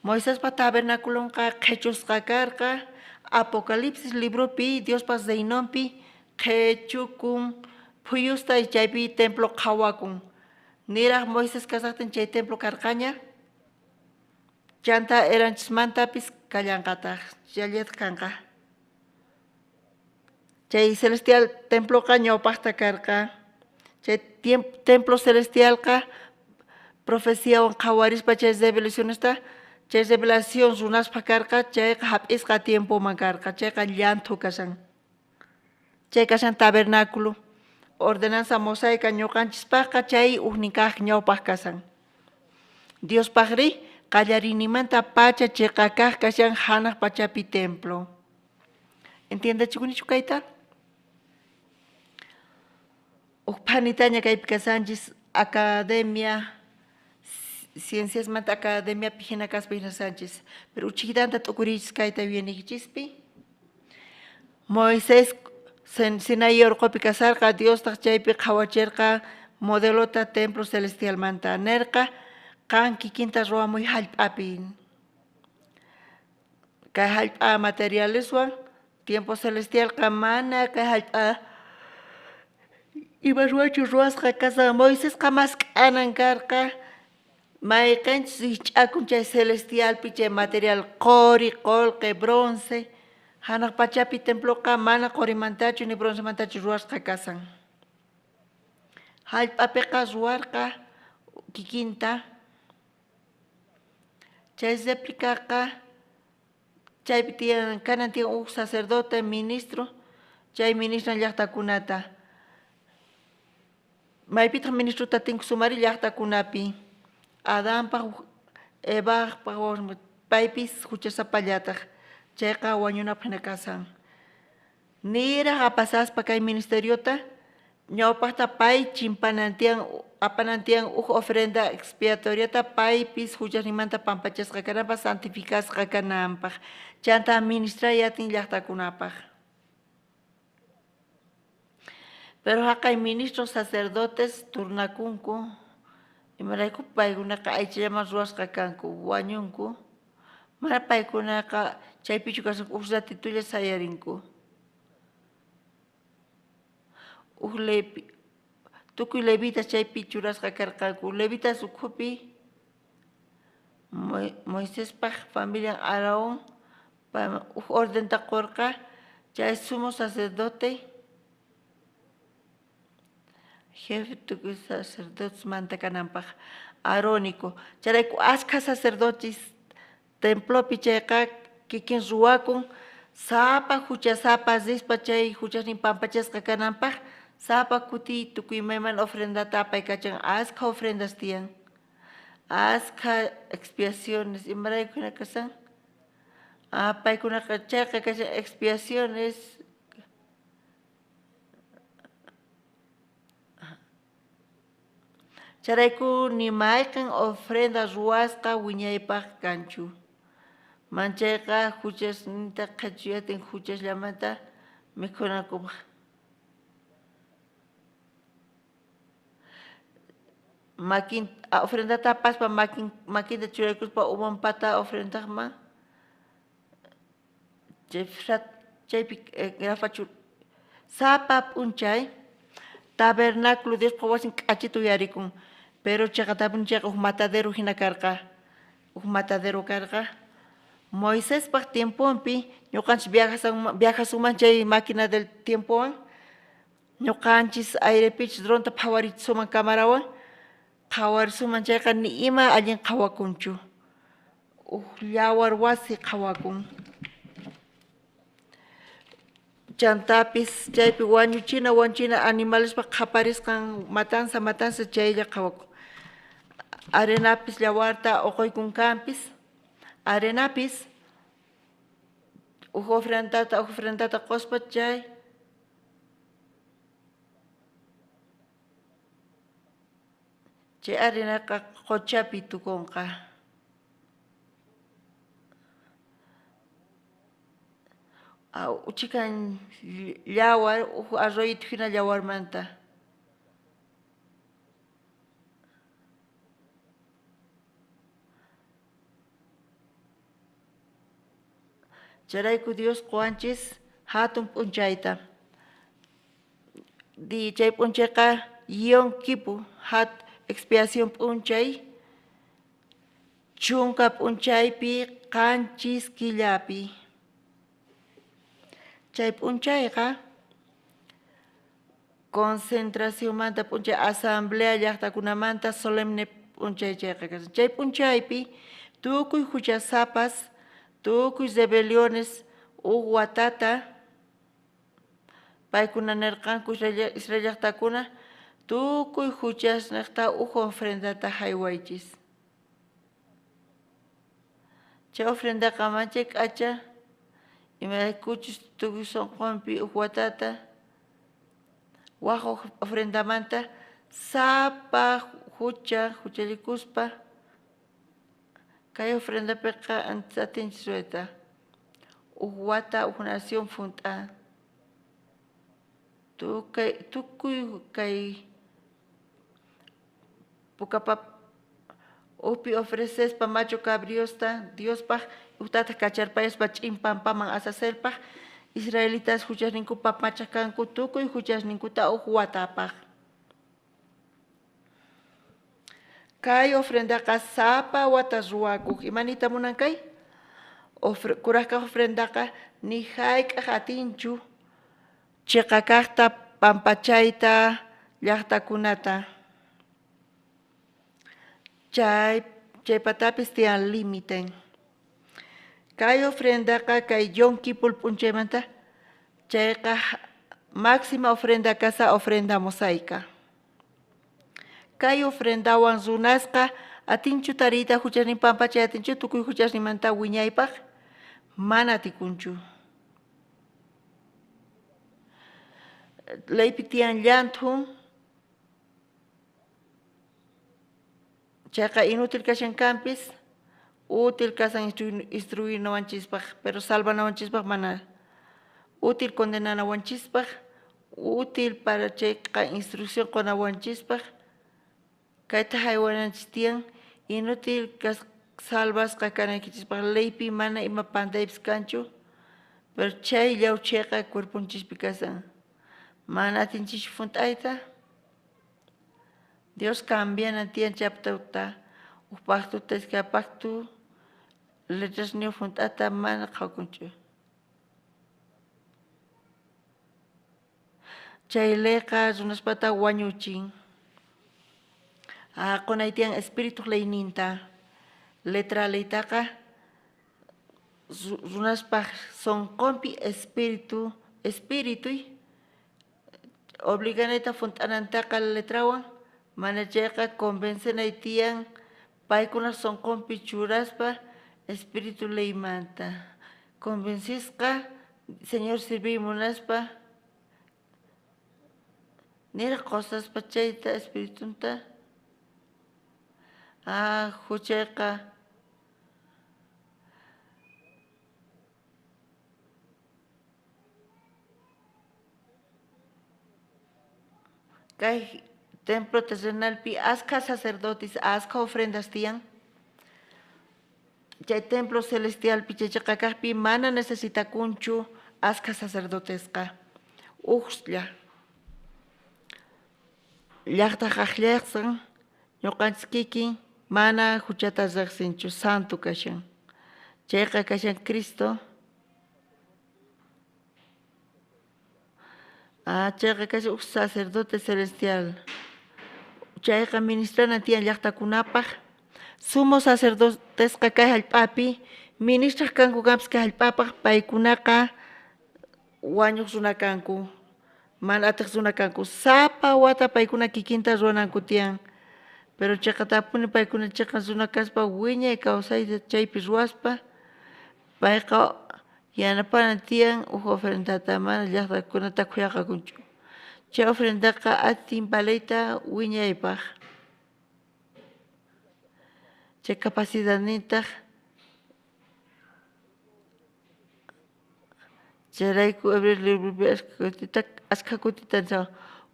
[SPEAKER 11] Moiséspa tabernáculonqa qhechusqa karqa, Apocalipsis libropi Diospa zeynompi qhechukun phuyusta chaypi templo qhawakun. Niraq Moisés kasaqtin chay templo karqaña. Chanta eranchismantapis kallanqataq, chayllatak kanqa. Chay celestial temploqa ñawpaqta karqa. Chay templo celestialqa profecíawan qhawarispa chay revelacionesta, chay revelación runaspa karqa, chayqa hap'isqa tiempoman karqa, chayqa llanthu kashan. Chay kashan tabernáculo, ordenanza mosaica ñuqanchispaqqa chay uhninkaq ñawpaq kasan. Diospaqri qallarinimanta pacha chiqa kaq kashan hanaq pachapi templo. ¿Entiendachikunichu kayta? Uqpanitaña kaypi kasanchis academia, ciencias manta academia hina kaspa hinasanchis. Pero uchikitanta tukurichis kayta wiyanikichispi. Moisés Sinaí urqupi kasarqa Diostaq chaypi qhawachirqa modelota templo celestial manta nerqa qan kikinta ruwamuy hallp'api. Kay hallp'a materialiswan tiempo celestial qa mana kay hallp'a Ibarruachu ruasqa kasa Moisés qamas k'anan karqa mayqanchis ich'akun chay celestial chay material qori, qolqe, bronce hanaq pachapi temploqa mana qorimantachu ni broncemantachu ruwasqa kasan. Hallp'apiqa ruwarqa kikinta chay replicaqa chaypi tiyan kanan tiyan huk sacerdote ministro chay ministro llaqtakunata maypitaq ministrota tinku sumari llaqtakunapi Adánpaq Evapaq paypis huchasapallataq chayqa wañunapaq hina kasan niraq apasaspa kay ministeriota ñawpaqta pay chimpanantiyan apanantiyan huk ofrenda expiatoriata paypis huchasninmanta pampachasqa kananpaq santificasqa kananpaq chanta administrayatin llaqtakunapaq. Pero haqay ministros sacerdotes turnakunku imarayku paykunaqa aychallaman ruwasqa kanku wañunku mana paykunaqa chaypichu kasun huk ratitulla sayarinku huk tukuy levita chaypi churasqa karqanku levitas ukhupi Moisespaq familia Aarón huk ordenta qurqa chay sumo sacerdote jefe tukuy sacerdotes manta kananpaq arónico charayku ashka sacerdotes templopi chayqa kikin ruwakun sapa huchasapa rispa chay huchasnin pampachasqa kananpaq sapa kuti tukuy mayman ofrendata apaykachan ashka ofrendas tiyan ashka expiaciones imaraykuna kasan paykunaqa chayqa kashan expiaciones charayku nimaykan ofrenda ruwasqa wiñaypaq kanchu manchayqa huchasninta qhatuyatin huchasllamanta mikhunakupaq makin ofrendata apaspa makinta churaykuspa umanpata ofrendaqman chaypi grafachu sapa p'unchay tabernáculo Diospa wasin k'achita uyarikun pero chayqa tabernáculo huk matadero hina karqa huk matadero karqa Moisespaq tiempopi ñuqanchis viajasunman chay máquina del tiempowan ñuqanchis airepichis dronta phawarisuman camarawan qhawarisuman chayqa ni ima allin qhawakunchu huk llawar wasi qhawakun chantapis chaypi wañuchina animalespa qhaparisqan matanza chaylla qhawakun arenapis llawarta uquykunkanpis arenapis huk ofrendata quspa chay arenaqa quchapi tukunqa uchikan llawar huk arroyito hina llawarmanta charayku Dios quwanchis hatun p'unchayta chay p'unchayqa Yom Kippur expiación p'unchay chunka p'unchaypi qanchis killapi chay p'unchayqa concentración manta p'unchay asamblea llaqtakunamanta solemne p'unchay chayqa kasan chay p'unchaypi tukuy huchasapas tukuy rebeliones huk watata paykuna nirqanku Israel llaqtakuna tukuy huchasniqta huk ofrendata haywaychis chay ofrendaqa manchay k'acha imaraykuchus tukuy sunqunpi huk watata waq ofrendamanta sapa huchalikuspa kay ofrendapiqa antes atinchis ruwayta huk wata huk nación funt'a tukuy kay pukapap upi ofrecespa macho cabriosta Diospaq utata kacharpayaspa ch'inpampaman asaselpaq israelitas huchasninkupa pachakanku tukuy huchasninkuta huk watapaq Kay ofrendaqa sapa watas ruwakuq imanita munan kay? Kuraqqa ofrendaqa ni hayk'aq atinchu chiqa kaqta pampachayta llaqtakunata. Chaypatapis tiyan límiten. Kay ofrendaqa kay yonki pulp'unchaymanta chayqa máxima ofrenda kasa ofrenda mosaica. Kay ofrendawan runasqa atinchu tariyta huchasnin pampachay atinchu tukuy huchasninmanta wiñaypaq mana atikunchu. Laypi tiyan llanthu chayqa inútil kashankampis útil kasan instruirnawanchispaq pero salvanawanchispaq mana útil condenanawanchispaq útil para chayqa instrucción qonawanchispaq kayta haywananchis tiyan inútil salvasqa kanaykichispaq laypi mana ima pantaypis kanchu pero chay llawchayqa cuerpunchispi kasan mana atinchis funt'ayta Dios cambiana tiyan chaptauta upaqtuta iskapaqtu letras niyo funt'ata mana qhawkunchu. Chay layqa runaspata wañuchin. Qunay tiyan espíritu layninta letra laytaqa runaspaq sonqonpi espírituy obliganayta funt'anantaqa letrawan mana chayqa convencenay tiyan paykuna sonqonpi churaspa espíritu laymanta convencisqa señor sirviy munaspa niraq qusaspa chayta espíritunta huchayqa kay templo terrenalpi asqa sacerdotes asqa ofrendas tiyan chay templo celestialpi chaychaqa kaqpi mana necesitakunchu asqa sacerdotesqa uqlla llaqta qaqllaqsan ñuqanchis kikin mana huchata riqsinchu santo kashan chayqa kashan Cristo chayqa kashan uq sacerdote celestial chayqa ministrana tiyan llaqtakunapaq sumo sacerdotesqa kay hallp'api ministraq kanku kanpis kay hallp'apaq paykunaqa wañuq runa kanku mana atiq runa kanku sapa wata paykuna kikinta ruwananku tiyan pero chayqa tapuni paykuna chayqa runa kaspa wiñay kawsayta chaypi ruwaspa payqa yanapanan tiyan uq ofrendata mana llaqtakunata kuyaqakunchu chay ofrendaqa atin palayta wiñaypaq chay capacidad nitaq chayrayku hebreo libropi asqa kutita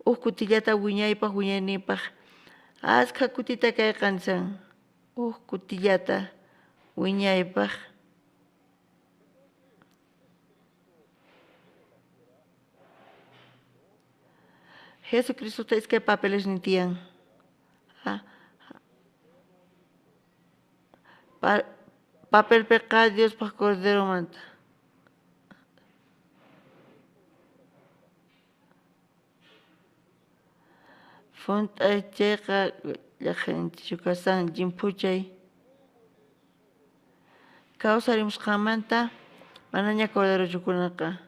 [SPEAKER 11] uq kutillata wiñaypaq wiñayniypaq asqa kutita kayqanchik uq kutillata wiñaypaq Jesucristo iskay papeles nintiyan papel peca Dios pa cordero manta font ay chayqa llaqanchis chukasan jimpuchay kawsarimusqamanta manaña cordero chukunaqa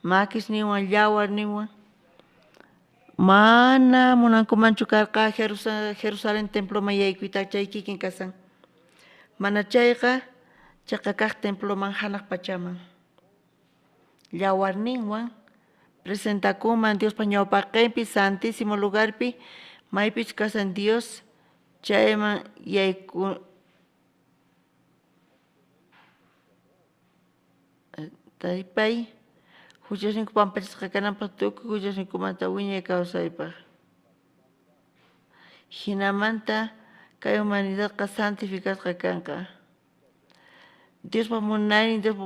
[SPEAKER 11] makis niwan llawar niwan mana munankumanchu karqa Jerusalén temploman yaykuyta chay kikin kasan mana chayqa kaq temploman hanaq pachaman llawarninwan presentakuman Diospa ñawpaqinpi santísimo lugarpi maypich kasan Dios chayman yayku taypay huchasninku pampachisqa kananpaq tukuy huchasninkumanta wiñay kawsaypaq hinamanta kay humanidadqa santificasqa kanqa Diospa munaynin Diospa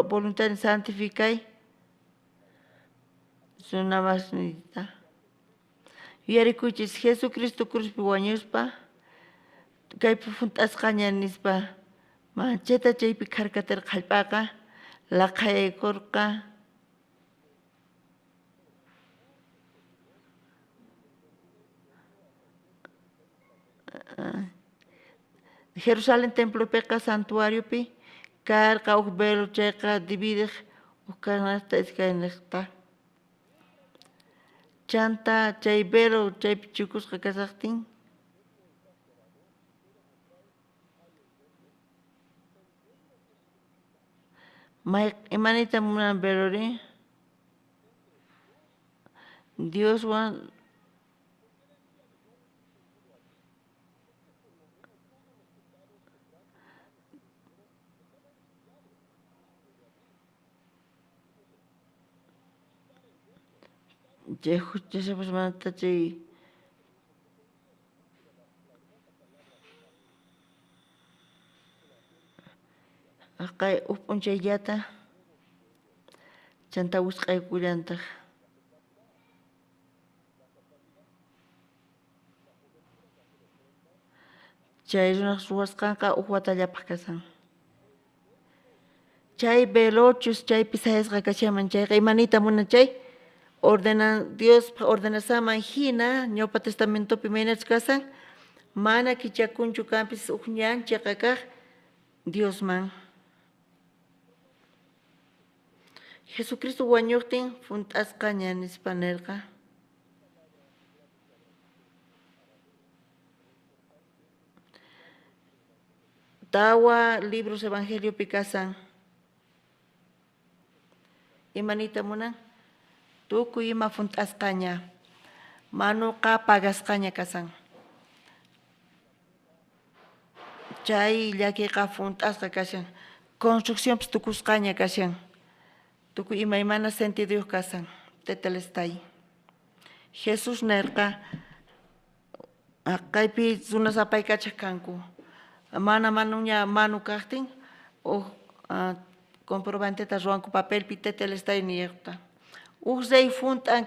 [SPEAKER 11] voluntadnin santificay Sunamasnita. Yarikuchis Jesucristo cruzpi wañuspa, kaypi funtasqañanispa, mancheta chaypi karkatir qhallp'aqa, laqaykurqa, Jerusalén templopiqa santuariopi, karqa uq velo chayqa dividiq uq kanasta iskayniqta. Chanta chay velo chaypi chukusqa kasaqtin, imanita munan velori, Dioswan chay huchashapas manta chay aqay p'unchayllata chanta wisq'aykullantaq. Chay runaq ruwasqanqa uq watallapaq kasan. Chay velochus chaypi sayasqa kashaman chayqa imanita munan chay Dios ordenasaman hina ñawpa testamentopi maynachus kasan mana kichakunchu kanpis uq ñanchayqa kaq Diosman. Jesucristo wañuqtin funtasqa ñanispa nirqa. Tawa libros evangeliopi kasan. Imanita munan tukuy ima funtasqaña, manuqa pagasqaña kasan. Chay llakiqa funtasqa kashan, construcciónpis tukusqaña kashan. Tukuy imaymana sentido kasan, tetelestay. Jesús nirqa, kaypi runasapay kachaq kanku. Mana manuña manu kaqtin, comprobanteta ruanku papelpi tetelestay niyaqta. Uqsay funtan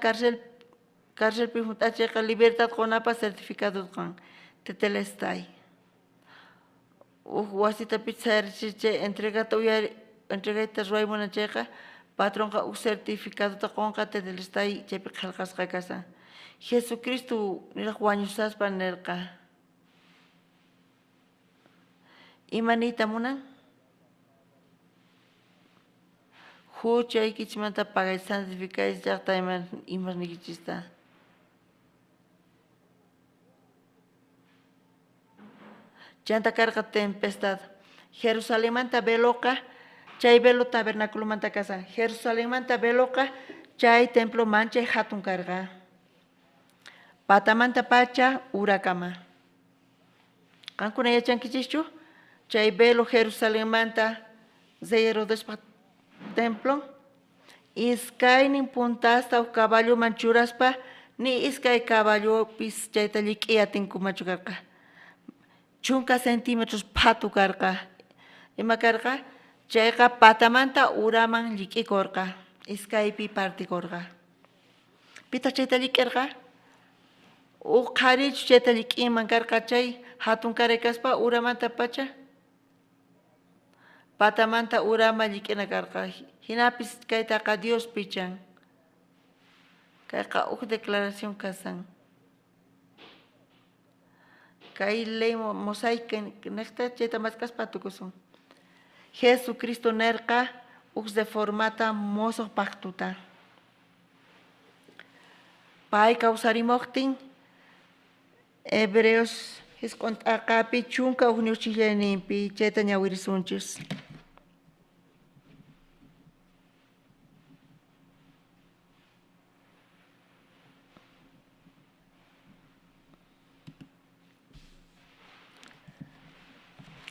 [SPEAKER 11] cárcelpi funtachayqa libertad qunapa certificado kan tetelestay. Wasitapi sayarichay entregayta ruaymunachayqa patronqa certificadota qunqa tetelestay chaypi qillqasqa kasan. Jesucristo niraq wañusaspa nirqa. Imanita munan? Huchaykichmanta pagay santificáis llaqta imasnikichista. Chanta karqa tempestad. Jerusalémanta veloqa, chay velo tabernaculomanta kasan. Jerusalémanta veloqa, chay templo manchay hatun karqa. Patamanta pacha urakama. Qankuna yachankichischu? Chay velo Jerusalémanta Herodespa templo, iskaynin puntasta caballo manchuraspa, ni iskay caballo pis chayta liq'iyatinkumachu karqa. Chunka centímetros patu karqa. Ima karqa, chayqa patamanta uraman liq'ikurqa, iskaypi partikurqa. Pita chayta liq'irqa? Qharichu chayta liq'iman karqa chay hatun karay kaspa uramanta pacha. Patamanta urama liq'ina karqa. Hinapis kaytaqa Dios pichan. Kayqa uq declaración kasan. Kay ley mosaica nechta chayta maskaspa tukusun. Jesucristo nirqa uq de formata mosoq paqtuta. Pay kawsarimuqtin Hebreos hisq'unt'aqapi chunka uq ñuchillayninpi chayta ñawirisunchis.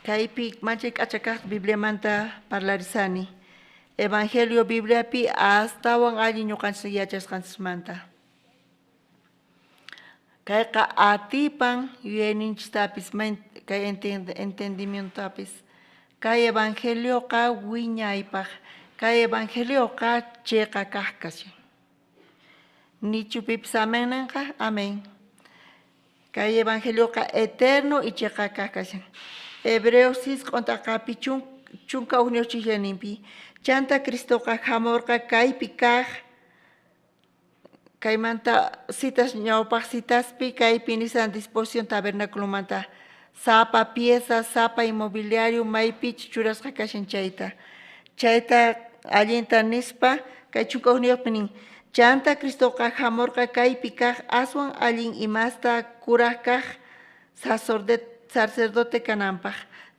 [SPEAKER 11] Kaypi manchay k'achakaq Bibliamanta parlarisani. Evangelio Bibliapi astawan alli ñuqanchis yachasqanchikmanta. Kayqa atipan yuyayninchistapis kay entendimientopis. Kay evangelioqa wiñaypaq. Kay evangelioqa chayqa kaq kashan. Nichupipis amén. Amén. Kay evangelio eterno y chekakakashan. Hebreos 6 contra capichun chunka unio chilenimpi. Chanta Cristo jamorka kaypi kaj. Kaymanta citas ñawpaq citaspi kaypi nisan disposición tabernáculo manta. Sapa pieza, sapa inmobiliario, maypi churasqa kashan chayta. Chayta allinta nispa kay chunka uniopining. Chanta Cristo jamorka kaypi kaj aswan allin imasta kuraj kaj sacerdote kananpaq.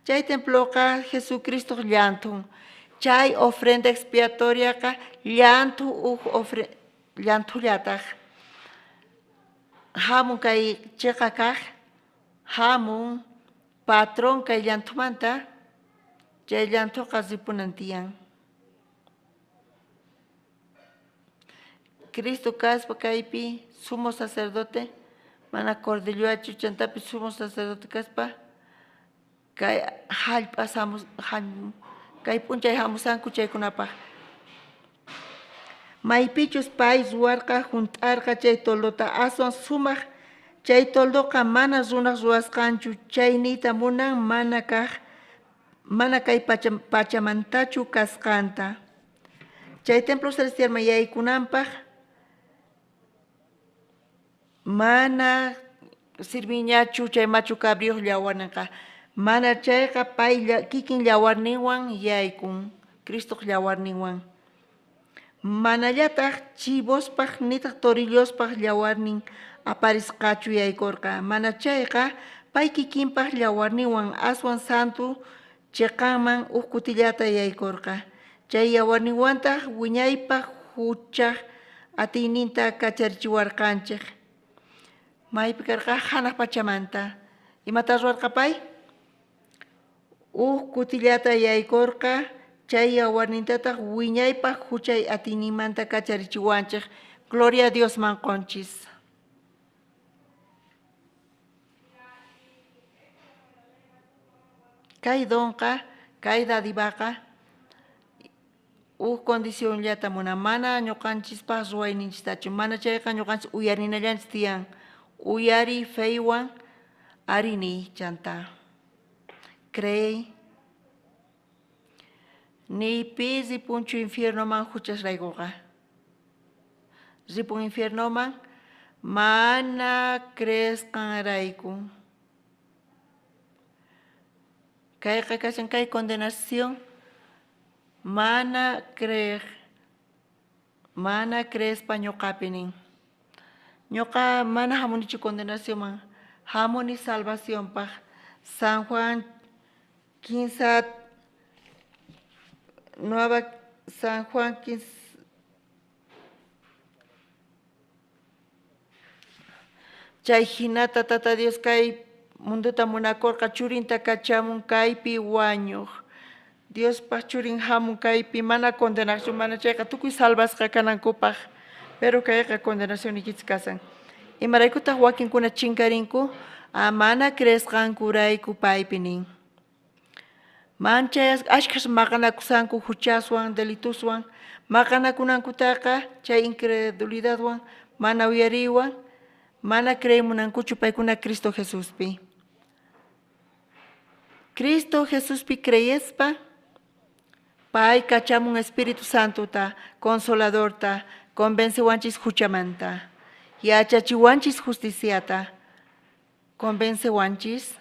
[SPEAKER 11] Chay temploqa Jesucristo llantun. Chay ofrenda expiatoria ka llantu llantullataq. Hamun kay cheqa kaj, hamun patrón kay llantumanta, chay llantuqa ripunantiyan. Cristo kaspa kaypi sumo sacerdote, mana cordilluachu chantapi sumo sacerdote kaspa, kay hallp'asamus kay p'unchay hamusanku chaykunapaq. Maypichus pay ruwarqa junt'arqa chay toldota aswan sumaq, chay toldoqa mana runaq ruwasqanchu, chayniyta munan mana kay pachamantachu kasqanta. Chay templo celestial yaykunanpaq mana sirviñachu chay machu cabrío llawarninqa. Mana chayqa pay kikin llawarninwan yaykun, Cristo llawarninwan. Manallataq chivospaq nitaq torillospaq llawarnin aparisqachu yaykurqa. Mana chayqa pay kikinpaq llawarninwan aswan santu chiqanman kutillata yaykurqa. Chay yawarninwantaq wiñaypaq huchaq atiyninta kacharichiwarqanchik. Maypi karqa hanaq pachamanta. Imata ruwarqa pay? Kutillata yaykurqa chay yawarnintataq wiñaypaq huchay atiyninmanta kacharichiwanchik. Gloria a Dios manqonchis. Kay donqa, kay dadivaqa condicionllata muna mana ñuqanchispaq ruwayninchistachu. Mana chayqa ñuqanchis uyarinallanchis tiyan. Uyari feywan arini chanta. Crey. Nipi ripunchu infiernoman huchasraykuqa. Ripun infiernoman mana creesqanrayku. Kayqa kashan kay condenación mana creespa ñuqapinin. Ñuqa mana hamunichu condenación man, hamuni salvación paq. San Juan 15 Nueva San Juan 15 chay hinata tata Dios kay munduta munakurqa churinta kachamun kaypi wañuq. Dios pa churin hamun kaypi mana condenación mana chayqa tukuy salvasqa kanankupaq. Pero kayqa condenación ikichis kasan. Imaraykutaq wakinkuna chinkarinku mana creesqankurayku paypi nin. Manchay ashkhas maqanakusanku huchaswan delituswan maqanakunankutaqa chay incredulidadwan mana uyariwan mana creemunankuchu paykuna Cristo Jesuspi. Cristo Jesuspi creyespa pay kachamun Espíritu Santota, Consoladorta, convencewanchis huchamanta, yachachiwanchis justiciata, convencewanchis,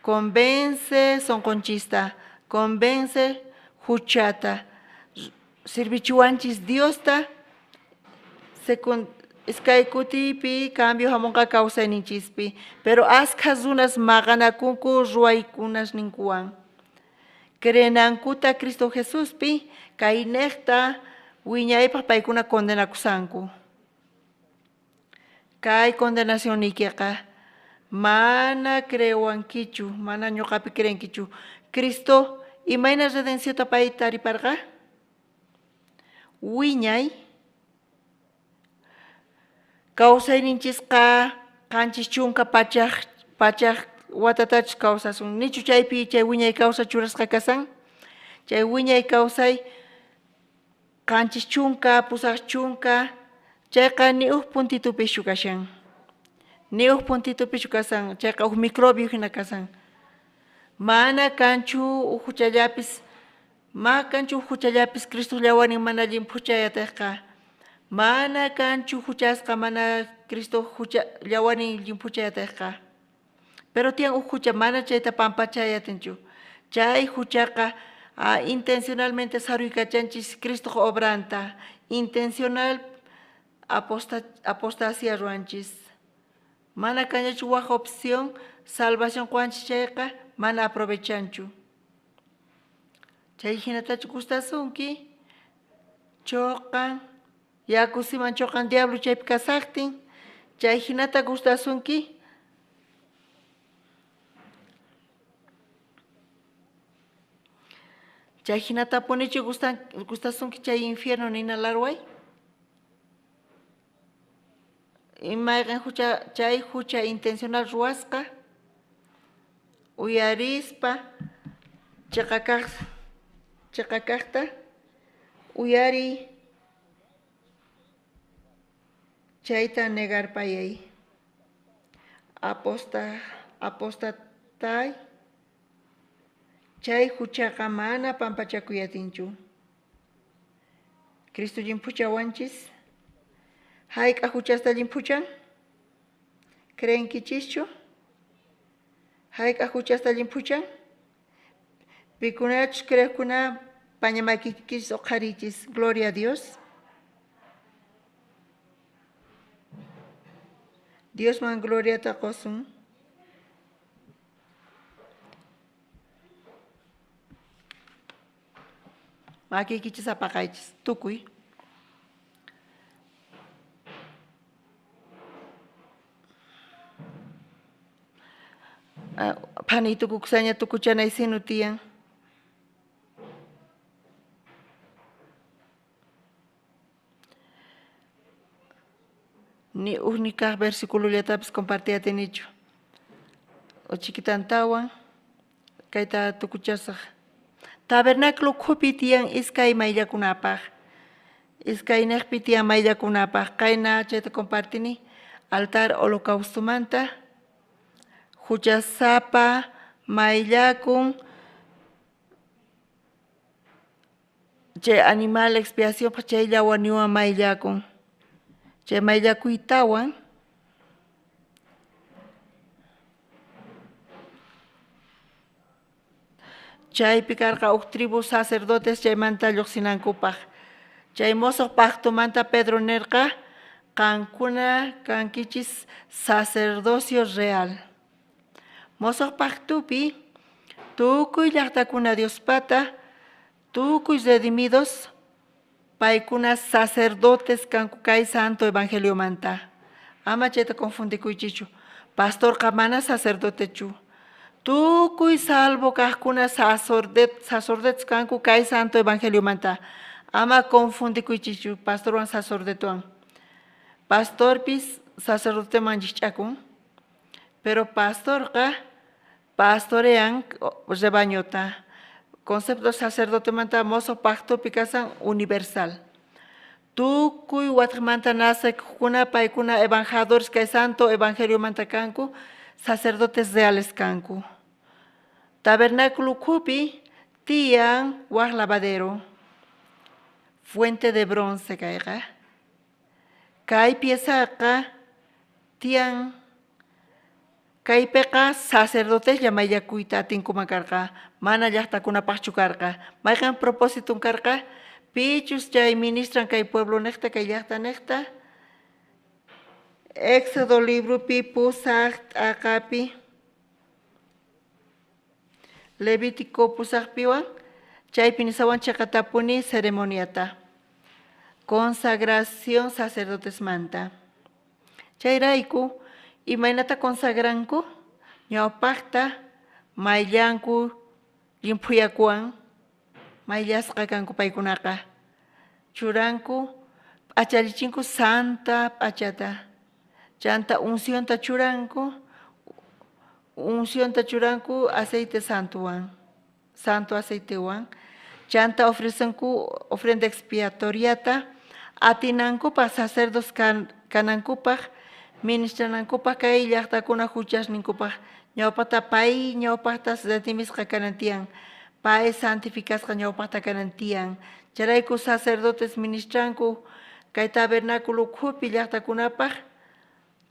[SPEAKER 11] convence sonconchista, convence huchata, sirvichuwanchis Diosta, Iskaykutipi cambio hamonqa kawsayninchispi, pero askhas runas maqanakunku ruwaykunas ninkuwan. Creenankuta Cristo Jesuspi kay neqta wiñaypaq paykuna condenakusanku. Kay condenación ikiqa mana creewankichu, mana ñuqapi creenkichu. Cristo imayna redencióta pay tariparqa? Wiñay kawsayninchisqa qanchis chunka pachaq watatachis kawsasun. Nichu chaypi chay wiñay kawsay churasqa kasan? Chay wiñay kawsay qanchis chunka, pusaq chunka Chayqa ni puntitupi shukashan. Ni puntitupi shukasan. Chayqa microbio hina kasan. Mana kanchu huchallapis. Ma kanchu huchallapis Cristo llawani mana limpuchayataqqa. Mana kanchu huchasqa mana Cristo llawani limpuchayataqqa. Pero tiyan hucha mana chayta pampachayatinchu. Chay huchaqa intencionalmente saruycachanchis Cristo obranta. Intencional apostasia ruanchis. Mana kanyachu waj opción salvación kuanchis chayqa mana aprovechanchu. Chay hinatachu gustasunki choqan yakusiman choqan diablo chaypi kasaqtin chay hinata gustasunki chay hinata ponichu gustasunki chay infierno nina larway imayqan chay hucha intencional ruasqa uyarispa chaqakaqta uyari chayta negarpayay apostatay chay huchaqa mana pampachakuyatinchu Cristo llimpuchawanchis hayk'a huchasta llimpuchan creenkichischu hayk'a huchasta llimpuchan Pikunach creekuna pañamaykikis oqharichis. Gloria a Dios. Dios man gloria taqosun. Makikichis apaqaychis. Tukuy. Panito kuksaña tukuchanay sinutiyan. Ni única versículo ya tapis compartía tenicho. O chiquitantawan, kaita tukuchasaj. Tabernáculo kupitian iskay mayllakunapaj. Iskay nekpitian mayllakunapaj. Kaina chayta compartini. Altar holocaustumanta. Huchasapa mayllakun. Chay animal expiación pa chay llawaniwa mayllakun. Chay mayllakuytawan chaypi karqa uq tribu sacerdotes chaymanta lluqsinankupaq. Chay mosoq pactumanta Pedro nerqa qankuna kankichis sacerdocio real. Mosoq pactupi tukuy llaqtakuna Diospata tukuy redimidos paykuna sacerdotes kanku kay santo evangelio manta. Ama chayta confundikuychichu. Pastor mana sacerdotechu. Tukuy salvo kajkuna sacerdotes kanku kay santo evangelio manta. Ama confundikuychichu pastorwan sacerdotewan. Pastorpis sacerdote manchichakun. Pero pastorqa pastorean rebañota. Concepto sacerdote manta mozo pacto picasan universal. Tukuy watmanta nase kuna paykuna evangeladores kay santo evangelio manta kanku sacerdotes reales kanku. Tabernáculo kupi tian waj lavadero. Fuente de bronce kayqa. Kay piezaqa tian kaypiqa sacerdotes llamayllakuyta tinkumakarqa, mana llaqtakunapaq chukarqa. Mayqan propósito karqa, pichus chay ministran kay pueblo necta, kay llaqta necta. Éxodo libro pi pusaq akapi. Levítico pusaq piwan, chaypi nisawan chaqatapuni ceremoniata. Consagración sacerdotes manta. Chayrayku, imaynata consagranku, ñawpaqta, mayllanku, limpuyakuan, mayllasqa kanku paykunaqa. Churanku, p'achalichinku santa p'achata. Chanta uncionta churanku aceite santuwan, santo aceitewan. Chanta ofrecenku ofrenda expiatoriata, atinankupa sacerdos kanankupa ministranankupa kay llaqtakuna huchasninkupa ñawpata pay ñawpata setimisqa kanantiyan pay santificasqa ñawpata kanantiyan charayku sacerdotes ministranku kay tabernáculo khupi llaqtakunapaq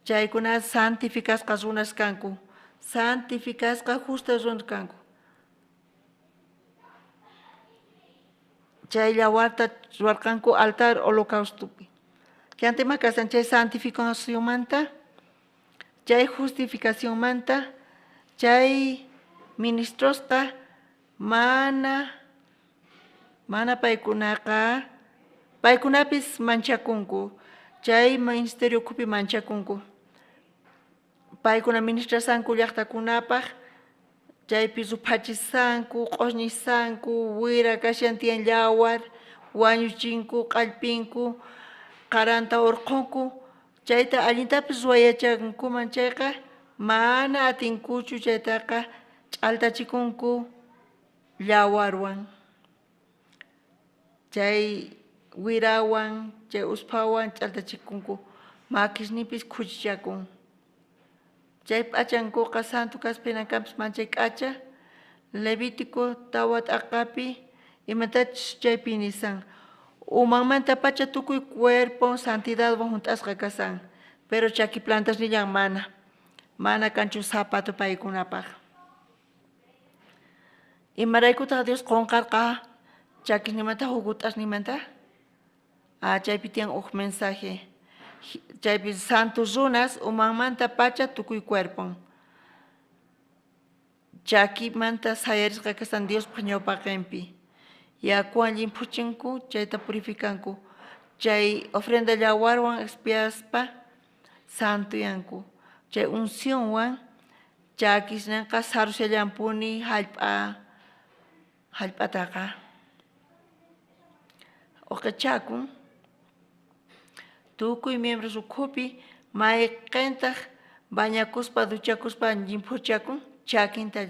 [SPEAKER 11] chaykuna santificasqa runas kanku santificasqa justa runas kanku chay llawarta ruwarqanku altar holocaustopi Kiantima kasan chay santificación manta, chay justificación manta, chay ministrosqa mana paykunapis manchakunku, chay ministerio kupi manchakunku. Paykuna ministrasanku llaqtakunapaq, chaypi rupachisanku, q'usñisanku, wira kashantiyan llawar, wañuchinku, q'allpinku, qaranta urqunku, chayta allintapis ruwayachankuman chayqa mana atinkuchu chaytaqa ch'altachikunku llawarwan. Chay wirawan, chay uspawan ch'altachikunku makisnipis khuchichakun. Chay p'achankuqa santo kaspinankampis manchay k'acha, Levítico tawa t'aqapi imatachus chaypi nisan. Umanmanta pacha tukuy cuerpo santidad hunt'asqa kasan, pero chaki plantas nillan mana kanchu zapato paykunapaq. Imaraykutaq Dios qunqarqa chakisnimanta hukut'asnimanta? Chaypi tiyan uq mensaje. Chaypi santos runas umanmanta pacha tukuy cuerpon. Chakimanta sayarisqa kasan Dios ñawpaqinpi. Yakuwan llimpuchinku, chayta purificanku. Chay ofrenda llawarwan expiaspa santuyanku. Chay unciónwan chakisnanqa sarusallampuni hallp'ataqa. Uqachakun, tukuy miembros ukhupi mayqintaq bañakuspa duchakuspa llimpuchakun chakinta.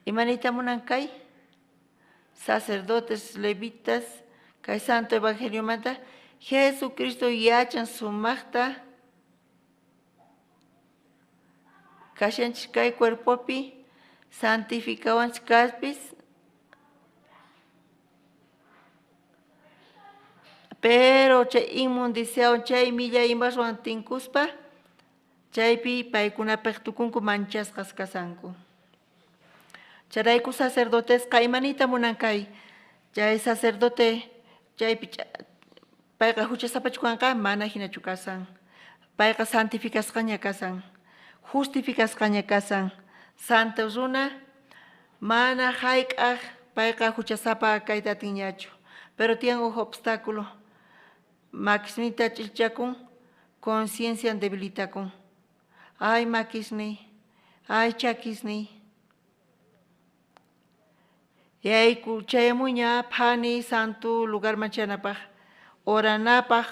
[SPEAKER 11] Imanita munan kay? Sacerdotes, levitas, kay santo evangelio manta, Jesucristo yachan sumaqta kashanchik kay cuerpopi santificawanchik kaspis, pero chay inmundiciawan chay milla imaswan tinkuspa, chaypi paykunapaq tukunku manchasqas kasanku. Charayku sacerdotes kaymanita munan kay, chay sacerdote chaypi payqa huchasapachukanqa mana hinachu kasan, payqa santificasqaña kasan, justificasqaña kasan, santa runa mana hayk'aq payqa huchasapa kayta atinñachu, pero tiyan uq obstáculo, makisnita ch'ilchakun, conciencia debilitakun, ay makisni, ay chakisni. Yayku chayamuña phani santo lugar manchanapaq, oranapaq,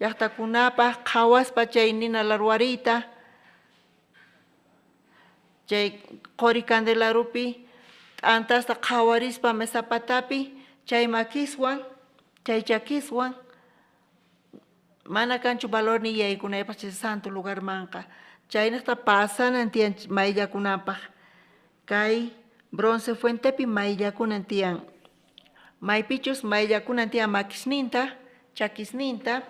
[SPEAKER 11] llaqtakunapaq, qhawaspa chay nina larwarita, chay qori candelarupi, t'antasta qhawarispa mesapatapi, chay makiswan, chay chakiswan, mana kanchu valor ni yaykunaypaq chay santo lugar manqa. Chaynaqta pasanan tiyan mayllakunapaq, kay bronce fuentepi mayllakunan tiyan. Maypichus mayllakunan tiyan makisninta, chakisninta.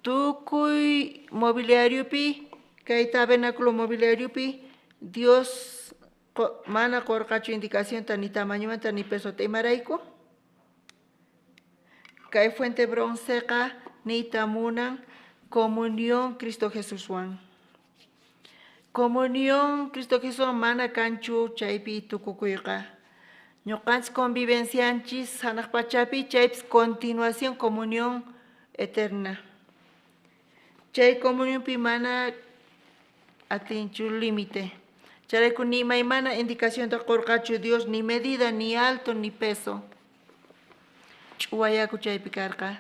[SPEAKER 11] Tukuy mobiliariopi, kay tabernáculo mobiliariopi, Dios mana qurqachu indicacionta ni tamañomanta ni pesota imarayku. Kay fuente bronceqa niyta munan comunión Cristo Jesuswan. Comunión Cristo Jesús mana kanchu chaypi tukukuyqa. Ñuqanchis convivencianchis hanaq pachapi chaypis continuación comunión eterna. Chay comunionpi mana atinchu límite. Charayku ni maymana indicación ta qurqachu Dios ni medida ni alto ni peso. Ch'uwayaku chaypi karqa.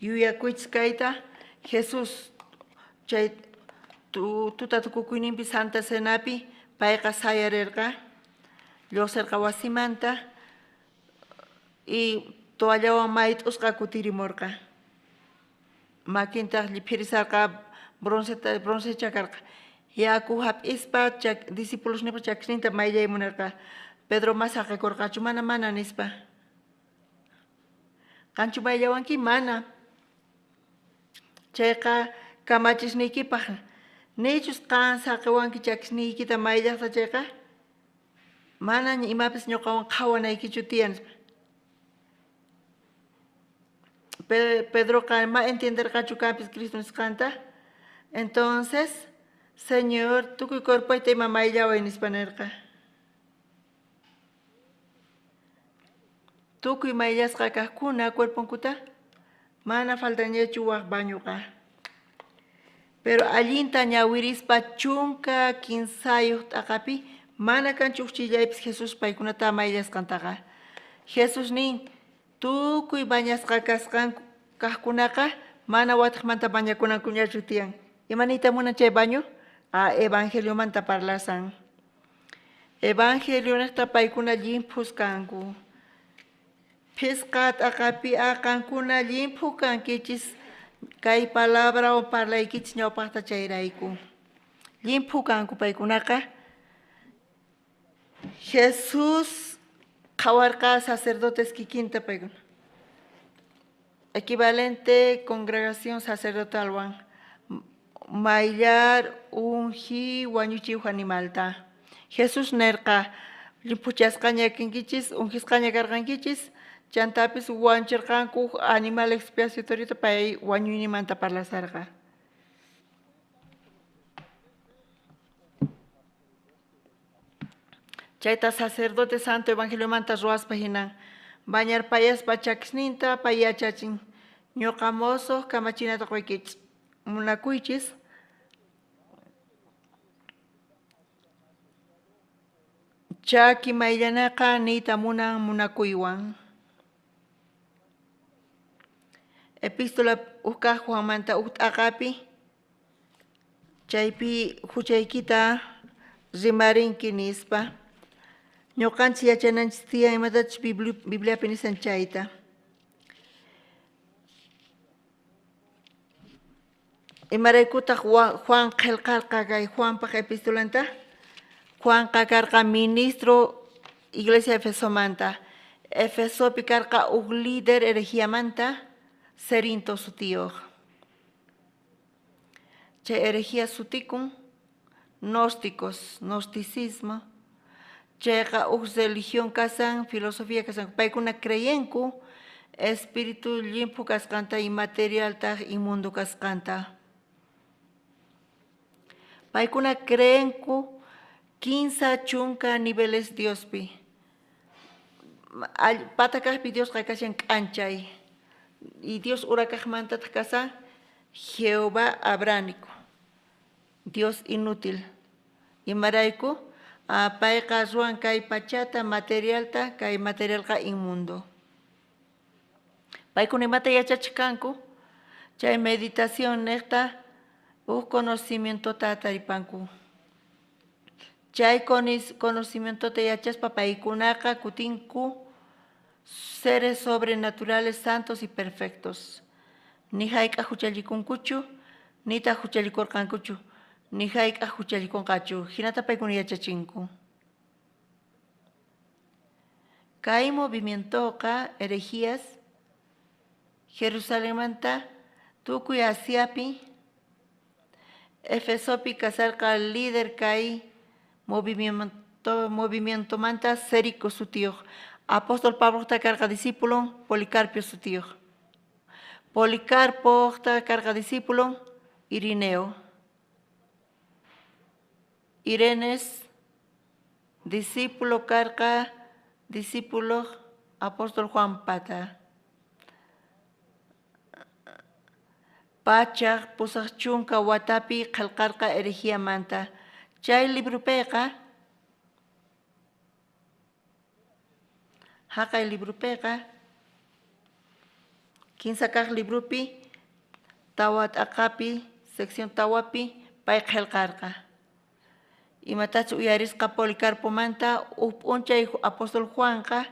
[SPEAKER 11] Yuyakuychis kayta Jesús chay tuta tukukuyninpi Santa Cenapi payqa sayarirqa, lluqsirqa wasimanta, y toallawan mayt'usqa kutirimurqa. Maquinta lliphirisarqa bronce chakarqa. Yaku hap'ispa discípulos nipa chakisninta mayllaymunarqa. Pedro masa qhikurqachu mana nispa. Qanchu mayllawanki mana. Chayqa kamachisniykipaq. Nichus qan saqiwanki chakisniykita mayllaqta chayqa. Mana imapis ñuqawan qhawanaykichu tiyan. Pedro ma entenderqachu kapis Cristo nisqanta. Entonces, Señor, tukuy korpayta ima mayllaway nispanirqa. Tukuy mayllasqa kaqkuna cuerpunkuta mana faltañachu waq bañuqa. Pero allinta ñawirispa chunka kinsayuq t'aqapi mana kanchu uchillaypis Jesús paykunata mayllasqantaqa. Jesús nin tukuy bañasqa kaqkunaqa mana watiqmanta bañakunankuñachu tiyan. Imanita munan chay baño? Evangelio manta parlasan. Evangelio nesta paykuna llimpus kanku. Pisqa t'aqapi aqankuna limpu kankichis kay palabra o parlaykichis ñawpaqta chayrayku. Limpu kanku paykunaqa. Jesús qhawarqa sacerdotes kikinta paykuna. Equivalente congregación sacerdotalwan. Mayllar unji wañuchiq animalta. Jesús nerqa limpuchasqaña kinkichis unjisqaña karqankichis chantapis wanchirqanku animal expiatoriota pay wañuynimanta parlasarqa. Chayta sacerdote santo evangelio manta ruaspa hinan bañar payaspa chakisninta payachachin ñuqa mosoq kamachinata qoykichis munakuychis chaki mayllanaqa niyta munakuywan. Epístola ukaq Juanmanta t'aqapi chaypi huchaykita rimarinki nispa ñuqanchis yachananchis tiyan imatachus Bibliapi nisan chayta. Imaraykutaq Juan qillqarqa kay Juanpaq epistolanta. Juan karqa ministro Iglesia Efesomanta. Efesopi karqa uk líder herejiamanta Cerinto sutiyuq. Chay herejía sutikun gnósticos, gnosticismo. Chayqa uk religión kasan, filosofía kasan. Paykuna creyenku espíritu limpu kasqanta inmaterialta inmundo kasqanta. Paykuna creenku 15 chunka niveles Diospi. Patakaqpi Dios kashan k'anchay. Y Dios urakaqmanta kasan Jehová abránico. Dios inútil. Imarayku payqa ruan kay pachata materialta kay materialqa inmundo. Paykuna imata yachachikanku chay meditación nesta conocimientota ataripanku. Chay conocimientota yachaspa paykunaqa kutinku seres sobrenaturales santos y perfectos. Ni hayk'a huchallikunkuchu, nita huchallikurqankuchu, ni hayk'a huchallikunqachu. Hinata paykuna yachachinku. Kay movimientoqa herejías Jerusalémanta tukuy Asiapi Efesopi kasarqa líder kay movimiento manta Cérico sutiyuq. Apóstol Pablo karqa discípulo Policarpio sutiyuq. Policarpo karqa discípulo Irineo. Irenes discípulo karqa discípulo apóstol Juan pata. Pachaq pusaq chunka watapi qillqarqa herejía manta. Chay librupiqa haqay librupiqa 15 kaq librupi tawa t'aqapi sección tawapi pay qillqarqa. Imatachu uyarisqa Policarpo manta p'unchay apóstol Juanqa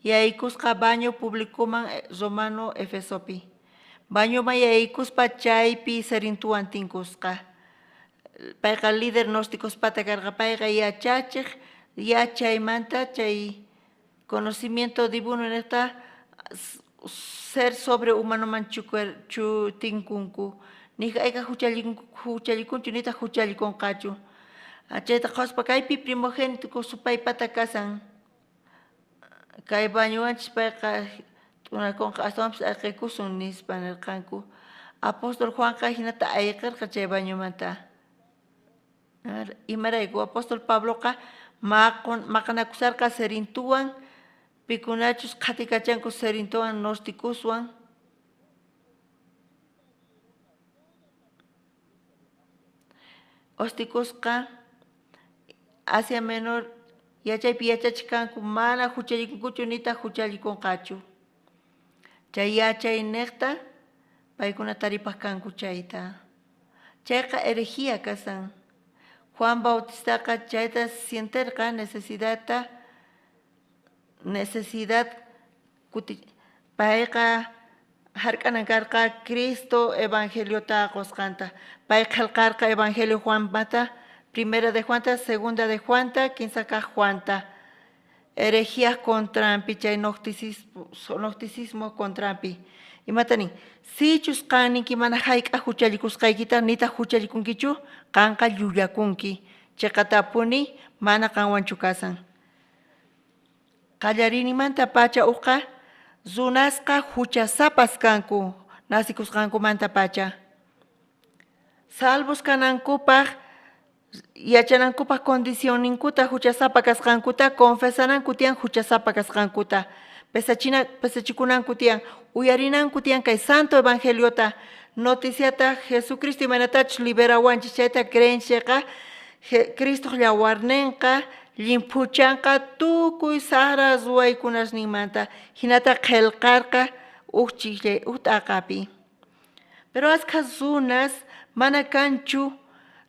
[SPEAKER 11] yaykusqa baño públicoman Romano Efesopi. Baño ma yaykuspa chaypi serintuwan tinkusqa. Payqa líder gnósticospata karqa payqa yachachiq yachaymanta chay conocimiento divino nesta ser sobre humano man tinkunku. Nika ayka huchallikunchu nita huchallikunqachu. Chayta qhawaspa kaypi primogénito supaypata kasan. Kay bañuwanchis payqa tunakunqa ashtawanpis ayqikusun nispa nirqanku. Apóstol Juanqa hinata ayqirqa chay bañumanta. Imarayku apóstol Pabloqa maqanakusarqa serintuwan pikunachus qhatikachanku serintuwan gnostikuswan. Hostikusqa Asia Menor yachaypi yachachikanku mana huchallikunkuchu nita huchallikunqachu. Chay yachay niqta paykuna taripaq kanku chayta. Chayqa herejía kasan. Juan Bautistaqa chayta sienterqa necesidad payqa hark'anan karqa Cristo evangeliota qusqanta. Pay qillqarqa evangelio Juanmata, primera de Juanta, segunda de Juanta, quinsaqa Juanta. Herejía contrampi, chay gnosticismo contrampi. Imatani, sichus qaninki mana hayk'a huchallikusqaykita nita huchallikunkichu, qanqa llullakunki. Chayqatapuni mana qanwanchu kasan. Qallarinimanta pacha uqa, runasqa huchasapas kanku, nasikusqankumanta pacha. Salvos kanankupaq, yachanankupaq condicioninkuta huchasapa kasqankuta, confesananku tiyan huchasapa kasqankuta. Pesachikunanku tiyan, uyarinanku tiyan kay santo evangeliota, noticiata Jesucristo imanatachus liberawanchis chayta creenciaqa, Cristo llawarninqa, limpuchanqa tukuy sara ruwaykunasninmanta, hinata qillqarqa t'aqapi. Pero askhas runas mana kanchu,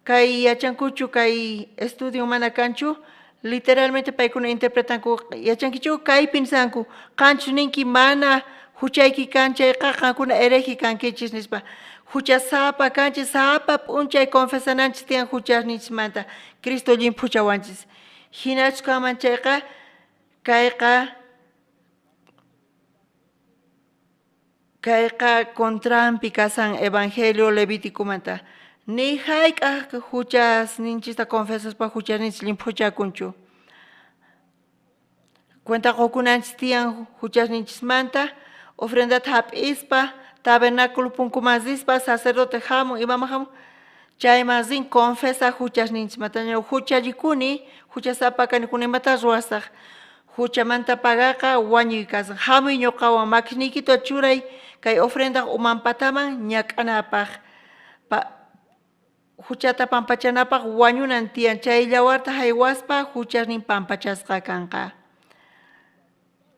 [SPEAKER 11] kay yachankuchu kay estudio mana kanchu, literalmente paykuna interpretanku yachankichu kaypi nisanku, qanchu ninki mana huchayki kanchayqa qankuna hereji kankichis nispa. Huchasapa kanchis sapa p'unchay confesananchis tiyan huchasninchismanta, Cristo limpuchawanchis. Hinachus kaman chayqa kayqa contrampi kasan evangelio leviticumanta. Ni hayk'a huchasninchista confesaspa huchasninchis limpuchakunchu. Cuenta qokunanchis tiyan huchasninchismanta, ofrendata hap'ispa, tabernáculo punkumasispa, sacerdote hamun, imama hamun, chaymasin confesa huchasninchimanta. Huchallikuni, huchasapa kanikuna imata ruwasaq. Huchamanta pagaqa wañuy kasan. Hamuy ñuqawan makinikita churay kay ofrenda umanpataman ñak'anapaq. Huchata pampachanapaq wañunan tiyan. Chay llawarta haywaspa huchasnin pampachasqa kanqa.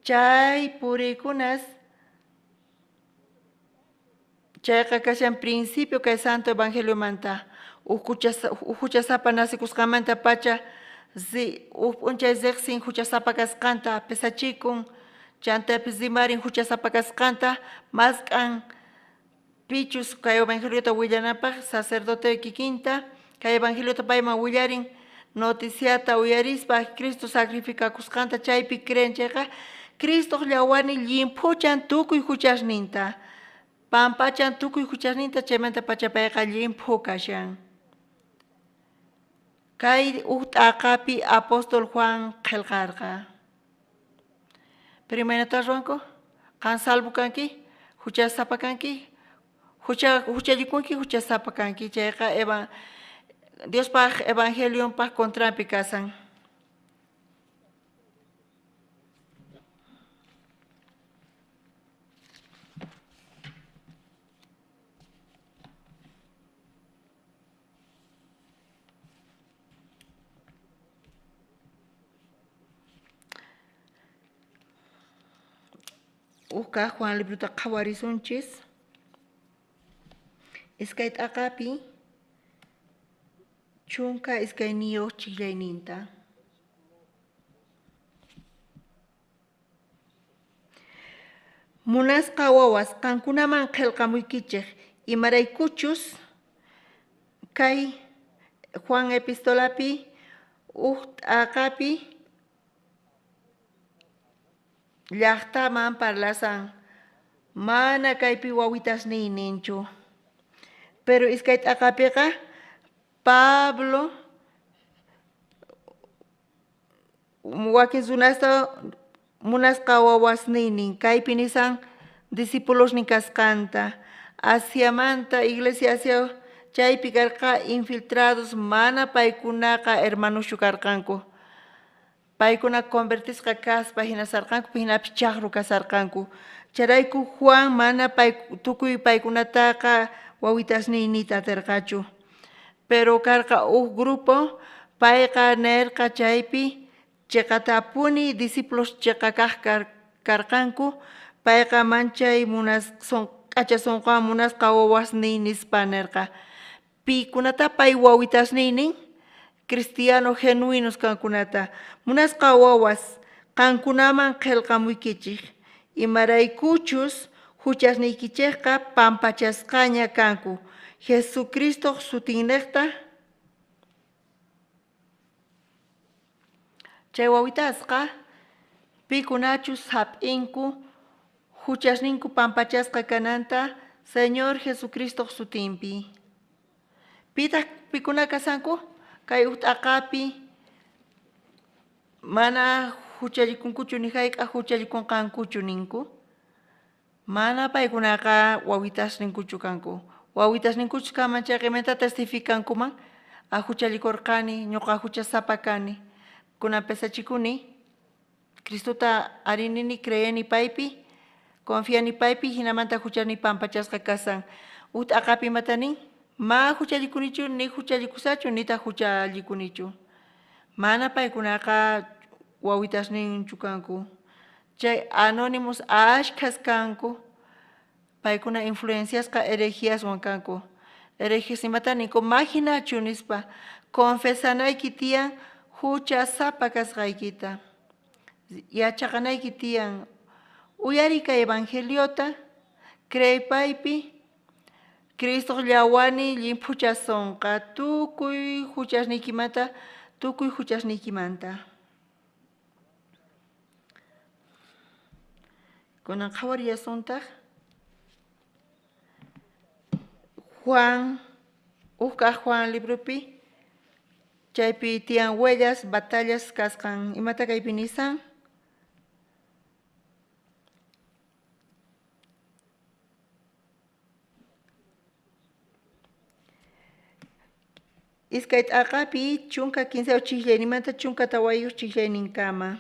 [SPEAKER 11] Chay purikunas chayqa kashan principio kay santo evangelio manta. Huchasapa nasikusqamanta pacha p'unchay riqsin huchasapa kasqanta pesachikun, chantapis rimarin huchasapa kasqanta, masq'an pichus kay evangeliota willanapaq sacerdote kikinta, kay evangeliota payman willarin noticiata uyarispa Cristo sacrificakusqanta chaypi creen chayqa Cristo llawarni limpuchan tukuy huchasninta, pampachan tukuy huchasninta chaymanta pacha payqa limpu kashan. Kay t'aqapi apóstol Juan qillqarqa. Pero imaynata ruwanku, qan salvo kanki, huchasapa kanki, huchallikunki huchasapa kanki, chayqa Diospaq evangelionpaq contrampi kasan. Uka Juan libruta qhawarisunchis. Iskay t'aqapi chunka iskay niyuq chillayninta. Munasqa wawas qankunaman qillqamuykichik imaraykuchus kay Juan epistolapi t'aqapi llaqtaman parlasan mana kaypi wawitasniy ninchu. Pero iskay t'aqapiqa Pablo wakin sunasta munasqa wawasniynin kaypi nisan discípulos nin kasqanta Asiamanta iglesia Asia chaypi karqa infiltrados mana paykunaqa hermanushu karqanku. Paykuna convertisqa kaspa hina sarqanku hinapi chaqru kasarqanku. Charayku Juan mana tukuy paykunataqa wawitasniynita atirqachu. Pero karqa grupo payqa nerqa chaypi chiqatapuni discípulos chiqa kaq karqanku payqa manchay q'acha sunqwan munasqa wawasniy nispa nerqa. Pikunata pay wawitasniynin cristiano genuinos kankunata munasqa wawas qankunaman qillqamuykichik imaraykuchus huchasniykichikqa pampachasqaña kanku. Jesucristo sutinniqta chay wawitasqa pikunachus hap'inku huchasninku pampachasqa kananta Señor Jesucristo sutinpi. Pitaq pikuna kasanku kay t'aqapi mana huchallikunkuchu ni hayk'a huchallikunqankuchu ninku. Mana paykunaqa wawitasninkuchu kanku. Wawitasninkuchu kamanchayqa testificankuman huchallikurqani ñuqa huchasapa kani. Kunan pesachikuni Cristota arinini creeni paypi confiani paypi hinamanta huchani pampachasqa kasan. T'aqapi matanin ma huchallikunichu ni huchallikusachu nita huchallikunichu. Mana paykunaqa wawitasninchu kanku. Chay anónimos ashkas kanku. Paykuna influenciasqa heregiaswan kanku. Heregias imataninku mahinachu nispa confesanayki tiyan huchasapa kasqaykita. Yachaqanayki tiyan uyarika evangeliota creypaypi Cristo llawani llimpuchasunqa tukuy huchasniykimanta. Kunan qhawariyasuntaq Juan libropi chaypi tiyan huellas, batallas kasqan imata kaypi nisan iskay t'aqapi chunka 15 chikllaynimanta chunka tawayuq chiklayninkama.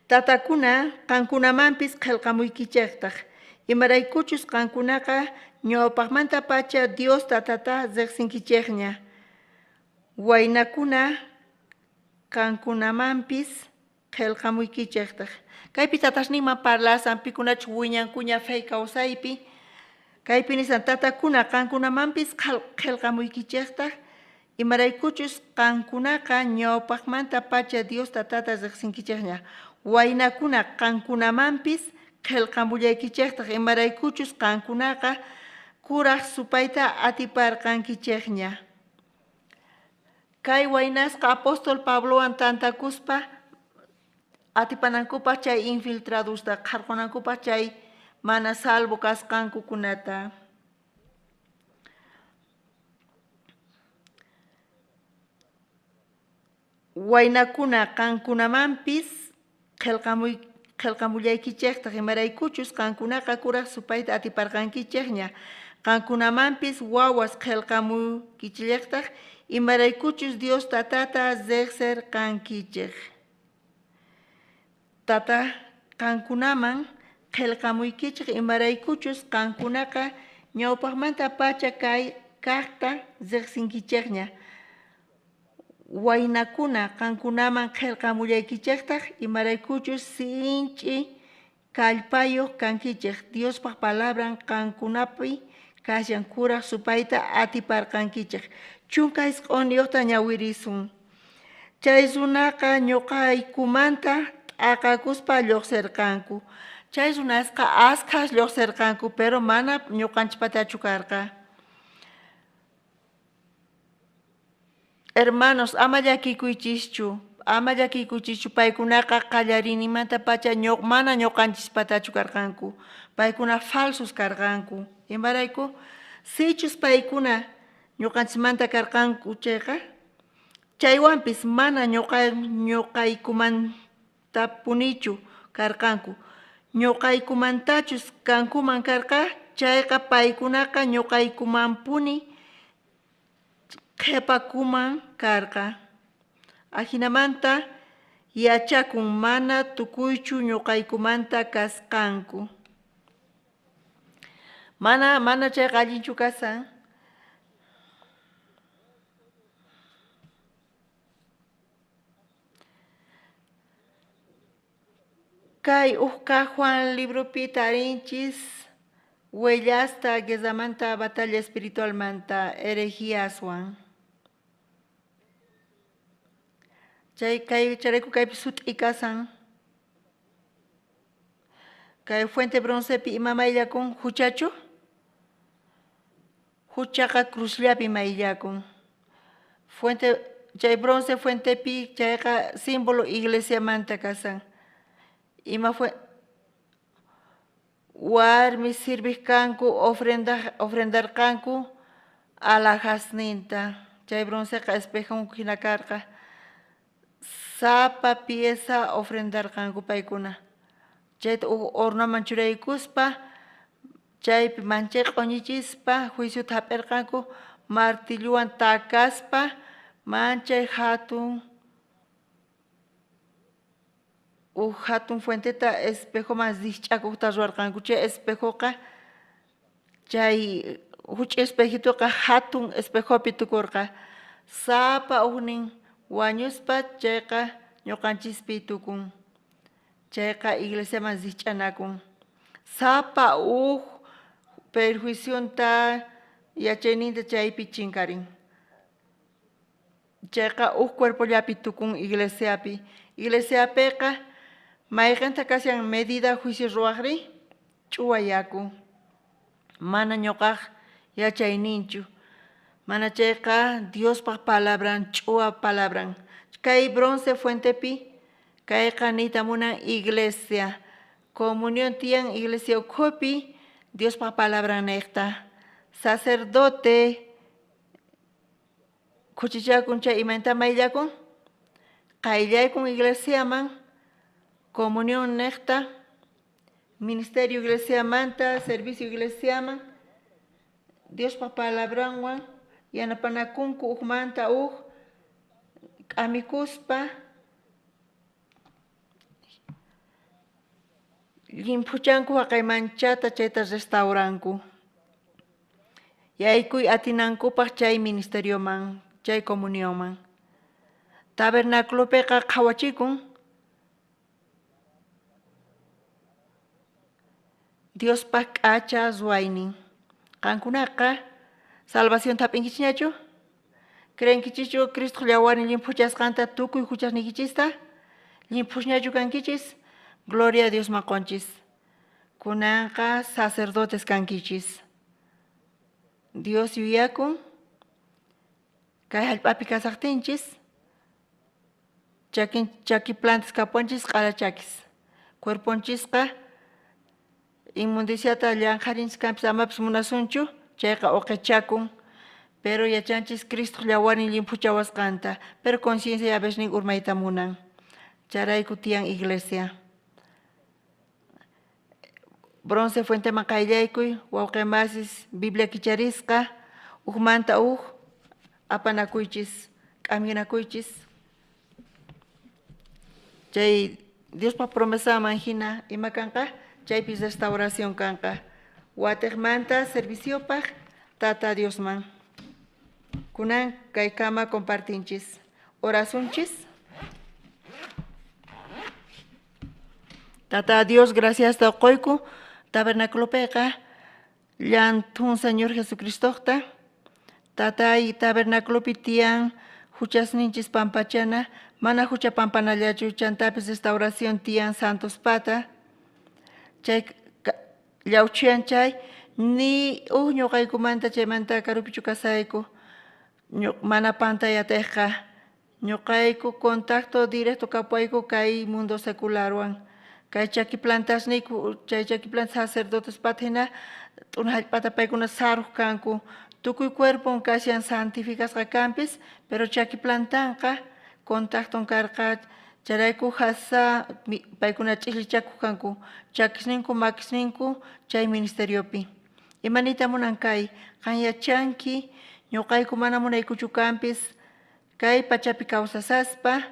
[SPEAKER 11] Tatakuna qankunamanpis qillqamuykichiktaq. Imaraykuchus qankunaqa ñawpaqmanta pacha Dios tatata riqsinkichikña. Waynakuna qankunamanpis qillqamuykichiktaq. Kaypi tatashninman parlasan pikunachu wiñankuña fey kawsaypi. Kaypi nisan tatakuna qankunamanpis qillqamuykichiktaq. Imaraykuchus qankunaqa ñawpaqmanta pacha Dios tatata riqsinkichikña. Waynakuna qankunamanpis qillqamullaykichiktaq imaraykuchus qankunaqa kuraq supayta atiparqankichikña. Kay waynasqa apóstol Pablowan tantakuspa atipanankupaq chay infiltradusta qarqunankupaq chay mana salvo kasqankukunata. Waynakuna qankunamanpis qillqamullaykichiktaq imaraykuchus qankunaqa kuraq supayta atiparqankichikña. Qankunamanpis wawas qillqamuykichiktaq imaraykuchus Dios tatata riqsirqankichik. Tata qankunaman qillqamuykichik imaraykuchus qankunaqa ñawpaqmanta pacha kaqta riqsinkichikña. Waynakuna qankunaman qillqamullaykichiktaq imaraykuchus sinchi kallpayuq kankichik. Diospaq palabran qankunapi kashan kuraq supayta atiparqankichik. Chunka isq'uniyuqta ñawirisun. Chay runaqa ñuqaykumanta t'aqakuspa lluqsirqanku. Chay runasqa askhas lluqsirqanku, pero mana ñuqanchikpatachu karqa. Hermanos, ama llakikuychischu, paykunaqa qallarinimanta pacha mana ñuqanchikpatachu karqanku. Paykuna falsos karqanku. Imbarayku, sichus paykuna ñuqanchikmanta karqanku chayqa, chaywanpis mana ñuqaykumanta punichu karqanku. Ñuqaykumantachus kankuman karqa, chayqa paykunaqa ñuqaykuman puni qhipakuman karqa. Ahinamanta yachakun mana tukuychu ñuqaykumanta kasqanku. Mana chayqa allinchu kasan. Kay Juan libropi tarinchis huellasta Gezamanta batalla espiritualmanta herejiaswan. Charayku kaypi sut'i kasan. Kay fuente broncepi imamayllakun huchachu. Huchaqa cruzllapi mayllakun. Chay bronce fuentepi chayqa símbolo iglesia manta kasan. Ima fue warmi sirvikanku ofrendar kanku alajasninta. Chay bronceqa espejo hinakarqa. Sapa pieza ofrendar kanku paykuna. Chay ornaman churaykuspa, chaypi manchaq qoñichispa, juicio tapirqanku, martilluwan takaspa, manchay hatun fuenteta espejo más disch'akuqta ruwarqanku. Chay espejoqa, chay huch espejitoqa hatun espejopi tukurqa. Sapa uhnin wañuspa chayqa ñuqanchispi tukun. Chayqa iglesia más disch'anakun. Sapa perjuicionta yachayninta chaypi chinkarin. Chayqa cuerpollapi tukun iglesiapi. Iglesiapiqa mayqanta kashan medida juicio ruwaqri ch'uwa yaku. Mana ñuqaq yachayninchu. Mana chayqa Diospaq palabran, ch'uwa palabran. Kay bronce fuentepi kayqa nitamunan iglesia. Comunión tiyan iglesia ukhupi Diospaq palabran niqta. Sacerdote kuchichakun chay imanta mayllakun. Qayllaykun iglesiaman. Comunión niqta. Ministerio iglesiamanta, servicio iglesiaman. Diospaq palabranwan yanapanakunku uqmanta amikuspa limpuchanku haqay manchata chayta restauranku. Yaykuy atinankupaq chay ministerioman, chay comunionman. Tabernaculopiqa qhawachikun. Diospaq k'acha ruwaynin. Qankunaqa salvación tapinkichñachu? Creenkichichu Cristo llawarin limpuchasqanta tukuy huchasnikichista? Limpuchñachu kankichis? Gloria a Dios maqonchis. Kunanqa sacerdotes kankichis. Dios yuyakun. Kay hallp'api kasaqtinchis. Chaki plantas kapuanchis q'alachakis. Cuerponchisqa inmundiciata llanqarinchis kanpis amapis munasunchu. Chayqa uqichakun. Pero yachanchis Cristo llawarin limpuchawasqanta. Pero conciencia yabeshnin urmayta munan. Charayku tiyan iglesia. Bronce fuente maqayllaykuy, wawqimasis Biblia kicharisqa, uqmanta apanakuychis, k'aminakuychis. Chay Diospa promesaman hina ima kanqa, chaypis restauración kanqa. Watiqmanta serviciopaq tata Diosman. Kunan kaykama compartinchis. Orasunchis. Tata Dios, gracias ta qoyku. Tabernaculopiqa llantun Señor Jesucristoqta. Tatay tabernaculopi tiyan huchasninchis pampachana Mana hucha pampanallachu chantapis restauración tian Santos Pata. Chay llauchian chay ni ñuqaykumanta chaymanta karupichu kasayku mana pantalla ñuqayku contacto directo kapayku kay mundo secularwan kay chaki plantasniku chay chaki plantas sacerdotes patina t'unajallpata paykuna saruq kanku tukuy cuerpon kashan santificasqa kanpis pero chaki plantanqa contacton karqa charayku hasa paykuna ch'illichakuq kanku chakisninku makisninku chay ministeriopi imanita munan kay qan yachanki ñuqayku mana munaykuchu kanpis kay pachapi kawsasaspa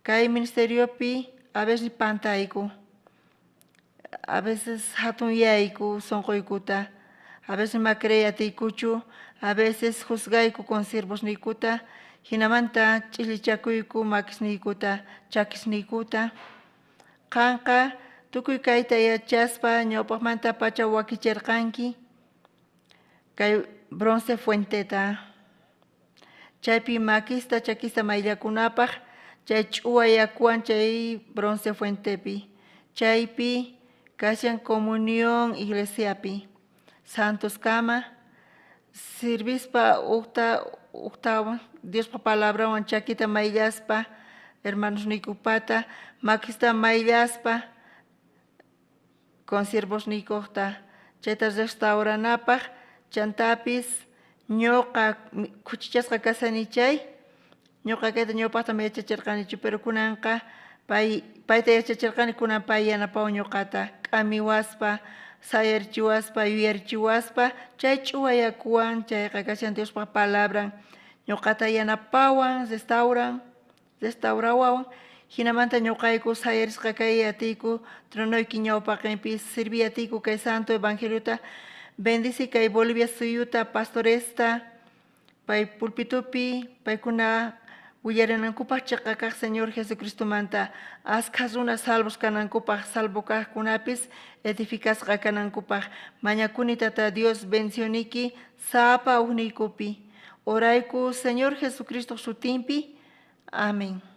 [SPEAKER 11] kay ministeriopi a veces pantayku a veces hatun yayku sonquykuta a veces macreatiykuchu a veces juzgayku consiervosniykuta hinamanta ch'illichakuyku makisniykuta chakisniykuta qanqa tukuy kayta yachaspa ñawpaqmanta pacha wakichirqanki kay bronce fuenteta chaypi makista chakista mayllakunapaq chay ch'uwa yakuwan chay bronce fuentepi chaypi kashan comunión iglesiapi santos kama sirvispa uktawan Diospa palabrawan chakita mayllaspa hermanos nikupata makista mayllaspa consiervosnikuqta chayta restauranapaq chantapis ñuqa kuchichasqa kasani chay ñuqa kayta ñawpaqta yachachirqanichu pero kunanqa payta yachachirqani kunan pay yanapawan ñuqata k'amiwaspa sayarchiwaspa yuyarchiwaspa chay ch'uwa yakuwan chayqa kashan Diospa palabran ñuqata yanapawan restaurawawan hinamanta ñuqayku sayarisqa kay atiyku tronuyki ñawpaqinpis sirviyatiyku kay santo evangeliota bendice kay Bolivia suyuta pastoresta pay pulpitupi paykuna willarankupaq chaqakaq Señor Jesucristo manta askas runa salvos kanankupaq salvo kaqkunapis edificasqa kanankupaq mañakuni tata Dios bendicioniki sapa uhniykupi orayku Señor Jesucristo sutinpi amén.